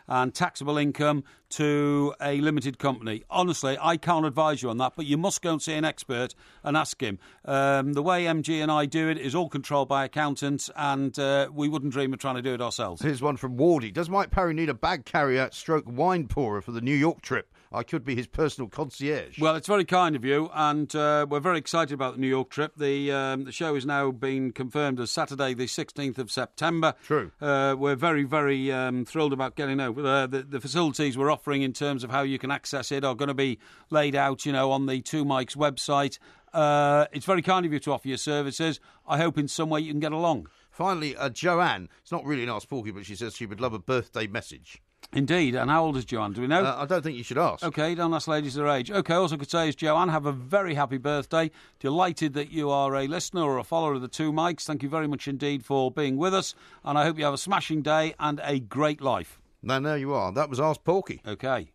and taxable income to a limited company. Honestly, I can't advise you on that, but you must go and see an expert and ask him. The way MG and I do it is all controlled by accountants, and we wouldn't dream of trying to do it ourselves. Here's one from Wardy. Does Mike Parry need a bag carrier / wine pourer for the New York trip? I could be his personal concierge. Well, it's very kind of you, and we're very excited about the New York trip. The show is now being confirmed as Saturday, the 16th of September. True. We're very, very thrilled about getting over. The facilities we're offering in terms of how you can access it are going to be laid out, on the Two Mikes website. It's very kind of you to offer your services. I hope in some way you can get along. Finally, Joanne. It's not really an Ask Porky, but she says she would love a birthday message. Indeed. And how old is Joanne? Do we know? I don't think you should ask. OK, don't ask ladies their age. OK, all I could say is, Joanne, have a very happy birthday. Delighted that you are a listener or a follower of the Two Mikes. Thank you very much indeed for being with us. And I hope you have a smashing day and a great life. Now, there you are. That was Ask Porky. OK.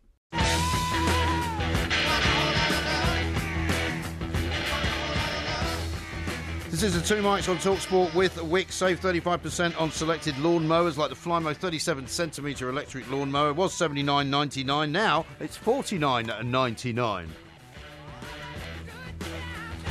This is the Two Mikes on talkSPORT with Wick. Save 35% on selected lawn mowers like the Flymo 37cm electric lawn mower. It was $79.99. Now it's $49.99.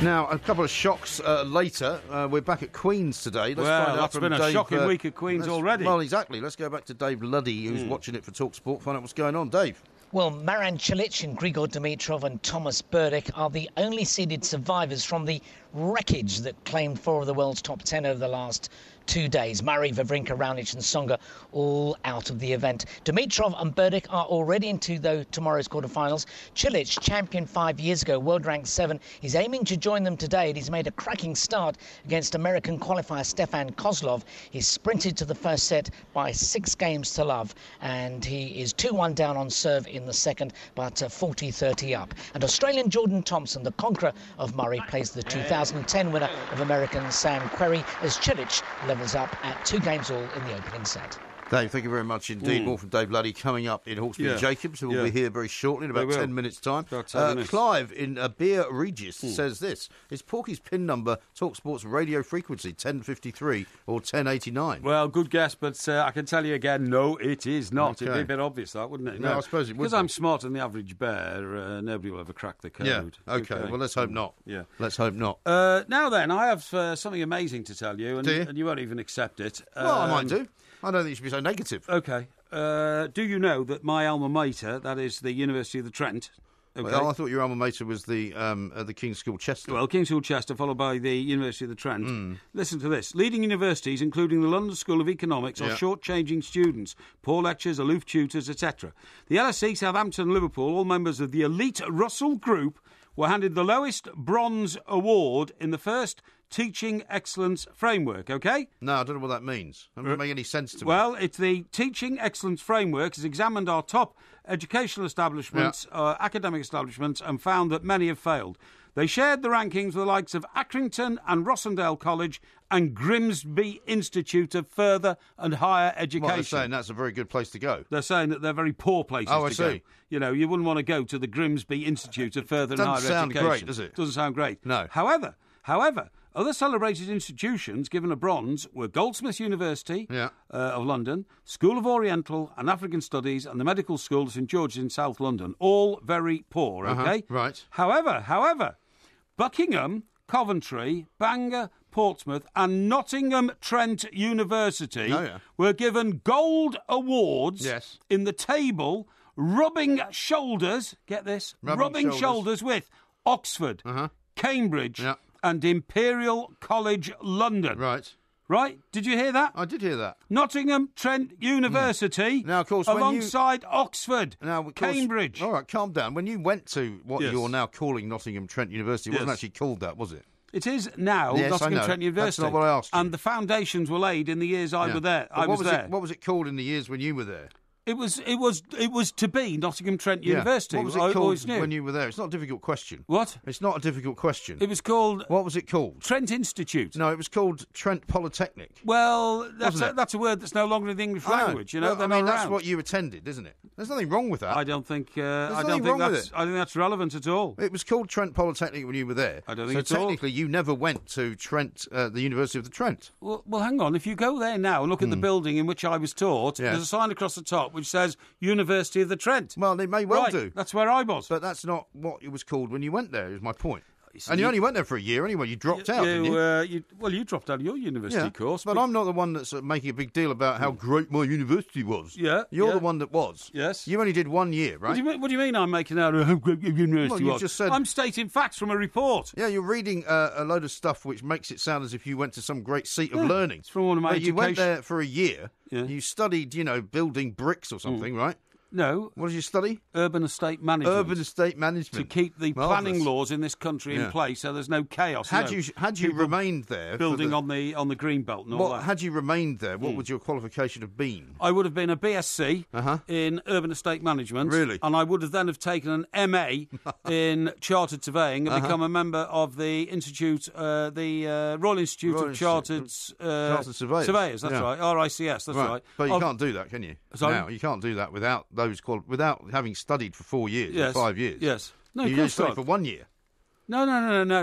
Now, a couple of shocks later. We're back at Queen's today. Let's find out that's from been a Dave, shocking week at Queen's already. Well, exactly. Let's go back to Dave Luddy, who's watching it for talkSPORT, find out what's going on. Dave. Well, Maran Cilic and Grigor Dimitrov and Thomas Burdick are the only seeded survivors from the wreckage that claimed 4 of the world's top 10 over the last 2 days. Murray, Wawrinka, Raonic and Tsonga all out of the event. Dimitrov and Berdych are already into tomorrow's quarterfinals. Cilic, champion 5 years ago, world ranked 7. He's aiming to join them today, and he's made a cracking start against American qualifier Stefan Kozlov. He sprinted to the first set by 6 games to love, and he is 2-1 down on serve in the second, but 40-30 up. And Australian Jordan Thompson, the conqueror of Murray, plays the 2010 winner of American Sam Querrey as Cilic levels up at 2 games all in the opening set. Dave, thank you very much indeed. More from Dave Luddy coming up in Hawksby and Jacobs, who will be here very shortly in about 10 minutes' time. Clive in Beer Regis says this: is Porky's PIN number talkSPORT's radio frequency 1053 or 1089? Well, good guess, but I can tell you again, no, it is not. It'd be a bit obvious, that, wouldn't it? No, I suppose it would. Because I'm smarter than the average bear, nobody will ever crack the code. Yeah, okay. Well, let's hope not. Yeah. Let's hope not. Now then, I have something amazing to tell you, and you won't even accept it. Well, I might do. I don't think you should be so negative. OK. Do you know that my alma mater, that is the University of the Trent... Okay. Well, I thought your alma mater was the King's School Chester. Well, King's School Chester, followed by the University of the Trent. Listen to this. Leading universities, including the London School of Economics, are shortchanging students. Poor lectures, aloof tutors, etc. The LSE, Southampton and Liverpool, all members of the elite Russell Group, were handed the lowest bronze award in the first Teaching Excellence Framework, OK? No, I don't know what that means. It doesn't make any sense to me. Well, it's the Teaching Excellence Framework has examined our top educational establishments, academic establishments, and found that many have failed. They shared the rankings with the likes of Accrington and Rossendale College and Grimsby Institute of Further and Higher Education. Well, they're saying that's a very good place to go. They're saying that they're very poor places to go. You know, you wouldn't want to go to the Grimsby Institute of Further and Higher Education. Doesn't sound great, does it? Doesn't sound great. No. However, other celebrated institutions given a bronze were Goldsmiths University of London, School of Oriental and African Studies, and the Medical School of St George's in South London. All very poor, OK? Right. However, Buckingham, Coventry, Bangor, Portsmouth and Nottingham Trent University were given gold awards in the table, rubbing shoulders, get this, rubbing shoulders with Oxford, Cambridge and Imperial College London. Right? Did you hear that? I did hear that. Nottingham Trent University, now, of course, alongside Oxford, Cambridge. All right, calm down. When you went to what you're now calling Nottingham Trent University, it wasn't actually called that, was it? It is now Nottingham Trent University. That's not what I asked you. And the foundations were laid in the years I was there. What was it called in the years when you were there? It was to be Nottingham Trent University. What was it called when you were there? It's not a difficult question. What? It's not a difficult question. It was called... What was it called? Trent Institute. No, it was called Trent Polytechnic. Well, that's a word that's no longer in the English language. You know, that's what you attended, isn't it? There's nothing wrong with that. I don't think. I think that's relevant at all. It was called Trent Polytechnic when you were there. I don't think so. Technically, you never went to Trent, the University of the Trent. Well, hang on. If you go there now and look at the building in which I was taught, there's a sign across the top which says University of the Trent. Well, they may well do. That's where I was. But that's not what it was called when you went there, is my point. And you only went there for a year anyway. You dropped out, didn't you? You dropped out of your university course. But I'm not the one that's making a big deal about how great my university was. You're the one that was. Yes. You only did 1 year, right? What do you mean I'm making out of how great your university was? Just said... I'm stating facts from a report. Yeah, you're reading a load of stuff which makes it sound as if you went to some great seat of learning. It's from one of my education... You went there for a year. You studied, building bricks or something, right? No. What did you study? Urban estate management. Urban estate management. To keep the planning laws in this country in place so there's no chaos. Had you remained there... Building on the green belt and all that. Had you remained there, what would your qualification have been? I would have been a BSc in urban estate management. Really? And I would have then have taken an MA in chartered surveying and become a member of the Institute, the Royal Institute of Chartered Surveyors. That's right. RICS, that's right. But you can't do that, can you? Sorry? Now, you can't do that without without having studied for 4 years or 5 years. Yes. No, you just studied for 1 year. No.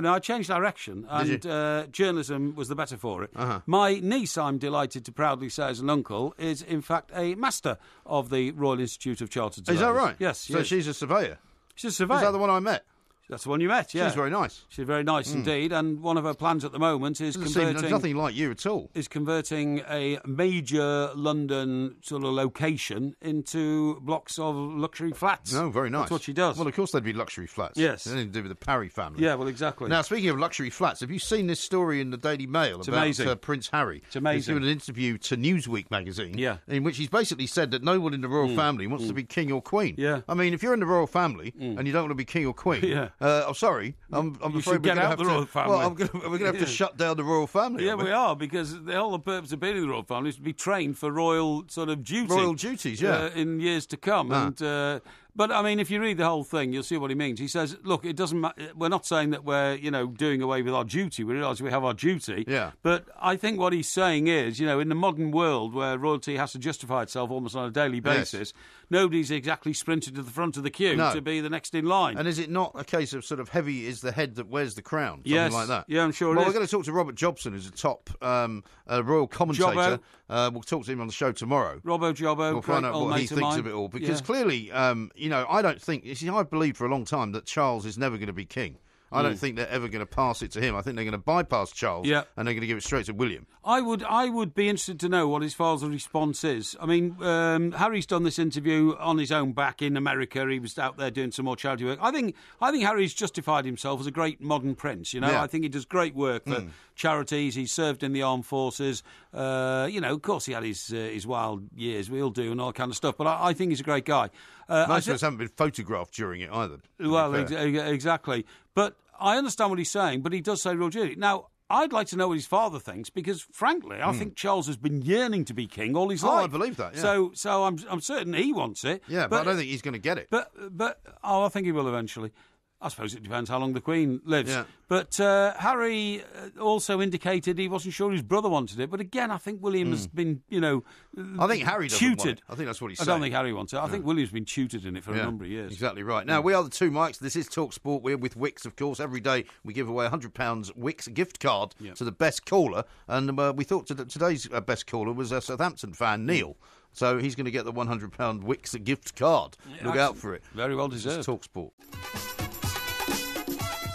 I changed direction, and journalism was the better for it. My niece, I'm delighted to proudly say as an uncle, is in fact a master of the Royal Institute of Chartered Surveyors. Is that right? Yes. So she's a surveyor? She's a surveyor. Is that the one I met? That's the one you met, yeah. She's very nice. She's very nice indeed, and one of her plans at the moment is converting... nothing like you at all. Is converting a major London sort of location into blocks of luxury flats. No, very nice. That's what she does. Well, of course they'd be luxury flats. Yes. Anything to do with the Parry family. Yeah, well, exactly. Now, speaking of luxury flats, have you seen this story in the Daily Mail about Prince Harry? It's amazing. He's given an interview to Newsweek magazine, in which he's basically said that no one in the royal family wants to be king or queen. Yeah. I mean, if you're in the royal family and you don't want to be king or queen, I'm sorry, I'm afraid we're going to have the royal family. Well, we're going to have to shut down the royal family. Yeah, we are, because the whole purpose of being in the royal family is to be trained for royal sort of duty. Royal duties, in years to come. And but, I mean, if you read the whole thing, you'll see what he means. He says, look, it doesn't matter. We're not saying that we're, doing away with our duty. We realise we have our duty. Yeah. But I think what he's saying is, in the modern world where royalty has to justify itself almost on a daily basis, nobody's exactly sprinted to the front of the queue to be the next in line. And is it not a case of sort of heavy is the head that wears the crown? Something like that? Yeah, I'm sure it is. Well, we're going to talk to Robert Jobson, who's a top royal commentator. We'll talk to him on the show tomorrow. Robbo Jobbo. We'll find out what he thinks of it all. Because clearly, I don't think... You see, I've believed for a long time that Charles is never going to be king. I don't think they're ever going to pass it to him. I think they're going to bypass Charles and they're going to give it straight to William. I would be interested to know what his father's response is. I mean, Harry's done this interview on his own back in America. He was out there doing some more charity work. I think Harry's justified himself as a great modern prince. I think he does great work for charities. He's served in the armed forces. Of course he had his wild years. We all do, and all that kind of stuff. But I think he's a great guy. Most of us haven't been photographed during it either. Well, exactly. But I understand what he's saying, but he does say real duty. Now, I'd like to know what his father thinks, because, frankly, I think Charles has been yearning to be king all his life. I believe that, yeah. So I'm certain he wants it. Yeah, but I don't think he's going to get it. But I think he will eventually. I suppose it depends how long the Queen lives. Yeah. But Harry also indicated he wasn't sure his brother wanted it. But again, I think William has been, I think Harry doesn't tutored. want it. I think that's what he's saying. I don't think Harry wants it. I think William's been tutored in it for a number of years. Exactly right. Now, we are the two Mikes. This is talkSPORT. We're with Wix, of course. Every day we give away a £100 Wix gift card to the best caller. And we thought today's best caller was a Southampton fan, Neil. So he's going to get the £100 Wix gift card. Look out for it. Very well deserved. talkSPORT.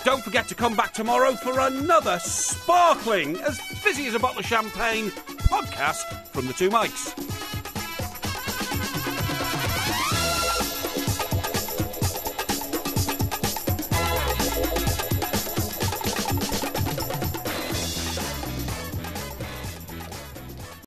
Don't forget to come back tomorrow for another sparkling, as fizzy as a bottle of champagne podcast from the two Mikes.